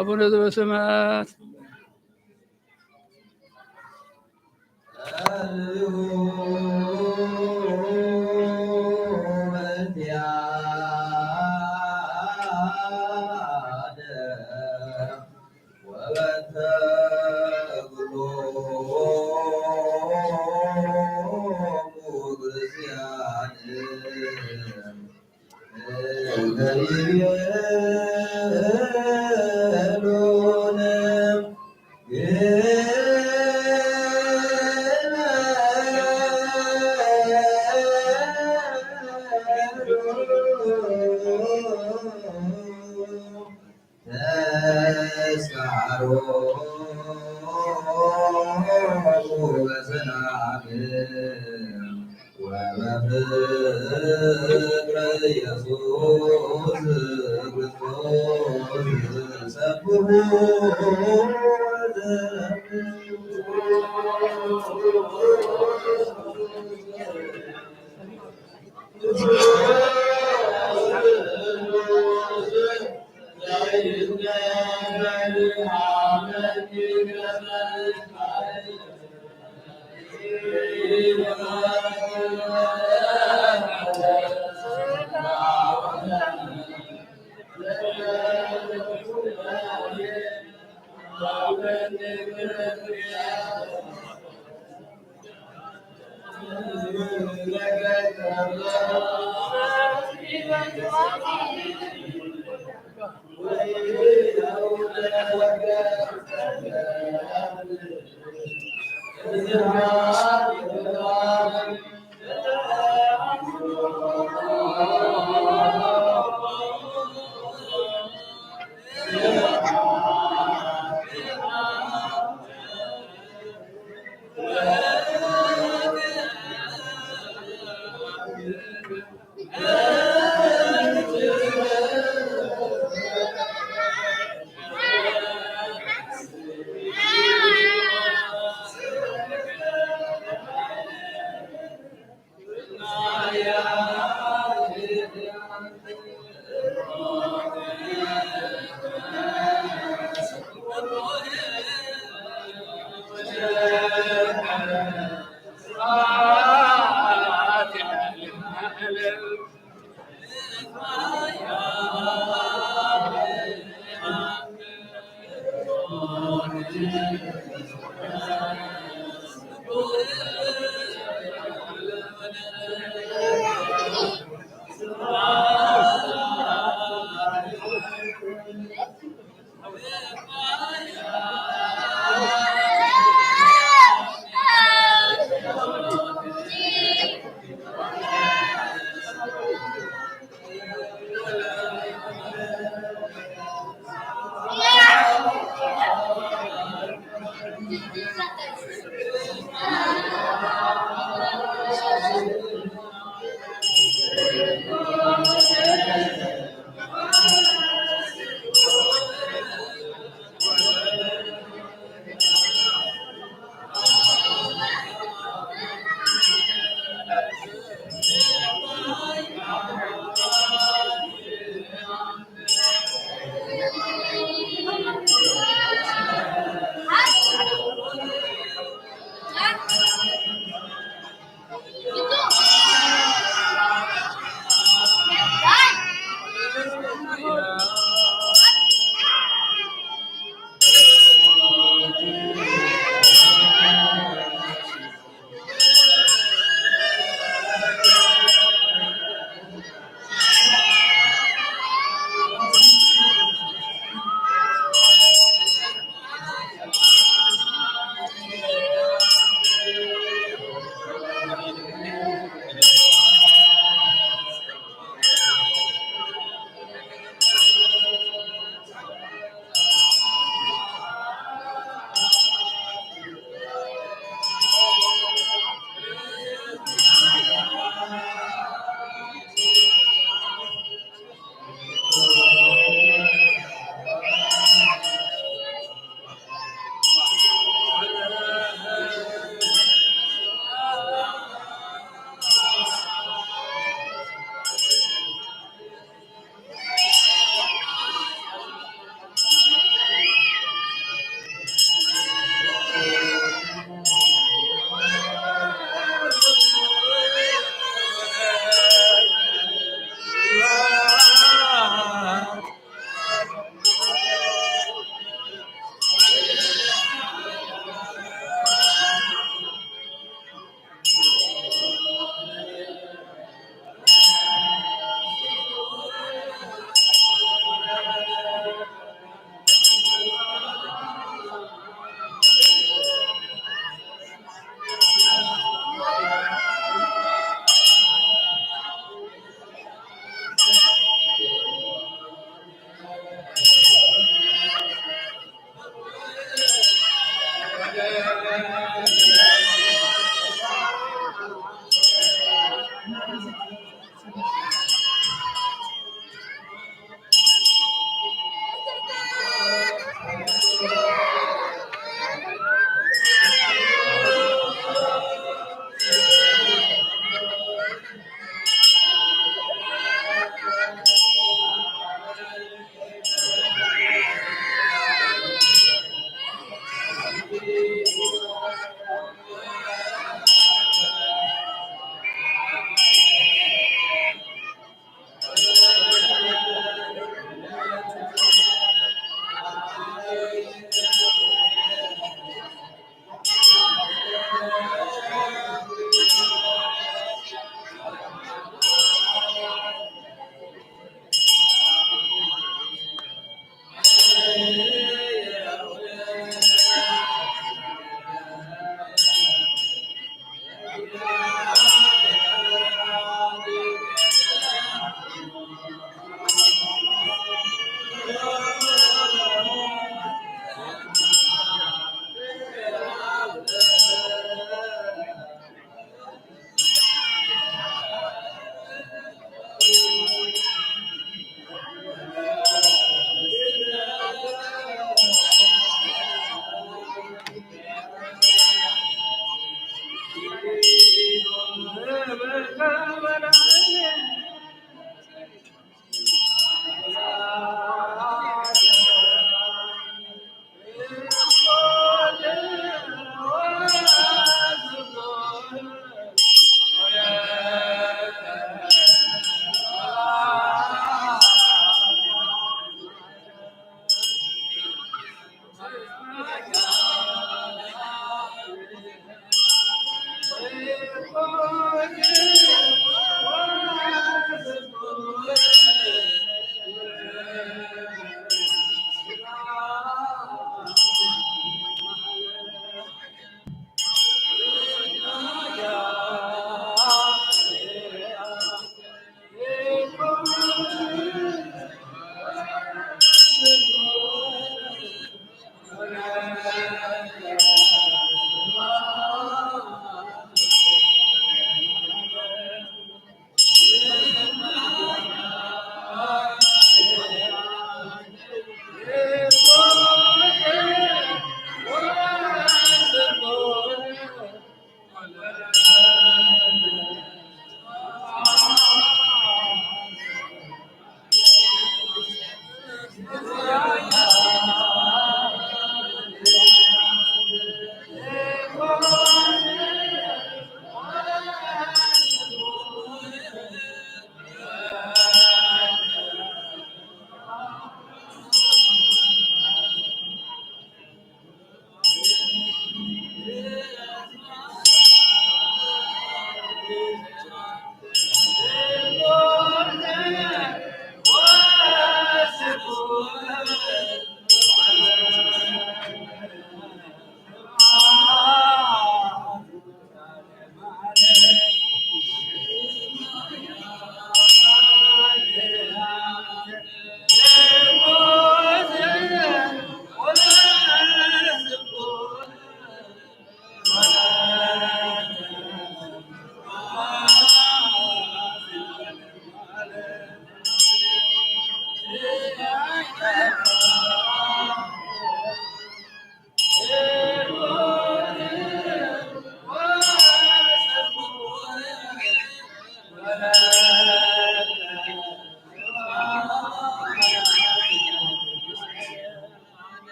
አቡነ ዘበሰማያት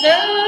Yeah.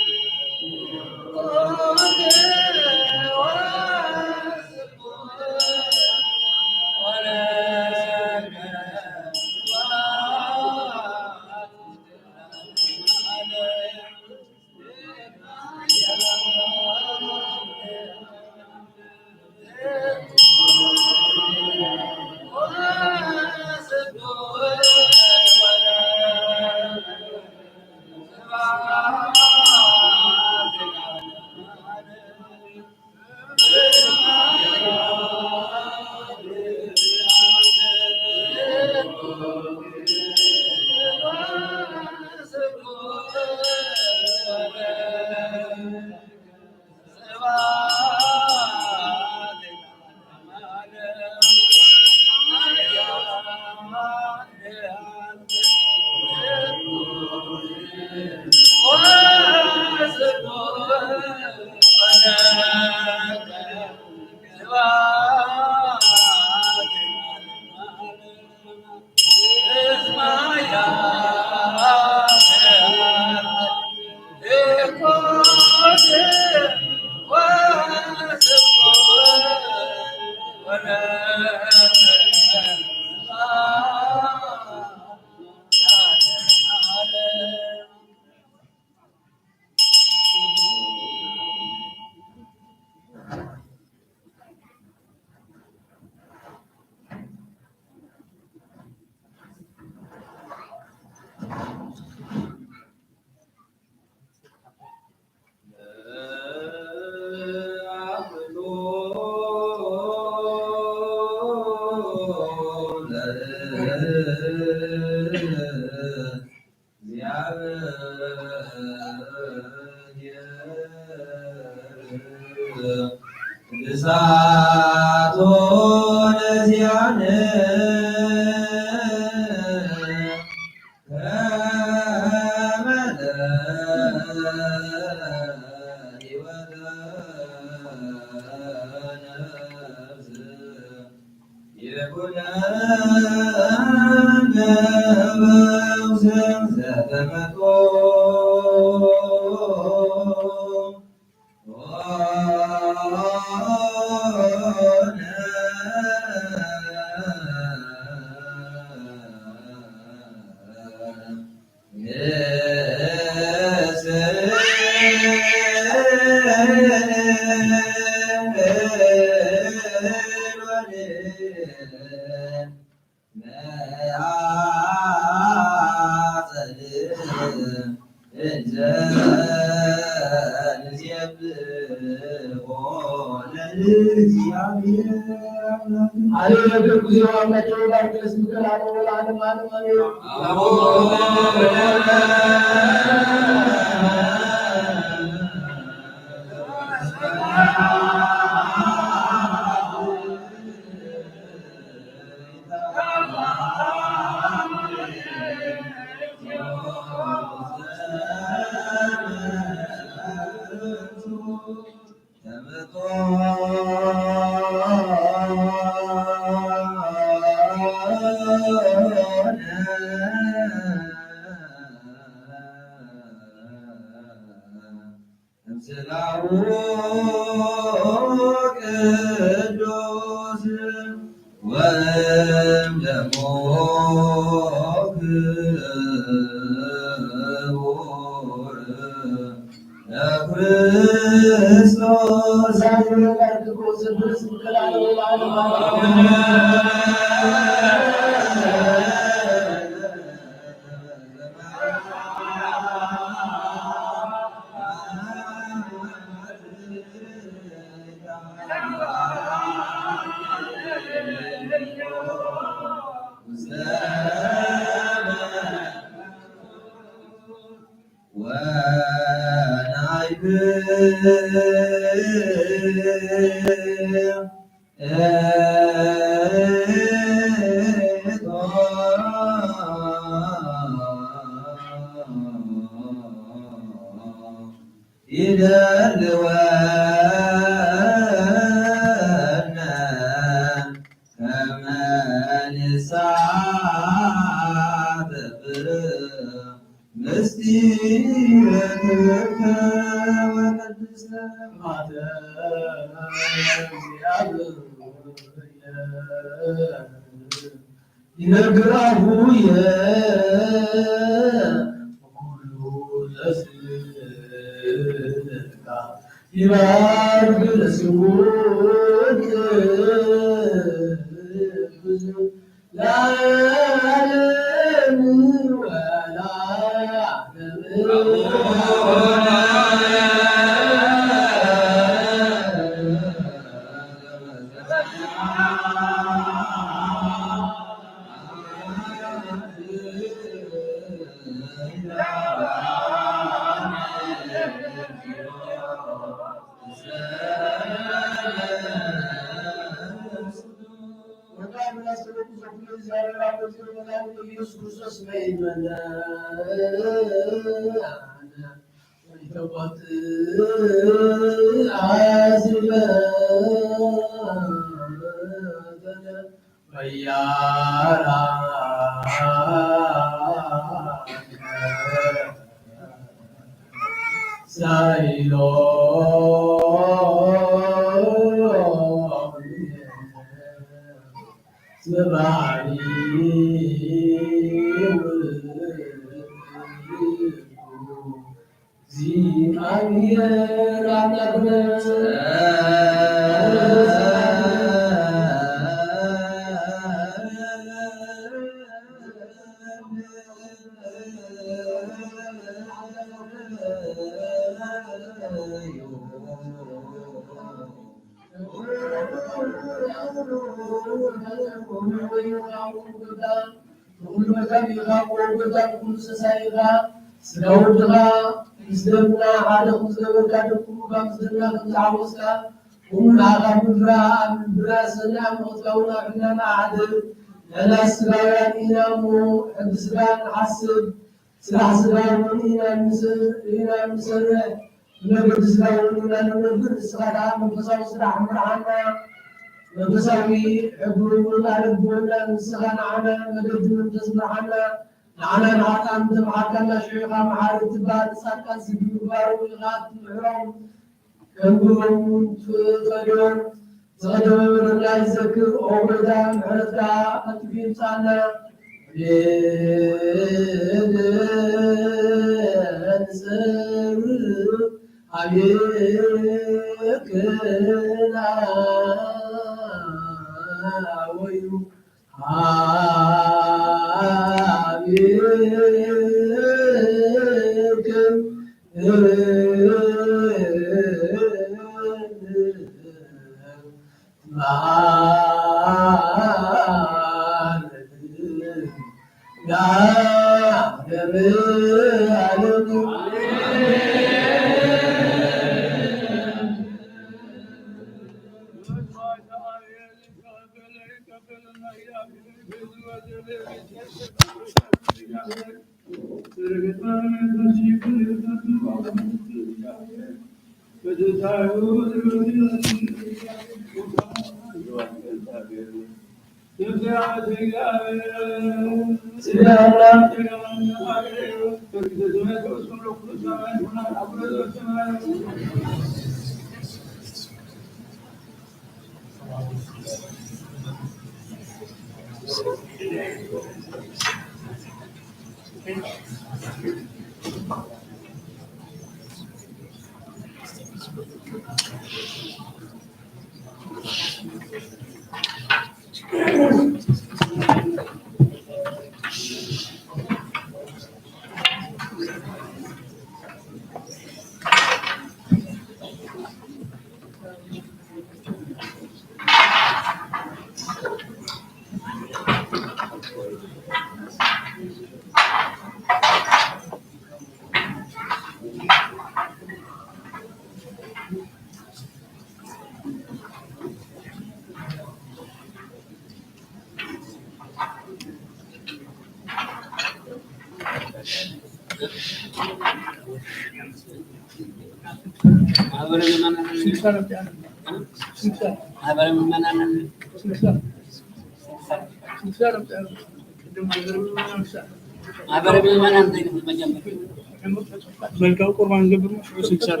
መልካም ቁርባን ገብር ስንሰር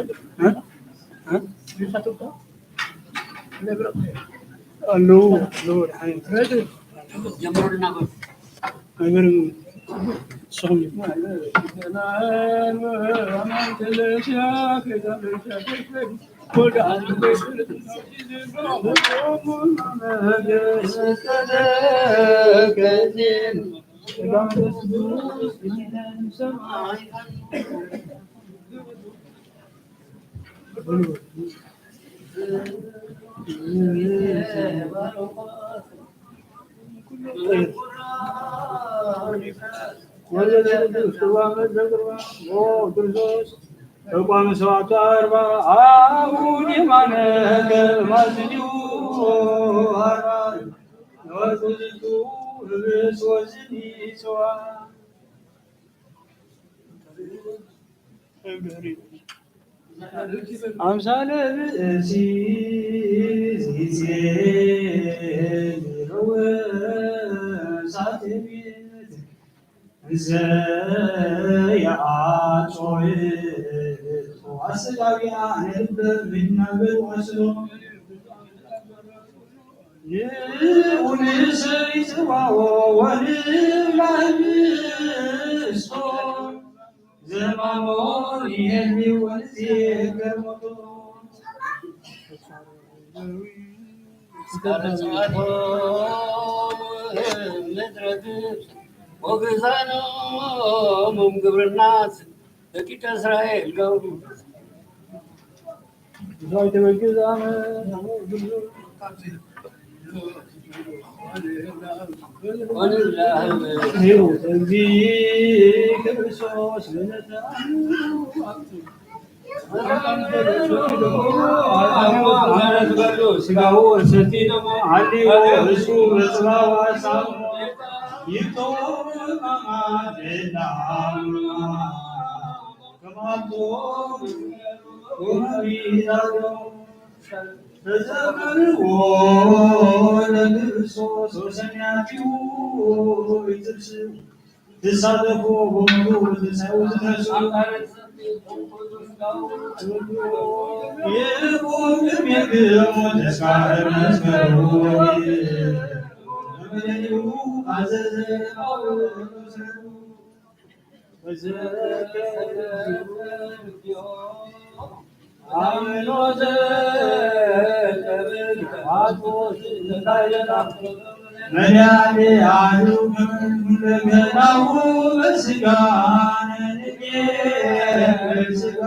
አሎ ተቋም ሰዋቱ አርባ አሁን የማነከ ማዝኒው አርባ ወርቁዝቱ ህብስ ወዝኒ ሰዋ አምሳለ ብእሲ ዚዜ ሮወ ሳትቤት ዘያአጾይ አስጋቢያ ነልበ ምናበል ወስሎ ንኡንስ ይጽዋዎ ወንላብስቶ ዘማሞን ይሄኒ ወንዝ ገርሞቶ ምድረት ወግዛኖም ግብርናት ደቂቀ እስራኤል ገብሩ ዛይተ በግዛም ክርስቶስ ስጋው ሰቲ ደግሞ አሊ እሱ ለጽባዋ ሳሙ ይቶማማደና ከማቶ ወሚዳዶ ተዘመርዎ ለክርስቶስ ወሰሚያቲው ይትርስ ተሳተፎ በሙሉ ተሳው ተነሱ ይሁንም የግሞ ተስካረ መስመሩ ወመለዩ አዘዘ አምኖዘ መድኃኔ ዓለም እንደገናው በሥጋነ በሥጋ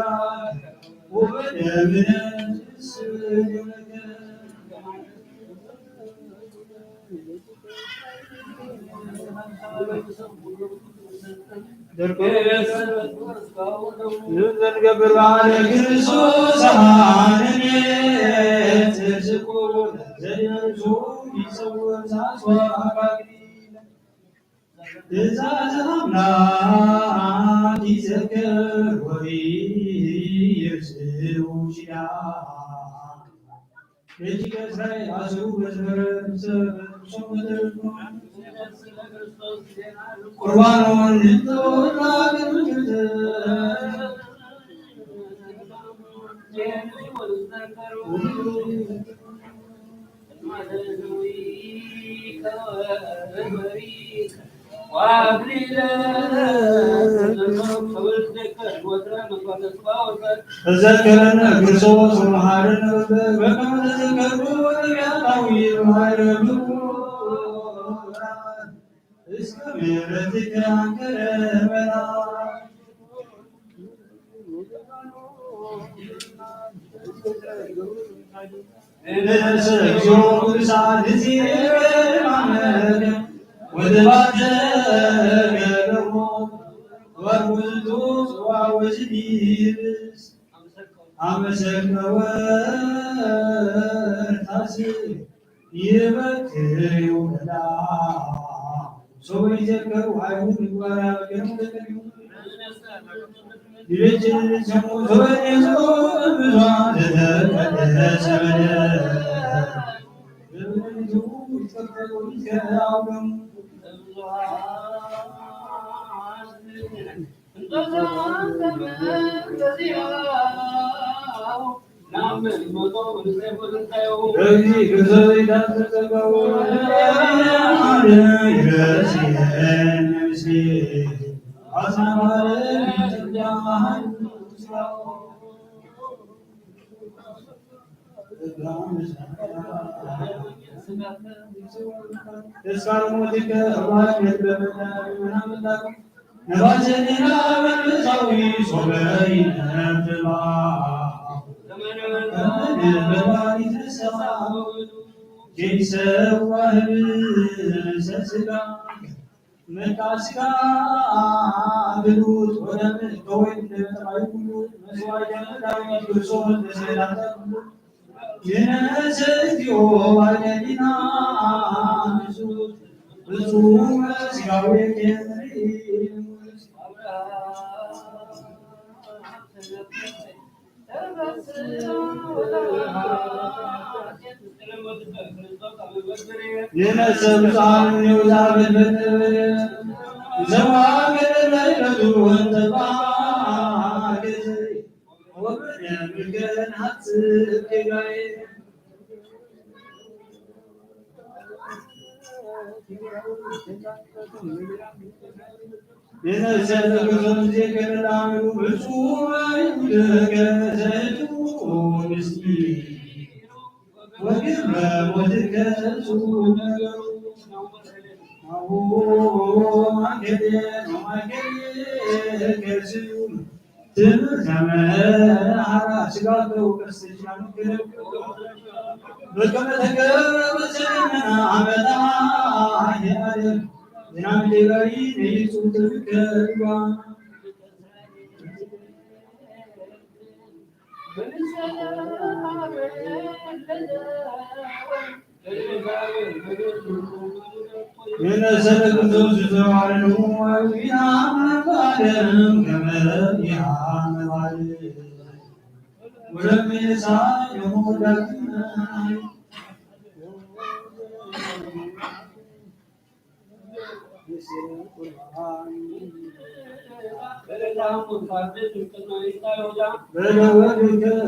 ወበደምነ ዘንገብር ባለ ክርስቶስ አማንኔ ተዝቆ ዘየዙ ይሰወር ዛስዋቃቂ ትእዛዝ አምላክ ይዘክር ወይ ይርስው ሽዳ ደቂቀ እስራኤል አስሩ በዝበረት ሰበሰበ ቁርባኑን ልትወራግርግት ተዘከረነ ክርስቶስ ወመሃረነ በከመ ተዘከሩ ወነቢያታዊ መሃረነ እስከ ምሕረትከ አንከረ መላክ እንዘ እግዚኦ ቅዱሳን እግዚአብሔር ወደባተ ገበሞ ወርውዝቱ ጽዋ ወዝኒብስ አመሰግነወ ታስ ይበክዩ ለላ ሰው ይዘከሩ አይሁድ ይጓራ ገኑ ተከዩ ይልጅን ሰሙ ዘወኔ ብዙሃን ለተቀደሰ በደ ለብዙ ይተከሉ ይከራውም መቃስካ ብሉት ወደም ተወይ ተባይሉ መስዋዕት ዳዊት ክርስቶስ በሰላታ የነሰቲዮ ባለዲና ብዙ መስጋዌ የምሪ የነሰብሳን ይውዛበል ዘዋገለ ላይ ለዱን ተባገ ወበደም ገን ሐጽከጋይ የነሰብሳን ዘከላሉ ብዙ ይደገዘቱ ምስኪ ወግበ ወድከሱ ነገሩ ማገደ ማገደ ከሱ ትምከመ አራስጋው ከስተጃኑ በከመተከ በሰና አመዳ ያለ ዝናም ሌጋሪ ነይቱ ተከባ የነሰለክ ዘዋሉ ወይናም ባለም ከመረብ ያመባል ወለሜሳ የሞዳክ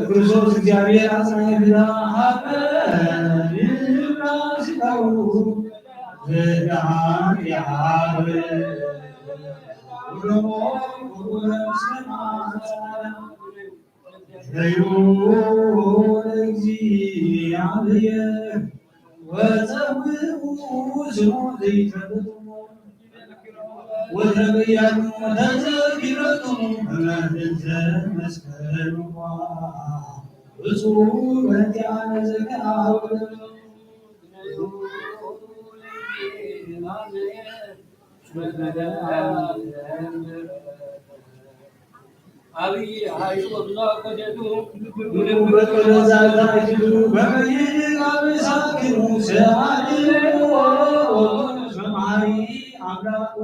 ክርስቶስ እግዚአብሔር አጽናኝ ብላ ሲታው ዘዳን ያብ ወደሞ እግዚአብሔር ወፀውኡ ስሙ ዘይተብጡ ወተበያኑ ተዘኪረቱ በመንተ መስቀሉ እጹብ በእንቲአነ ዘከአብ አብይ ኃይሉ ወብዛ ከደቱ በተዛዛይቱ በመይን አብሳኪኑ ሰአሊሙ ሰማይ አምላክ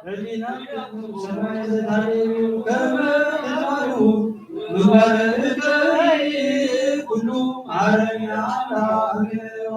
ለዲና ሰማይ ዘታሪው ከመታሩ ሙባረከ ኩሉ አረኛ አላገዋ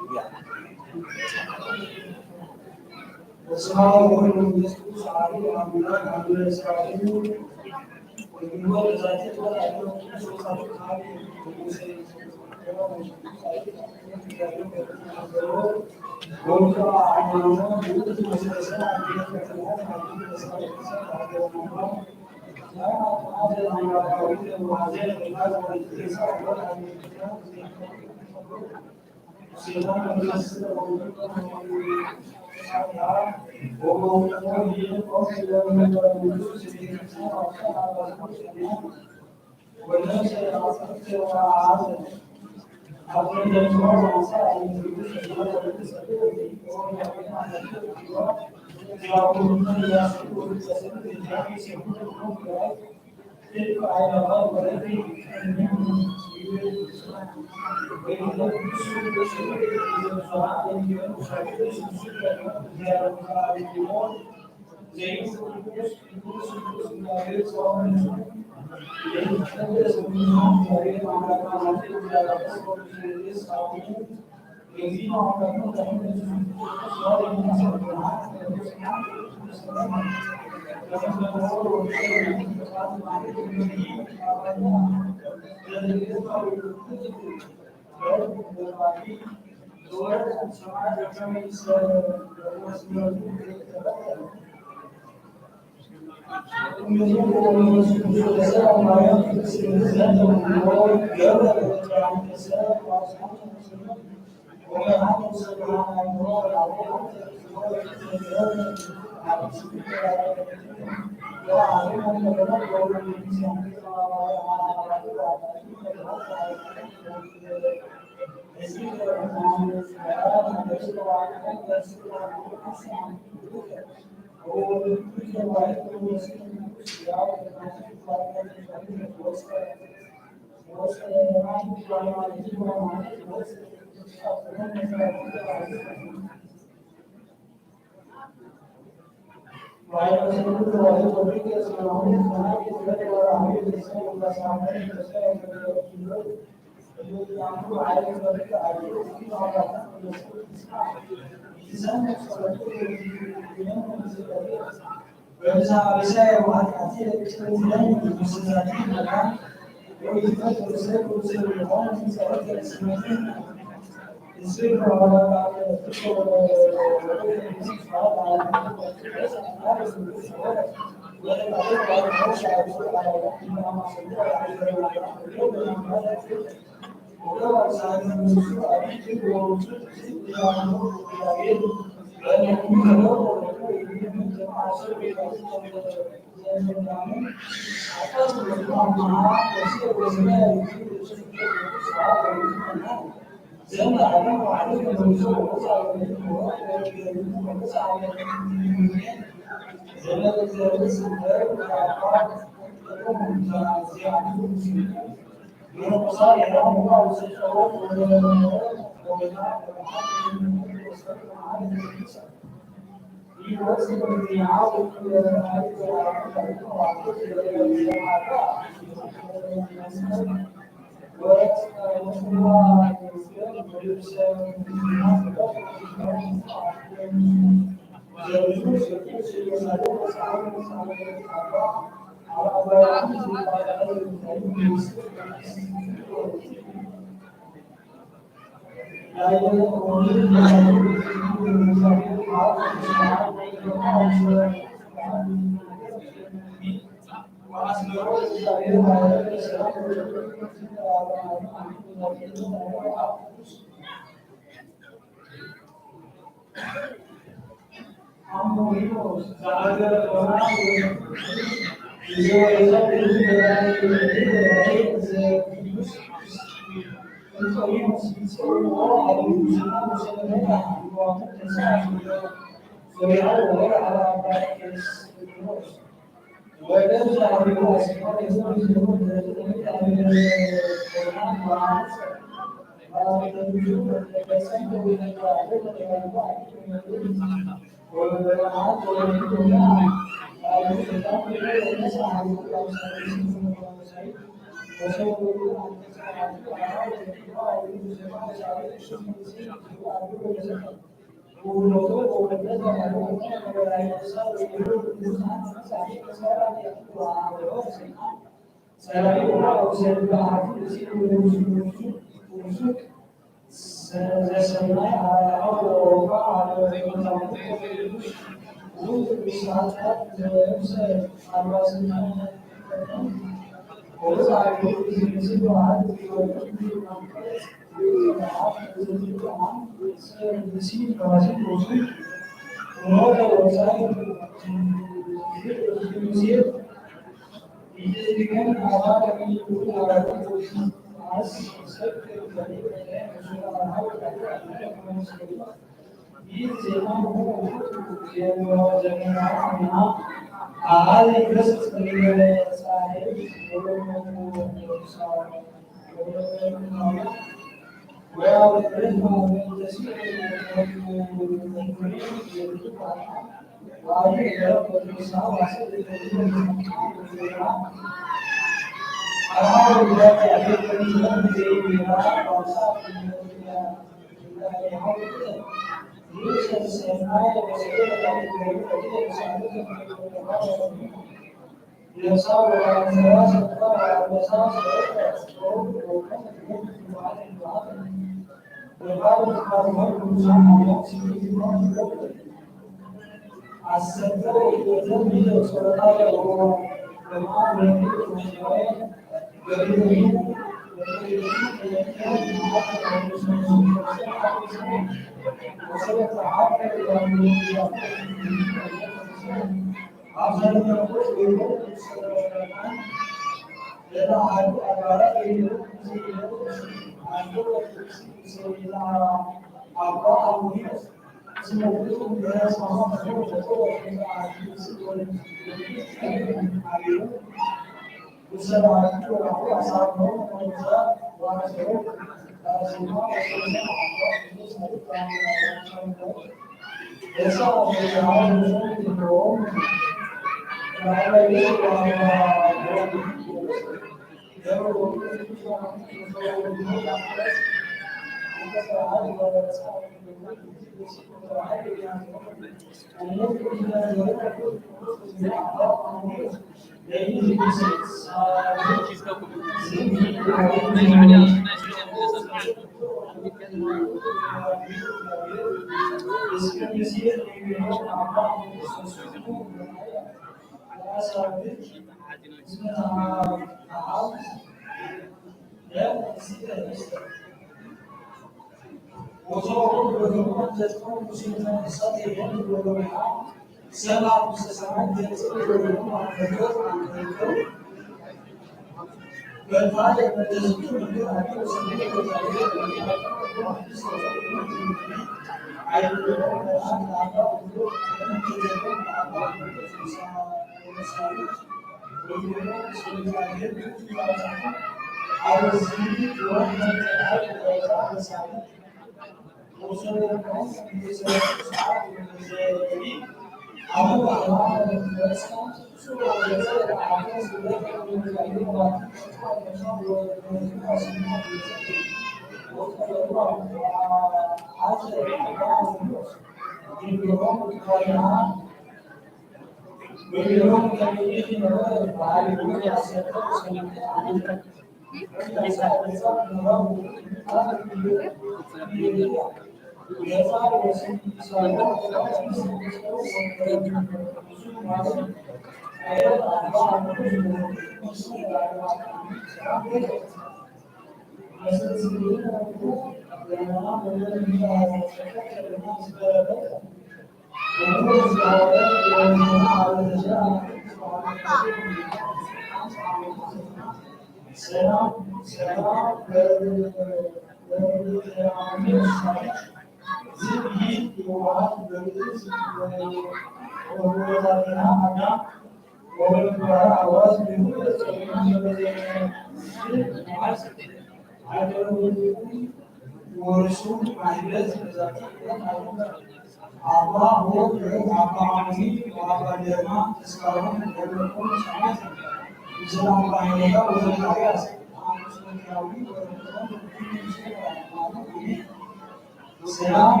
سلام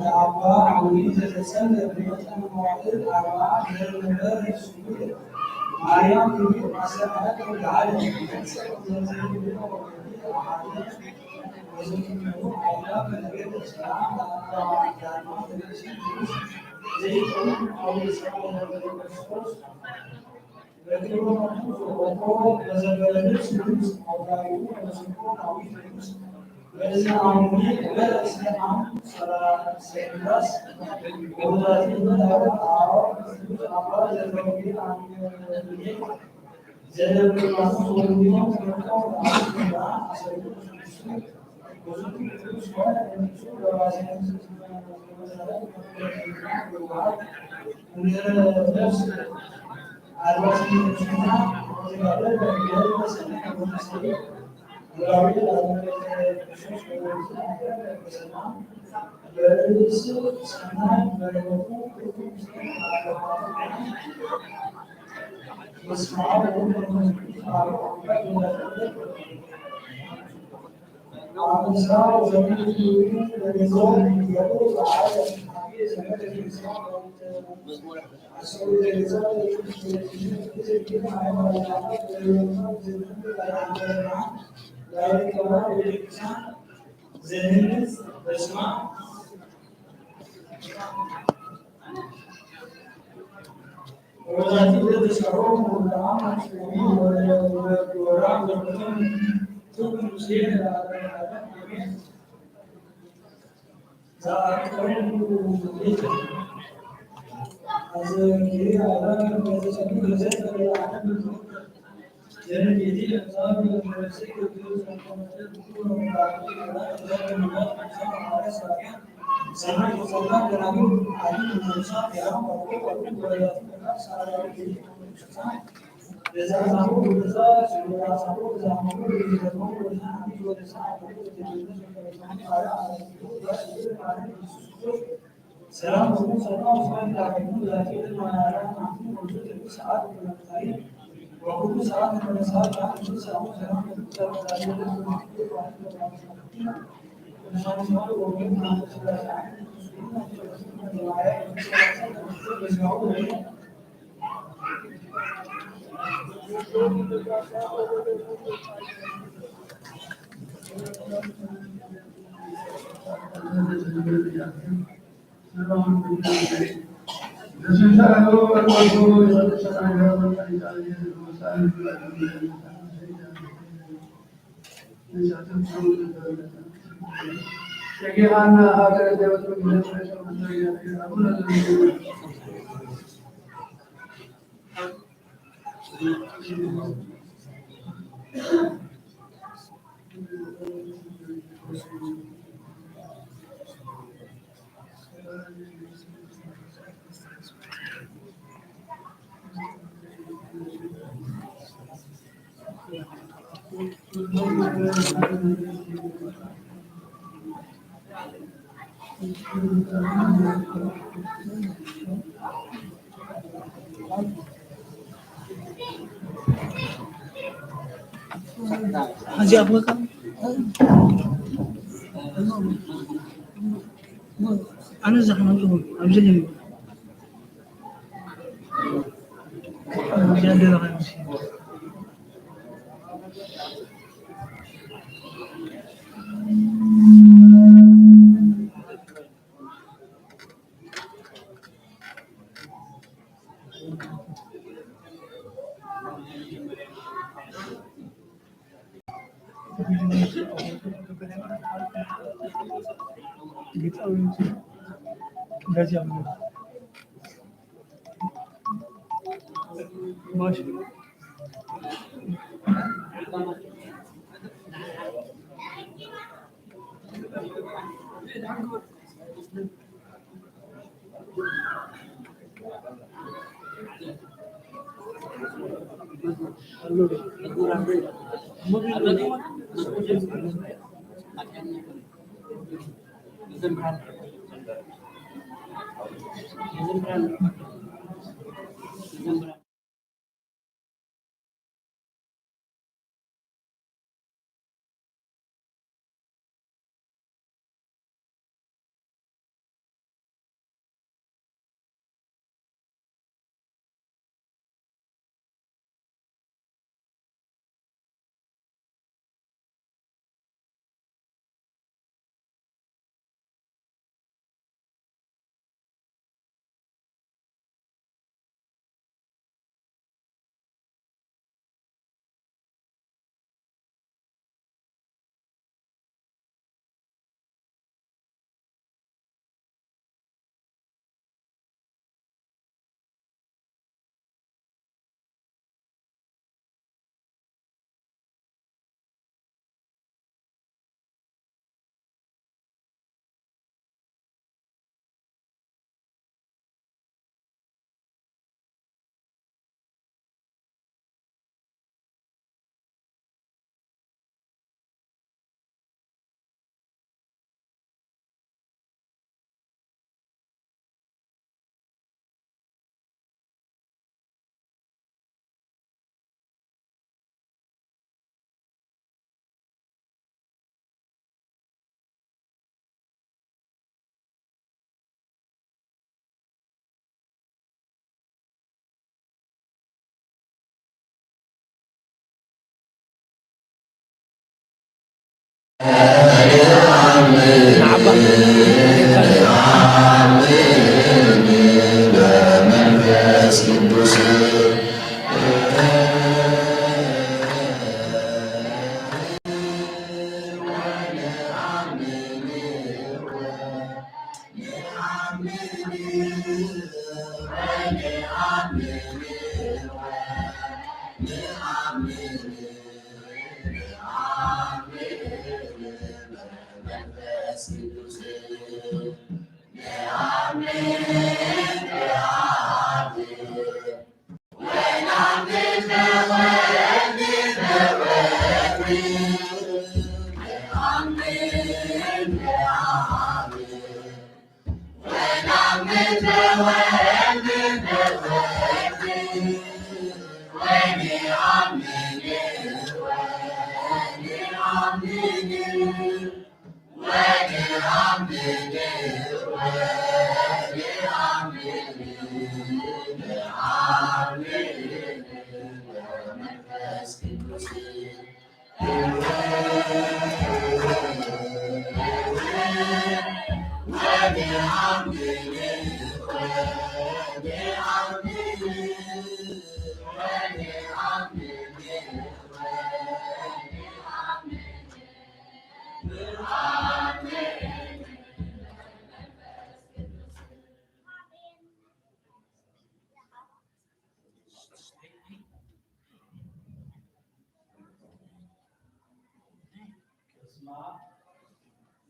أبا عويل تتسلى بمثل معطل أربعة من المدار السورية مريم تبي مسألة العالم Haji apa kan? Anu zahman tu, abis ni. Jadi ada kan?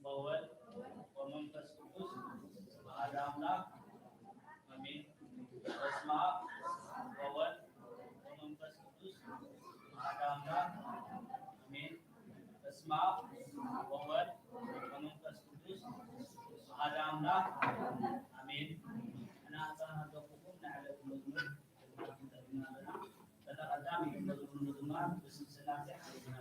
በወልድ ወመንፈስ ቅዱስ አሐዱ አምላክ አሜን። በስመ አብ ወወልድ ወመንፈስ ቅዱስ አሐዱ አምላክ አሜን። በስመ አብ ወወልድ ወመንፈስ ቅዱስ አሐዱ አምላክ አሜን። እናንተና ተቆም ናዕለት መዝሙር ተቀዳሚ መዝሙር መዝሙር በስላሴ ሐይና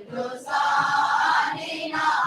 Rosanina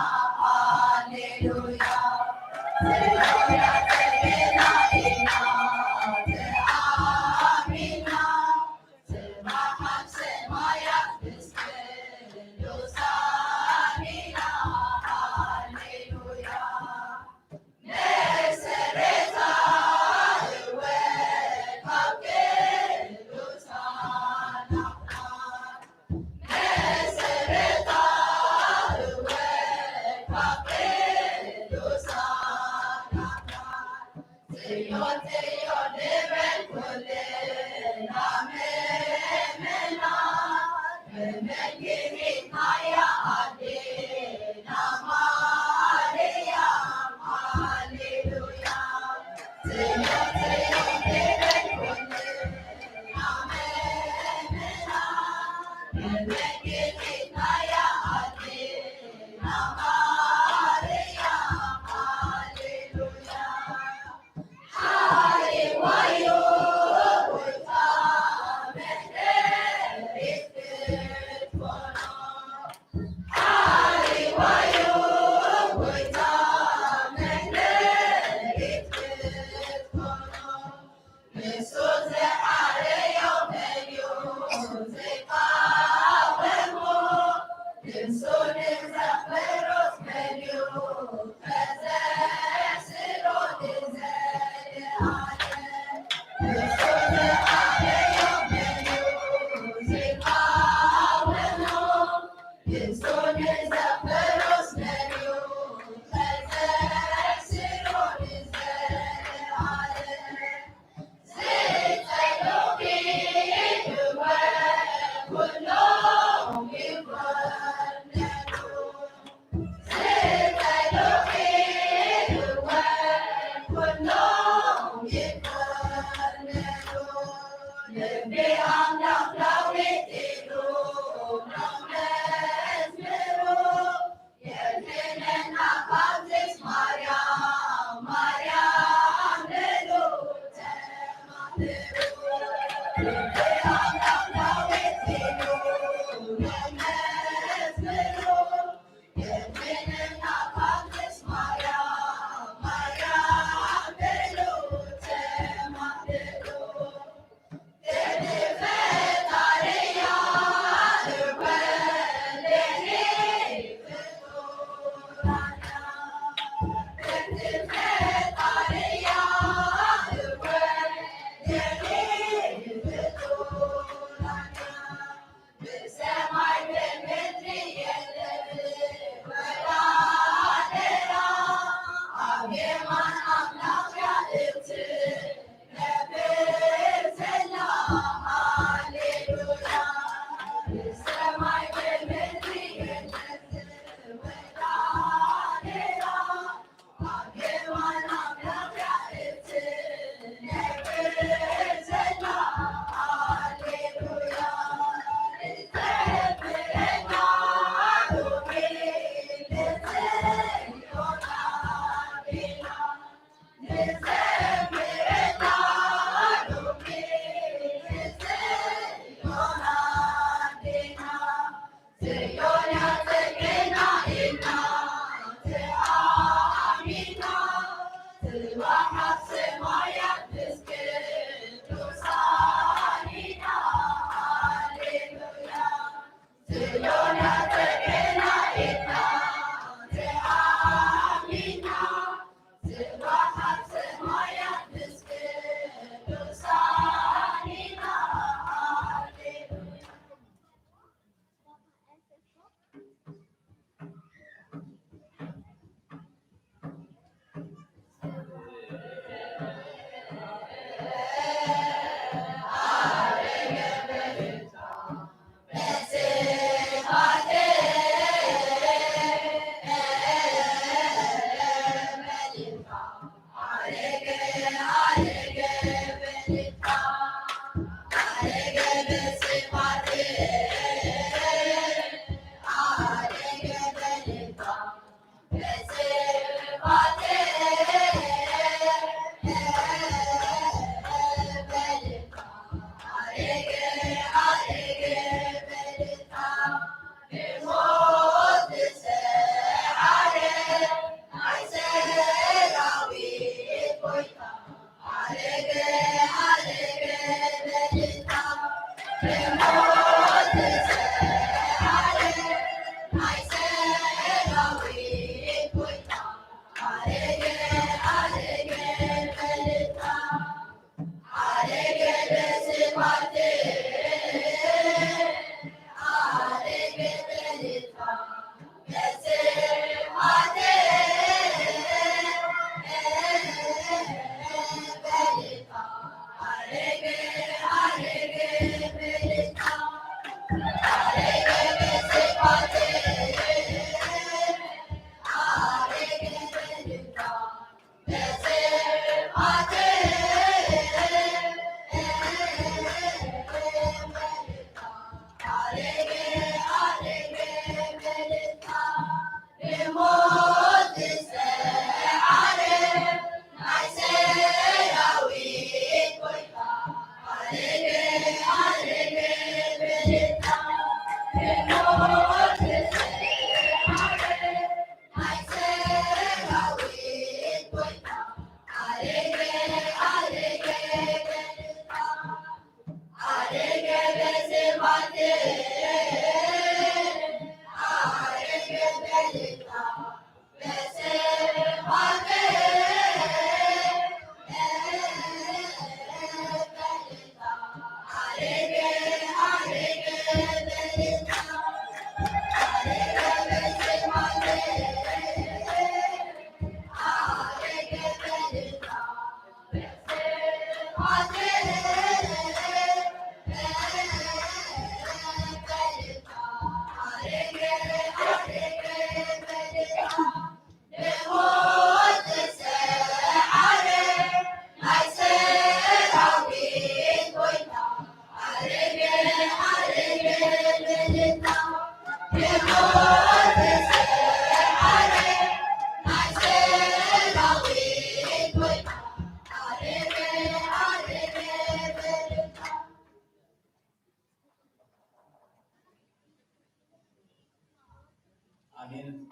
آمين.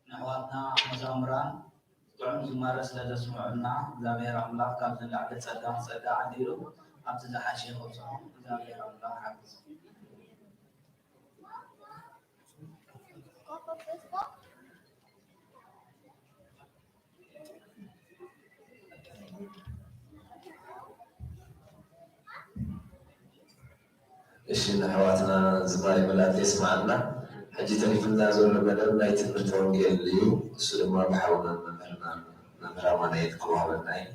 نحواتنا مزامران تعم زمارس لدى سمعنا زابير الله كان زلعة صدام صدا عديرو أبتزا حاشي خبصهم زابير الله حافظ إيش نحواتنا زماري بلاد يسمعنا حجي تليفنا زور بدل لا يتمرتون قال سلما بحاولنا نمرنا ما نيتكوا بالناي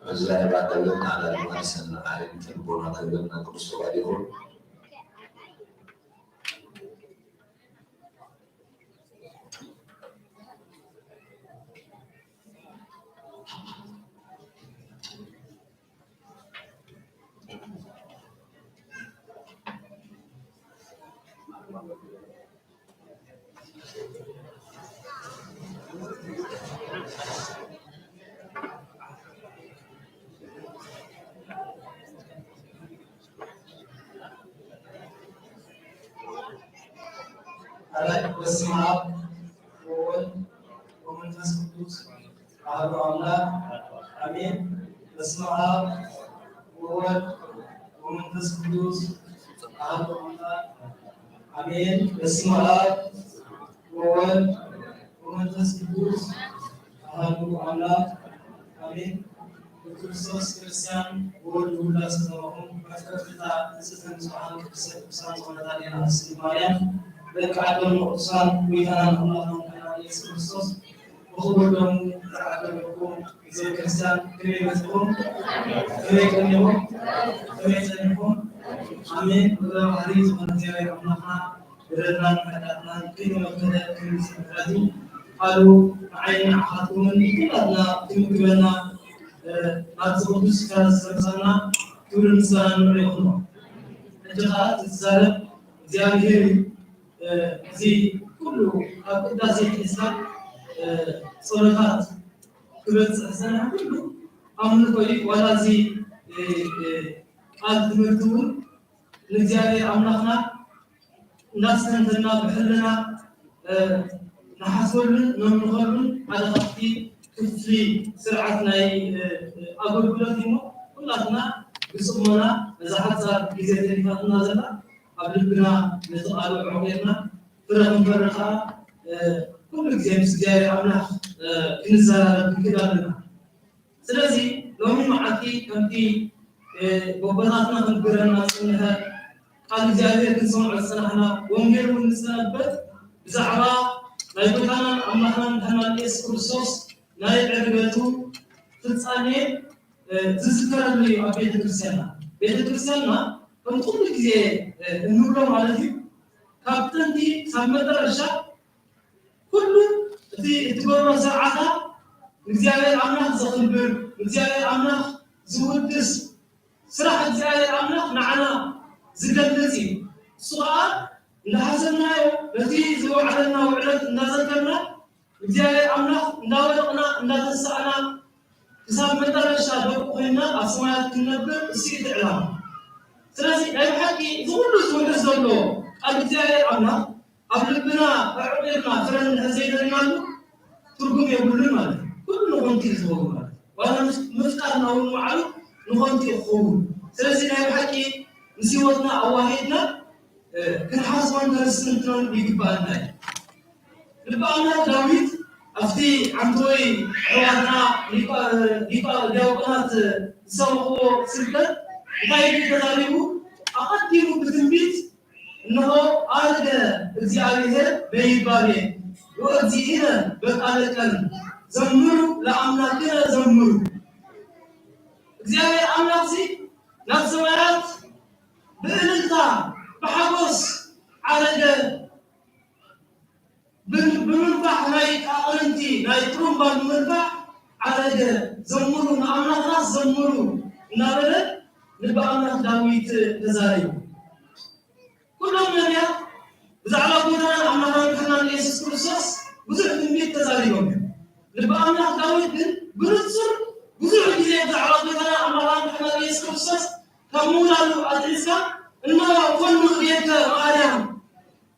وزلا بعد لنا على المرسل عارين تلبونا كلنا كرسوا عليهم በስመ አብ ወወልድ ወመንፈስ ቅዱስ አሐዱ አምላክ አሜን። በስመ አብ ወወልድ ወመንፈስ ቅዱስ አሐዱ አምላክ አሜን። በስመ አብ ወወልድ ወመንፈስ ቅዱስ አሐዱ አምላክ አሜን። በክርስቶስ ክርስቲያን ወልድ ውላስ ተማሁን በከፍታ ንጽሕተ ንጹሐን ቅዱሳን ጾመታሊና ስል ማርያም በቃደም ቅዱሳን ጌታን አምላክ ኢየሱስ ክርስቶስ በሁሉም ተራቀቀው እግዚአብሔር ክርስቲያን ከመጥቶም ከመቀኘው ከመጸነው አሜን። በባህሪ እግዚአብሔር አምላክና በረዳን ፈቃድና ከመከለ ከሚሰራቱ አሉ አይን አኻቱን ይላልና ትምግበና አጽሙስ ከሰሰና ቱርን ሳን ነው እጅራት ዘረብ እግዚአብሔር እዚህ ሁሉ አቅዳሴ ተሳብ ጾለታት ክበጽሕ ዘና ሁሉ አምልኮ ወላዚ ቃል ትምህርቱን ለእግዚአብሔር አምላክና እናስተንተና በህልና نحصلن نمخلن على خطي كفلي سرعتنا أقول بلاديمو كلنا بسمنا زحزر بزيادة فتنا زلا قبلنا نزقال عقيرنا فرهم فرخا كل جيم سجاي عنا كنزار كذا سلازي لو من معكي كنتي وبناتنا نقرنا سنها قال جابر كنسمع السنة ومير ونسنبت بزعرا لا يبغانا أمهنا هنا يس كرسوس لا يعرفوا تتصاني تذكر لي أبيت كريستيانا كم كل كذي النور مالتي كابتن دي سامدة رشا كله دي تقول ساعة نزيل عنا زخنبر نزيل عنا زودس سرح نزيل عنا معنا زقلتي سؤال نحسنا التي زو علينا وعلت نذكرنا نزيل عنا نداولنا ندرسنا حساب مدرسة بقولنا أسماء كنبر سيد إعلام سلاسي أي حكي كله زودس دولو النزيل عنا قبل بنا عقيرنا فرن هزينا المال ترجم يقولون مال كل نغنتي زوج مال وأنا مفتقر نقول معلو نغنتي خوم سلسلة هاي حكي نسيوتنا أواهدنا كن حاسبان درسنا يجبالنا لبعنا داوود أفتي عمتوي روحنا لبا جاوبات سووا سلطة غير كذلك أقدموا بتنبيت إنه أرد الزيارة بيبالي وأزينا بقالكن زمروا لأملاكنا زمروا زيارة أملاكسي نفس مرات بإلتا بحبس على بمنفع ناي أقلنتي ناي ترومبا بمنفع على زمروا لأملاكنا زمروا نابل نبقى أملاك داويت تزاريو كلهم نبيا بزعلا بودنا أمنا كنا يسوع كريستوس بزرع من بيت تزاريهم نبقى أمنا داوود بنصر بزرع كذي بزعلا بودنا أمنا كنا يسوع كريستوس كمولا لو أدريسا إنما كل بيت مريم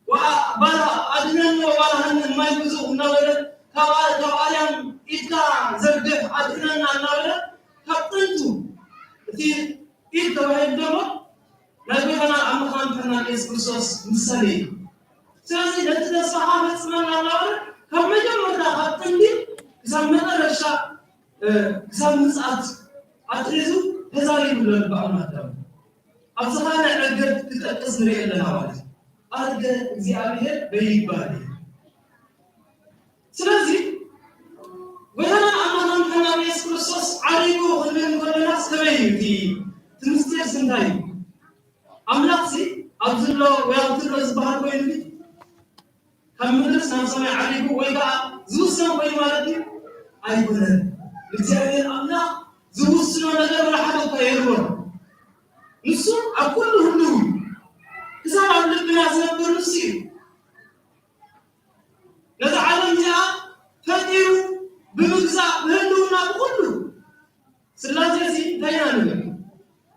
وبلا أدنى وبلا هن ما يبزو ناولا كوالم إذا زرده أدنى ناولا كابتنتو تي إذا وهدمه لكن أنا أمخان كنا يسوع كريستوس مسلي سلسلة نتذكر صحابة سمعنا الله كم مرة هاتندي كسمنا رشا كسمنا ساعات أتريزو هزاري بلون بعنا دم أبصرنا أقدر تتأكد نري لنا واحد أقدر زيادة بيبالي سلسلة وهنا أمام كنا يسوع كريستوس عليكو خلنا نقول الناس كميتي تمستير سنداي أملاكسي أبزلو ويأبزلو إزبهار بيني كم مدرس نفسنا عليه ويقع زوجنا ويمالتي أيضا لتأمين أمنا زوجنا نجار ولا حدا طيرون نسون أقول هندو إذا عمل بناس نبر نفسي نتعلم جاء فديو بمجزع بهندونا كله سلاسة زي تيانو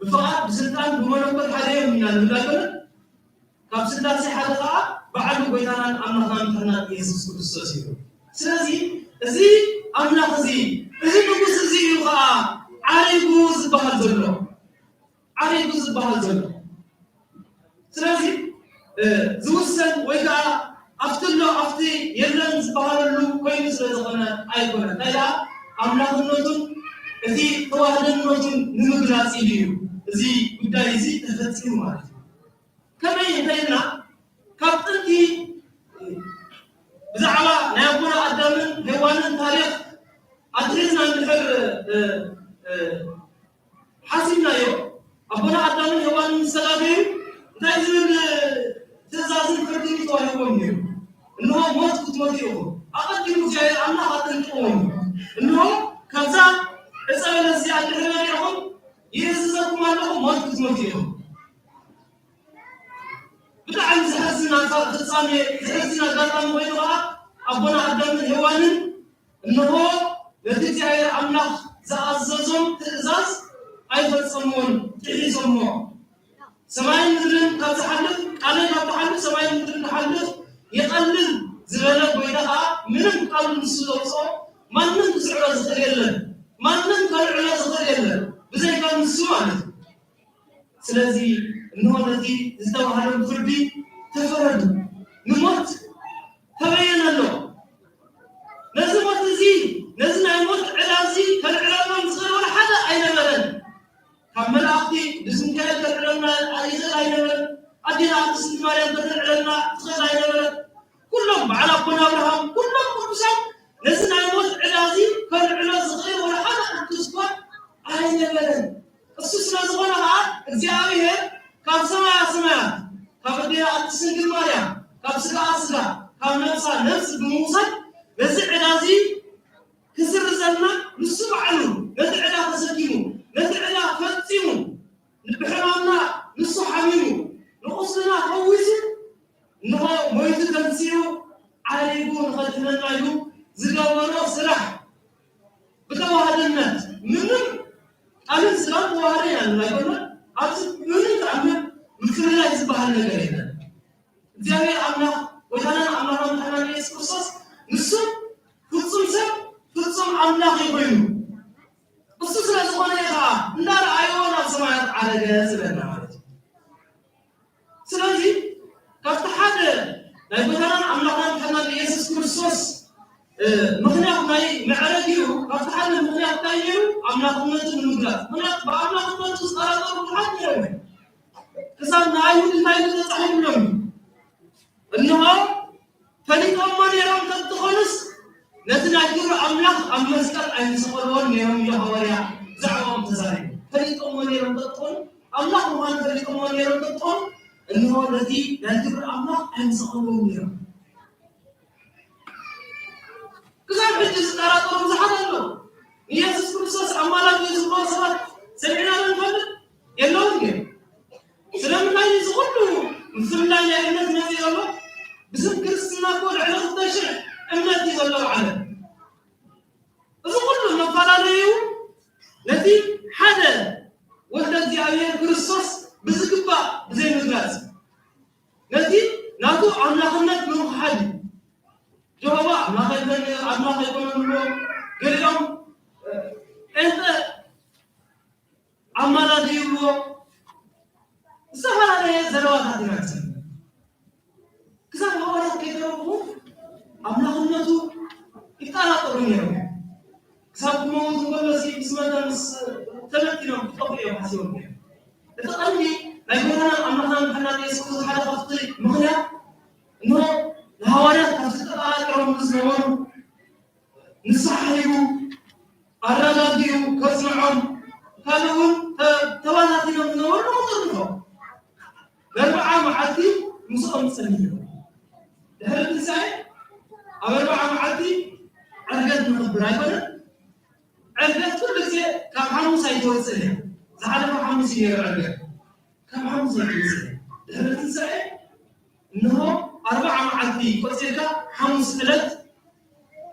بفقط بسلطان بمنوبة حدا من الملاكمة كم سلاسة حدا بعد بيتنا أمنا كنا يسوع كريستوس سلازي زي أمنا زي نقول زي يقع عارفوز بهالزلو سلازي زوجسن ويقع أفتلو أفتي يلنز بهاللو كويس لزقنا أيقونا لا أمنا نوتون زي توادن نوتون نمجلاسي ليو زي بداية زي تفتيم مالك كما يبيننا كابتنتي بزعلا نيكون أدمن هوان تاريخ أدريسنا نحر حاسبنا يو أبونا أدمن هوان سلابي دايزن تزازن فردين توهيون يو إنه موت كتوتيو أقد كنو جاي أنا هاتن توهيون إنه كذا إذا نسي أدرينا يوم يززكم أنه موت كتوتيو بتاعي زحزنا تصامي زحزنا قطعا وينها أبونا أدم الهوان إنه لتجاي أملاك زعززهم تزاز أيضا سمون تحي سمون سماين مدرن كتحلف علينا تحلف سماين مدرن تحلف يقلل زبالة بيدها منهم قالوا نسوق ما نم تسعر زغيرنا ما نم كرعنا زغيرنا بزي كان نسوانه سلازي إنه الذي استوى الفردي تفرد نموت تبين له لازم تزي لازم يموت علازي كالعلامة مصغر ولا حدا أين ملن كمل أختي بسم كلا كالعلامة أيزل أين ملن أدينا بسم مريم كالعلامة صغير أين ملن كلهم على قنا أبراهام كلهم كلهم لازم يموت علازي كالعلامة صغير ولا حدا تسكت أين ملن السوسنا زغنها እግዚአብሔር ካብ ሰማያ ሰማያት ካብ ዲያ አትስንግል ማርያም ካብ ስጋ ስጋ ካብ ነፍሳ ነፍስ ብምውሰድ በዚ ዕዳዚ ክስርዘና ንሱ ባዕሉ ነቲ ዕዳ ተሰኪሙ ነቲ ዕዳ ፈፂሙ ንብሕማምና ንሱ ሓሚሙ ንቁስልና ከዊሱ እንሆ ሞይቱ ተንሲኡ ዓሪጉ ንኸድነና ኢሉ ዝገበሮ ስራሕ ብተዋህደነት ምንም أنا سلام واري أنا لا يقول أصل مني تعمل مثل لا يسبح لنا كرينا جاي أمنا وجانا أمنا أمنا ليس قصص نسوم فتصم أمنا خيبينه قصص لا زمان يقع نار أيوة سمعت على جالس بيننا عليه سلامي كفت حدا لا يقول أمنا أمنا ليس قصص مخناق ماي معرفيو أفتحنا مخناق تايو أمنا قمت من مجرد مخناق بأمنا قمت صارت أروحات يومي كسب نايو لنايو تصحيح لهم إنه فلك أمان يرام تدخلص نتناجر أملاك أمسكر أن سقرون يوم يهوريا زعوم تزاري فلك أمان يرام تدخل أملاك وان فلك أمان يرام تدخل إنه الذي نتناجر أملاك أن سقرون يوم كذا بيجلس ترى طول زحمة له يسوع كريستوس أمانة يسوع صار سمعنا من قبل يلونه سلامنا يزغلوا مثل لا يعلم النبي الله بسم كريستنا كل على التشريع الناس يزلوا على زغلوا نفرانيو الذي حدا والذي عليه كريستوس بزكبة زي الناس الذي نادو عنا خنات من حد جوابا ما خيبون له قالهم انت عمالا ديبو سهل عليه زلوات هذه الناس كذا هو ولا كيدرو امنا خناتو يطلعوا منهم كسب موت ولا شيء اسمه ناس تلقيهم طبيعي حسيون تقولني لا يقول انا امنا خنات يسكت حدا خطي مغنى انه الهوارات تفتقرهم تسمعون نصحيو أراديو كسمعهم قالوا تواناتنا نور نورهم أربعة معدي مصاب سنين هل تسعي أربعة معدي عرقت من البرايبر عرقت كل شيء كم حمص يتوسله زعل حمص يرجع كم حمص يتوسله هل تسعي إنه أربعة معدي كسيكا حمص ثلاث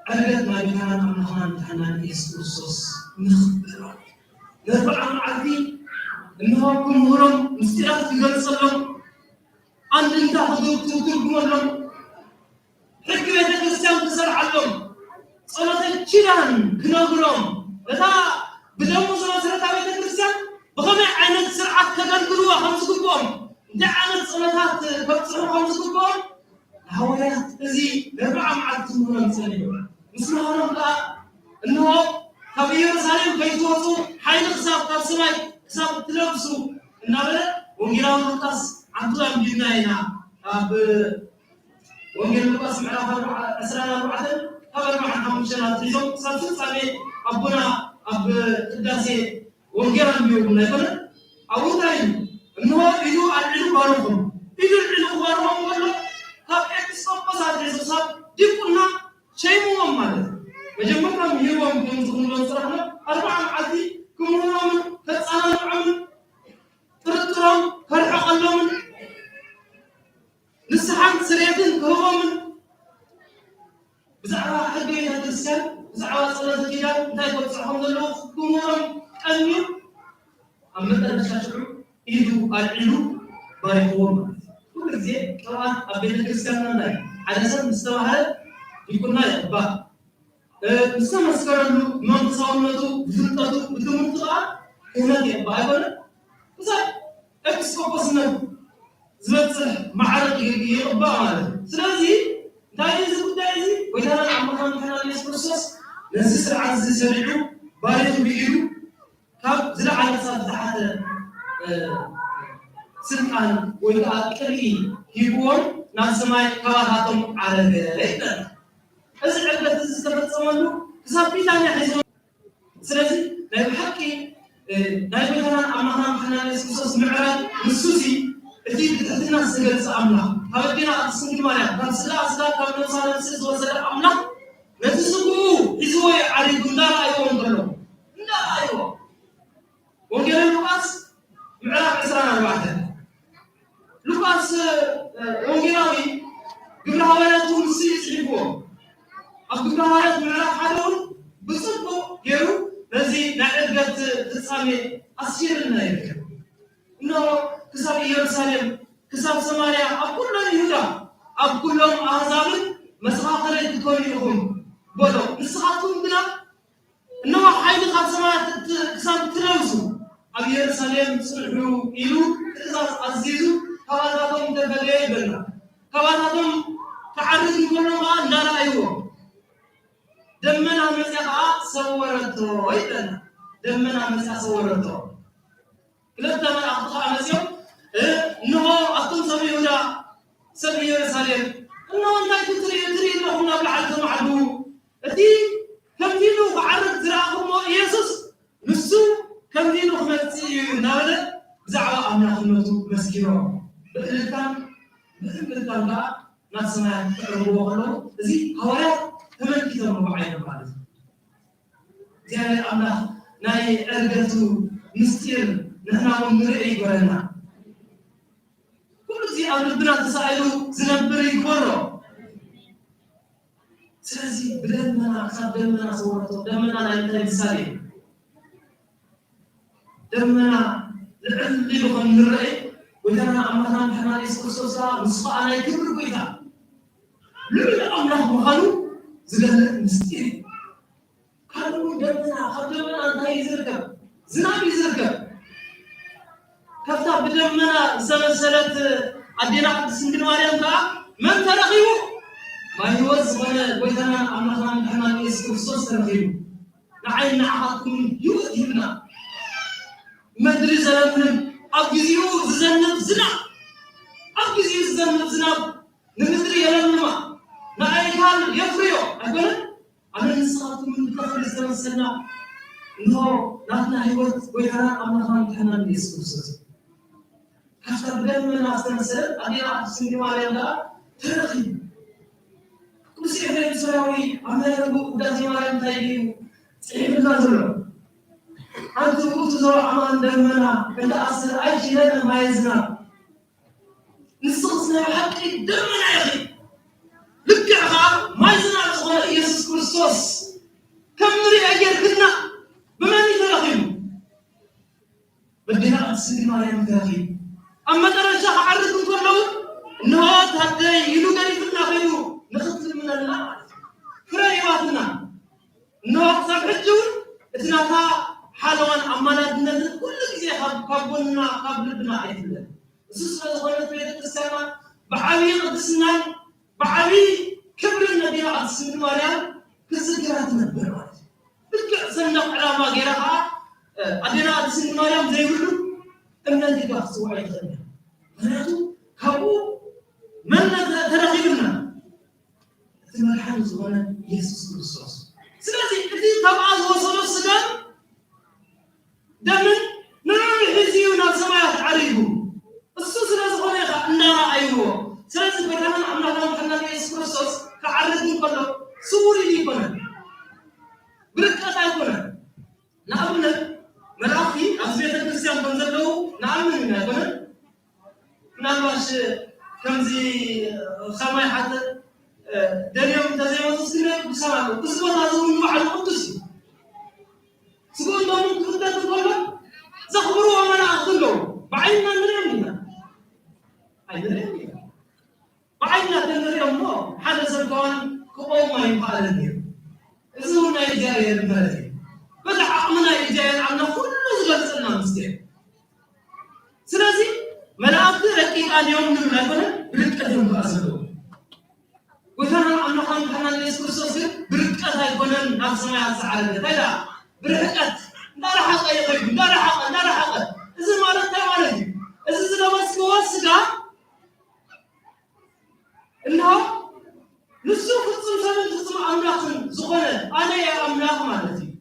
عرقت ما كان أمنخان تحنان يسوس نخبره أربعة معدي إنه كمهرم مستيقظ في قلصلهم أن انت حضور تقولكم لهم حكمة الإسلام تسرع لهم صلاة الجيران كنقولهم لذا بدهم صلاة ركعة الإسلام بخمع عينات سرعة كقلقلوا خمس كبهم دعنا صلاتات بتصرف خمس كبهم هوايات زي أربعة معدي كمهرم سنين مثل هرم لا إنه كبير سالم بيتوتو حين حساب كسماي حساب تلبسوا النبلة وغيرهم لقص عبدالله مدينة هنا أب وغير لقص معنا أسرنا بعدين قبل ما حنا مشينا تيجون سالفين سامي أبونا أب قداسي وغيرهم بيوم نقول أبو تايم إنه إلو العلو بارهم إلو العلو بارهم ولا هاب إكسب بسات رزق ديكونا شيء مو ماله مجموعة من يوم كم تقولون صراحة أربعة معدي كم يوم كتسانة عمل ترترم فرح قلهم نسحان سريعين كهوم بزعوا حقين هذا السن بزعوا صلاة كذا نايم بتصحون له كم يوم أنيو أما ترى شاشرو يدو العلو باريكوم كل زين طبعا أبين الكريستيان نايم حدث مستوى يكوننا يبقى مستمسكر له من تصامته بفلتته بتمنطقة هنا يبقى يبقى بس إكسكوبسنا زبط معرض يبقى ماله سلازي دايزي وإذا عمرنا نحن نسبرسوس نزيس العز سريعو بارد بيجو كاب زرع على صار تحت سلطان وإذا كلي يبون ناس ما كواهاتهم على ذلك أزل عقلة تستفاد صمانو كسابي تاني حيزون سلازي لا يحكي لا يبغانا أمانا محنا نسبرسوس معرض نسوسي أكيد تحتنا سجل أمنا هبدينا أتصل بمانا كان سلا كان نصار نسيز وسلا أمنا نتسقو إزوي على جندار أيوة نقولهم لا أيوة وقال لوكاس معرض إسرائيل واحدة لوكاس وقالوي قبل هواياتهم نسيز يبوا قبل هوايات معرض حدون بصدقوا يرو نزي نعرض تسامي أسير لنا يركب إنه كسب يروسالم كسب سماريا أبكلهم يهودا أبكلهم أحزاب مسخاطر يتكونون بولو مسخاطون بنا إنه حين خاف سماء كسب تلوسو أبي يروسالم سلحوا إلو إزاز عزيزو كواناتهم تبلي بنا كواناتهم تعرض كلهم نار أيوه دمنا مسخا صورته ويدنا دمنا مسخا صورته كلنا أخطأ مسيو إنه أكون سبيودا سبيو سالم إنه أنت تري إنه نبلع على عدو أدي كم دينه بعرض زراعهم يسوس نسو كم دينه خمسي نابل زعوا أمنا خمسو مسكينه بالكان لا نسمع روحنا زي هوايا ثمن كذا مبعين بعد زي أمنا ناي أرجعتو مستير نحن نرئي قرنا كل شيء أردنا تسألوا زنبري كله سلسي بدمنا خدمنا صورته دمنا نايتين سالي دمنا اللي بخن نرئي ودمنا أمنا محمد يسوع مصفى يكبر بيتا لولا أمنا مخلو زغل مستير كانوا دمنا خدمنا ناي زرقة زنابي زرقة كفتا بدمنا سلسلة أدينا سندن ماريام كا من ترخيو ما يوز ولا بيتنا أمنا محمد يسوع ترخيو نعين نعقكم يؤذينا مدري زلمنا أبجزيو زنب زنا أبجزيو زنب زنا نمدري يلمنا نعين كان يفريو أقول أنا نسخة من كفر الزمن سنة إنه نحن هيوت بيتنا أمنا محمد يسوع كفر بدمنا سلسلة أدينا سندن ماريام كا ترخيو كل شيء في السماوي أمنا نبو دازي ماريام تايجيو سيف النازل أنتم قلتوا أمان دمنا عند أصل أي شيء لنا ما يزنا نصصنا حقي دمنا يا أخي لك أخا ما يزنا على يسوع كريستوس كم مري أجر كنا بما نتلاقيه بدنا أتصل مريم تاخي أما ترى شيخ عرض كله إنه هذا يلوغني في الناخيو نخطر من الله فريواتنا إنه سبحجون إثناء حالوان أماناتنا كل شيء قبلنا قبلنا أيضا سوسنا زمان في السماء بعوي قدسنا بعوي كبر النبي عليه الصلاة والسلام كذكراتنا برا بك سنة على ما غيرها أدينا عليه الصلاة والسلام زي يقولوا إن الذي بحثوا عليه خير هناتو كابو من ترغيبنا ثم الحال زمان يسوع كريستوس سلسي كذي طبعا وصلوا السلام دمن نعم حزيونا سماعت عليهم السوس لازم يخا النار أيوه سلسل برهان أمنا محمد يسوع كريستوس كعرض كله سوري لي بنا بركة أيقونة نعمنا ملاقي أزمية الكريستيان بنزلوا نعمنا بنا نعمش كمزي خماي حتى دنيا متزايمة تسكنه بسمعه بس ما لازم نوعد قدسي سكون ما ممكن تقوله زخبروا وما نأخذه بعدين ما نرمينا أي نرمينا بعدين نرمي الله ما ينفع لنا إذا هو نيجي الملك بدأ عقلنا يجي عنا كل زلزلنا مسكين سلازي ملاك ركيك عن يوم من الأيام بركتهم بأسلوب وثنا عنا خان حنا ليسكوسوس بركتها يكونن نفس ما يسعى لا بركت لا راح يقيم لا راح إذا ما رأيت ما رأيت إذا بس كواسكا إنه نسوق الصمصان تسمع أملاك زغنة أنا يا أملاك مالتي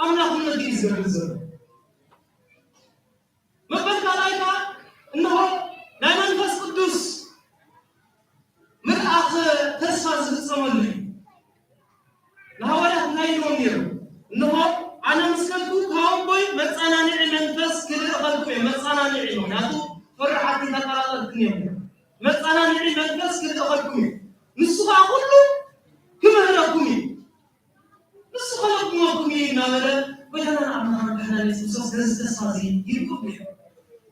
أملاك من الدين زغنة ما بس كلايكا إنه لا منفس قدوس من آخر تسفر زغنة لا ولا نايلونير إنه أنا مسكتو كاوم بوي مسأنا نعي منفس كذا أخذ مسأنا نعي ناتو فرحتي تقرأ الدنيا مسأنا نعي منفس كذا أخذ نسخة كله كما هرقومي نسخة كما نعمل وجدنا نعمل إحنا نسوس نسخة يركوبي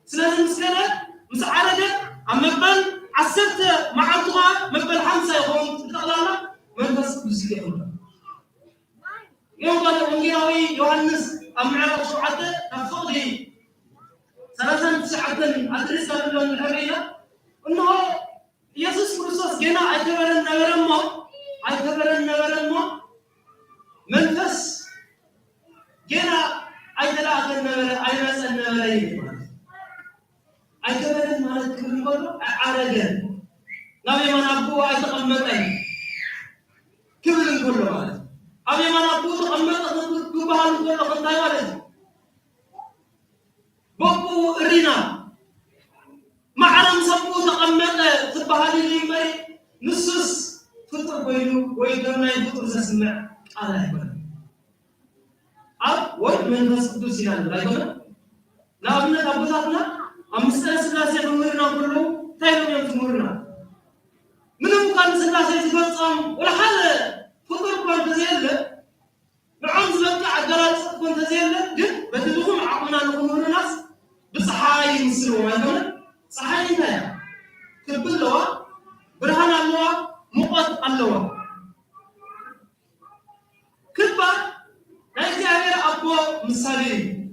سلام مسكنا مسعرة أم مقبل عسرت مع الطغاة مقبل حمسة يقوم تقلنا منفس بسيطة يوم قال ونجاوي يوحنس أم عرف شو عده نفضي ثلاثة ساعات أدرس قبل الحرية إنه يسوع كريستوس جينا أيتبرن نبرن ما منفس جينا أيتلا نبرن أيمس نبرن أيتبرن ما تكلم برا عرجان نبي من أبو أيتقمتين كبرن كله ماله أبي من أبو تقمت كبار كله خنداي ماله بابو رينا معلم سبو تقمت تبهالي لي مري نصص فطر بينو ويدرنا يفطر سسمع على هبل أب من نصدو سيان لا يقول لا أبنا أبوزاتنا أمستر سلاسة نمرنا كله تايلون يوم تمرنا منو كان سلاسة تفصم ولا حال فطر كون تزيل نعم زبطة عجلات كون تزيل جد بتدخل عقلنا نقول الناس بصحاي مسلو ما يقول صحاي هنا كبلوا برهان الله مقد الله كبا نايتي أمير أبو مسالي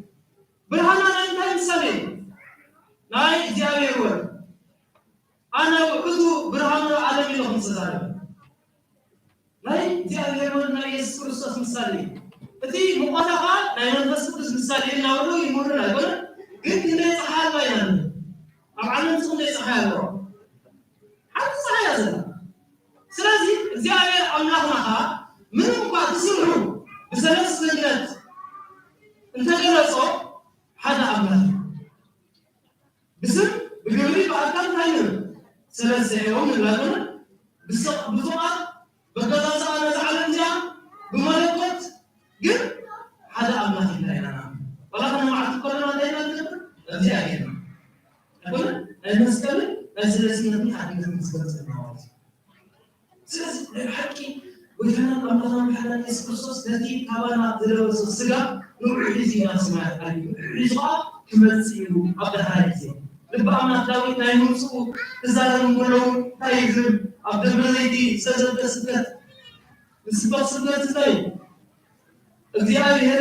برهان أنا مسالي نايتي أمير أنا وعدو برهان العالمي لهم صداري نايتي أمير ناي يسكر الصوت مسالي فتي مقاطعة ناي منفس قدس مسالي ناولو يمرنا يقول قلت ناي صحال بيان أبعنا نسون ناي صحال حتى صحيح هذا سلازي زيادة أملاكنا منهم بعد سمعوا بسبب سنجات انت جلسوا حدا أملاك بسم بيقولي بعد كم تايم سلاسة يوم اللاجون بسقط بقدر أنا زعلان جام بملكوت قل حدا أملاك لا ينام ولكن ما أعتقد دائما زيادة أقول المسكلة أسلسي نبي حديث المسكلة سلسي الحكي وكان الله بحلال يسوع كريستوس الذي كوانا دلوس السجا نوعيزي نسمع رجاء كملسيو عبد الحارثي لبا ما داوي تايمون سو تزارن كلهم تايزم عبد المليدي سجد تسكت نسبة سكت تاي እግዚአብሔር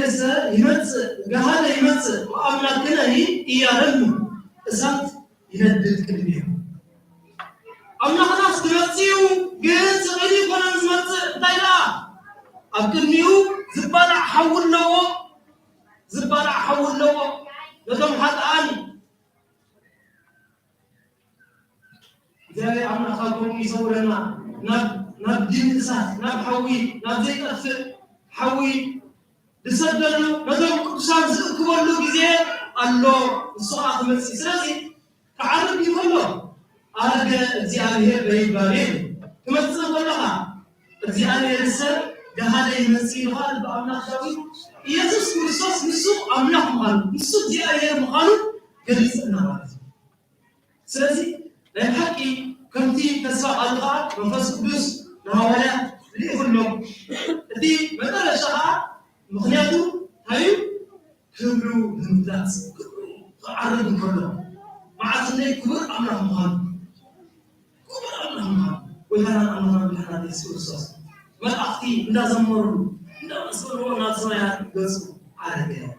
ይመጽእ ገሃደ ይመጽእ ወአምላክነ ኢያለሙ እሳት ይነድድ ቅድሚሁ أملاكنا سمعتيو جنس غني كنا سمعت تايلا أبكنيو زبالة حول لو لكم حتى أن زي أمنا خالكم يصورنا نب دين إسات نب حوي نب زيت أفر حوي لسدنا نزل كبسان كبرلو جزير الله الصلاة مسي سلسي تعرف يقوله أرجع زيادة بيبالين كما تقول لها زيادة السر جهاد المسيح قال بأملاك داوود يسوع كريستوس نسوق أملاك مخالو نسوق زيادة مخالو جلس النوار سلسي للحكي كمتي تسوى الغاء منفس قدوس نهاولا ليقولهم دي مثل الشهاء مخنياتو هايو كبرو همداس عرض كلهم مع سنة كبر أملاك مخالو وكان الله بحنان يسوع كريستوس ملأختي لا زمروا لا مسؤولون عن سماعات بس عارفين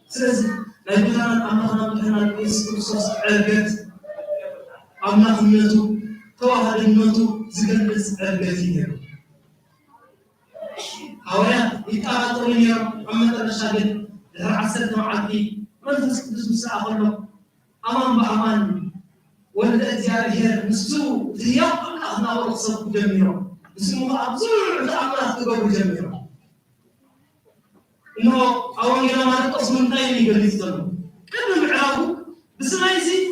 سلسل لا يمكن أن أمرنا الإسكوسوس عرقت أمنا خميتو توهر الموتو زقلس عرقتين هؤلاء يتعاطوا اليوم أمنا المشاهد العسل معدي من تسكت مساء أخلو أمام بأمان ولد أزياء نسو ذياب أنا ورقصة جميعا نسو أبزر لأمنا تقوى جميعا إنه أول يوم أنا تصمم تاني قلت له كم معاهم بس ما يزي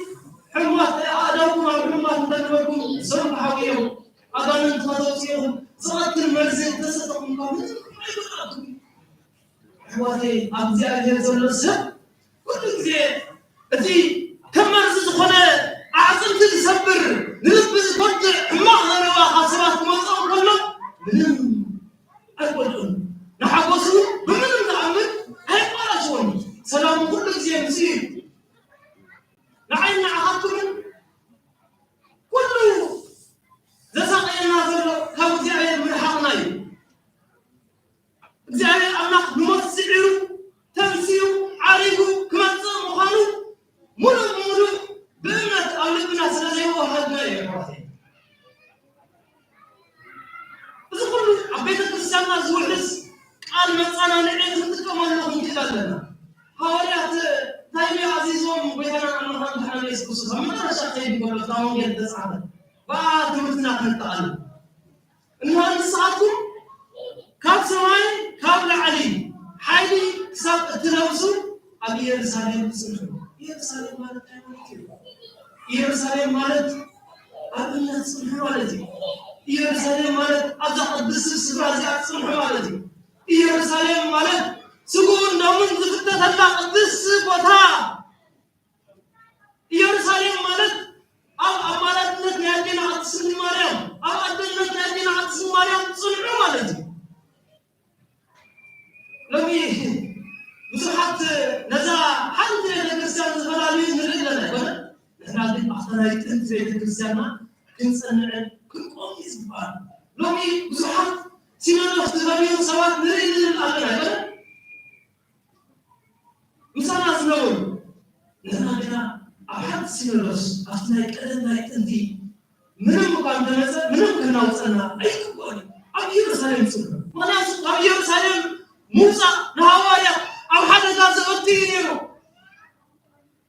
حمات أداكم أو حمات تنبكم سرق حقيقهم أبان تفضلتهم صلاة المرزق تسطقم قامت حواتي أبزي أجل زلسة كل زين أتي كم مرزق خلا أعظم تسبر نلبس قطع ما غيروا حسابات مصاب كله منهم أقولون نحقوسوا بمنهم نعمل هاي ما شون سلام كل زين مسير نعين عهدكم كله زسقينا زلوا كم زين من حقناي زين أنا نمسعوا تمسيوا عارفوا كم تصموا خانوا ملو بمت أولادنا سلسلة وهذا يا إخواتي بس كله عبيد الكريستيان زوجس قال مثلا نعيد نتكلم لهم كذا لنا هؤلاء تايمي عزيزهم بيتنا أنا نحن نسكت ما أنا شايف يقول تاون يد سعادة بعد مثلنا نتعلم إنه نساعدكم كاب سماي كاب لعلي حيدي سب تلوسوا أبي يرسالين سنهم يرسالين مالك يرسالين مالك أبنا سنهم والدي يرسالين مالك أبدا قدس السبازي سنهم والدي يرسالين مالك سكون نومن زفتة الله قدس بوتا يرسالين مالك أو أمانة نتيجة عطسن مريم أو أدنى نتيجة عطسن مريم سنهم والدي لمي بصحة نزا حد الكريستيان زبالين نرجلنا ولا نحن عندنا أحسن أنت الكريستيان كنسنا كل قوم يزبان لمي بصحة سينا زبالين سوات نرجلنا الأغنى ولا مثلا زنور نحن عندنا أحد سينولوس أحسن كأننا أنتي منهم مقام دمزة منهم كنا وصلنا أي كباري أبي يرسالين سنة ما ناس أبي يرسالين موسى نهوايا أو حدا جالس يغطيه اليوم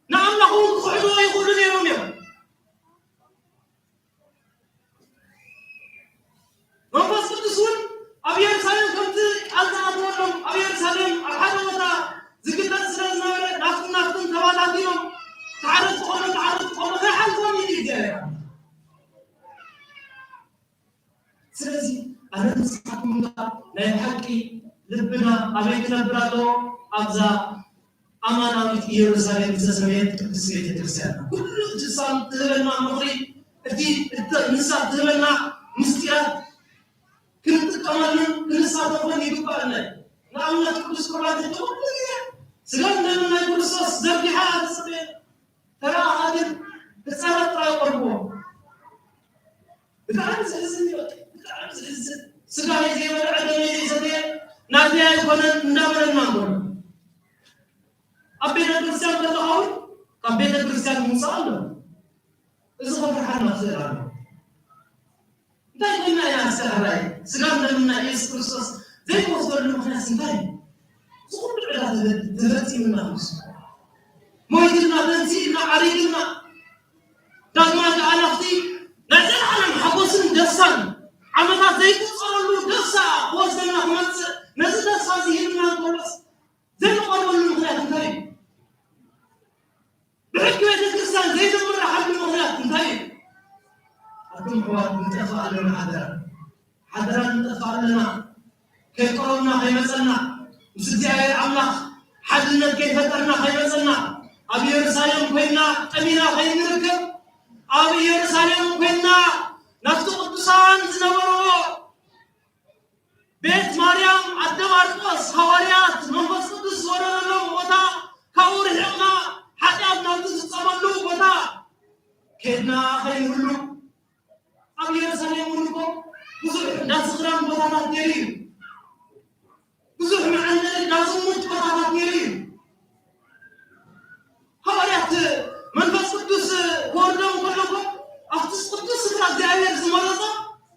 نعم نقول خذوا يقولون اليوم يوم ما بس تقولون أبي يرسلين كنت أنت أقولهم أبي يرسلين أحد ولا زكيت أسرع زمان ناخذ كمان اليوم تعرف قولنا هاي حالكم يجي سلسي أنا نسحب منها لا يحكي لبنا أبيك نبراتو أبزا أمانة يروساليم تسميت تسميت الكريستيان كل جسام تهلنا مغري أتي نساء تهلنا مستيات كنت كمان نساء تقولني بقالنا نعم نقول سكرات تقولني سلام لنا يقول صوص ذبيحة تسميت ترى هذا تسالت ترى قربوه بتعرف زلزلني بتعرف زلزل سكاي زي ولا عدم زي نادي يكون نامر النامر أبينا الكريستيان كتاول كبينا الكريستيان موسى الله إذا خبر حنا خيرنا دايما يا سهراي سلامنا منا يسوع كريستوس زي ما وصل لنا سنتين صور العلاج دلتي من الناس ما يدنا بنتي عريقنا دائما أنا أختي نزل على محبوسين دسان عملنا زي كوصلوا دسا وصلنا خمس نزل دسا زينا كولس زي ما قالوا المخلات انتهي بحكي الكريستيان زي ما حد المخلات انتهي أكون حوار متفق لنا حضرا متفق لنا كيف قولنا خير مثلنا مسجي الله حدنا كيف فترنا خير مثلنا أبي يرسالهم كنا أمينا خير نركب أبي يرسالهم كنا نفتق الدسان زنورو بيت مريم عدم أرقص حواريات منفس قدس ورنا وطا كورهنا حتى نفس تصملوا وطا كنا خير له أبي يرسالهم منكم ناس خرام بطاطا كريم بزوح معنا ناس موت بطاطا كريم حواليات من بس قدوس وردهم كلهم أختص قدوس سكرا زعير زمرضة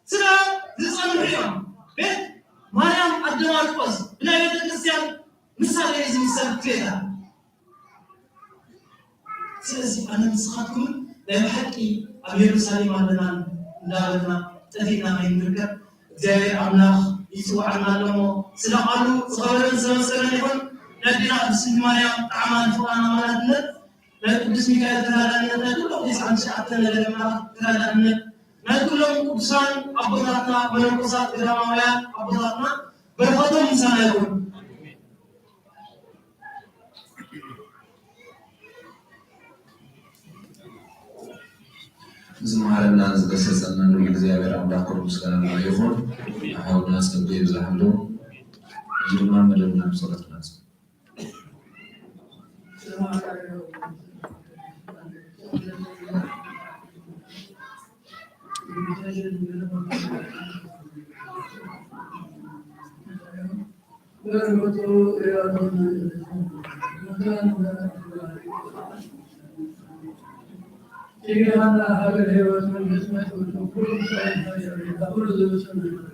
سرا زيزان الحيوان بيت مريم الدمار قص بلا بيت الكريستيان مثال يزي مثال كليها سلسي أنا نسخاتكم لا يحكي أبي يرسالي معنا نارنا تأتينا من مركب زي أملاخ يسوع عنا لهم سلقالو صغيرين سلسلين يكون لدينا بسم مريم تعمل فوانا مالتنا لا قدس ميكائيل تهالنا لا كلهم يسعن شعبتنا لما تهالنا لا كلهم قدسان أبواتنا ونقصات إراماويان أبواتنا بركاتهم إنسان يكون زمهرنا زغسسنا نقول እግዚአብሔር አምላክ ምስጋና ይሁን አሁን አስቀምጦ ይብዛሉ ጅማ መደብና ጸሎት ናቸው Tigana haber hevas men hizmet olsun kulum sayın hayırlı kabul olsun.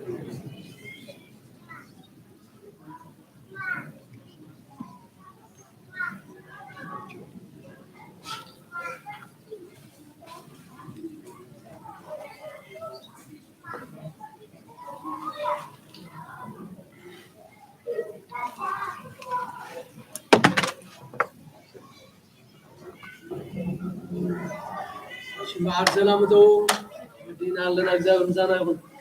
مع السلامة مدينة لنا أجزاء رمضان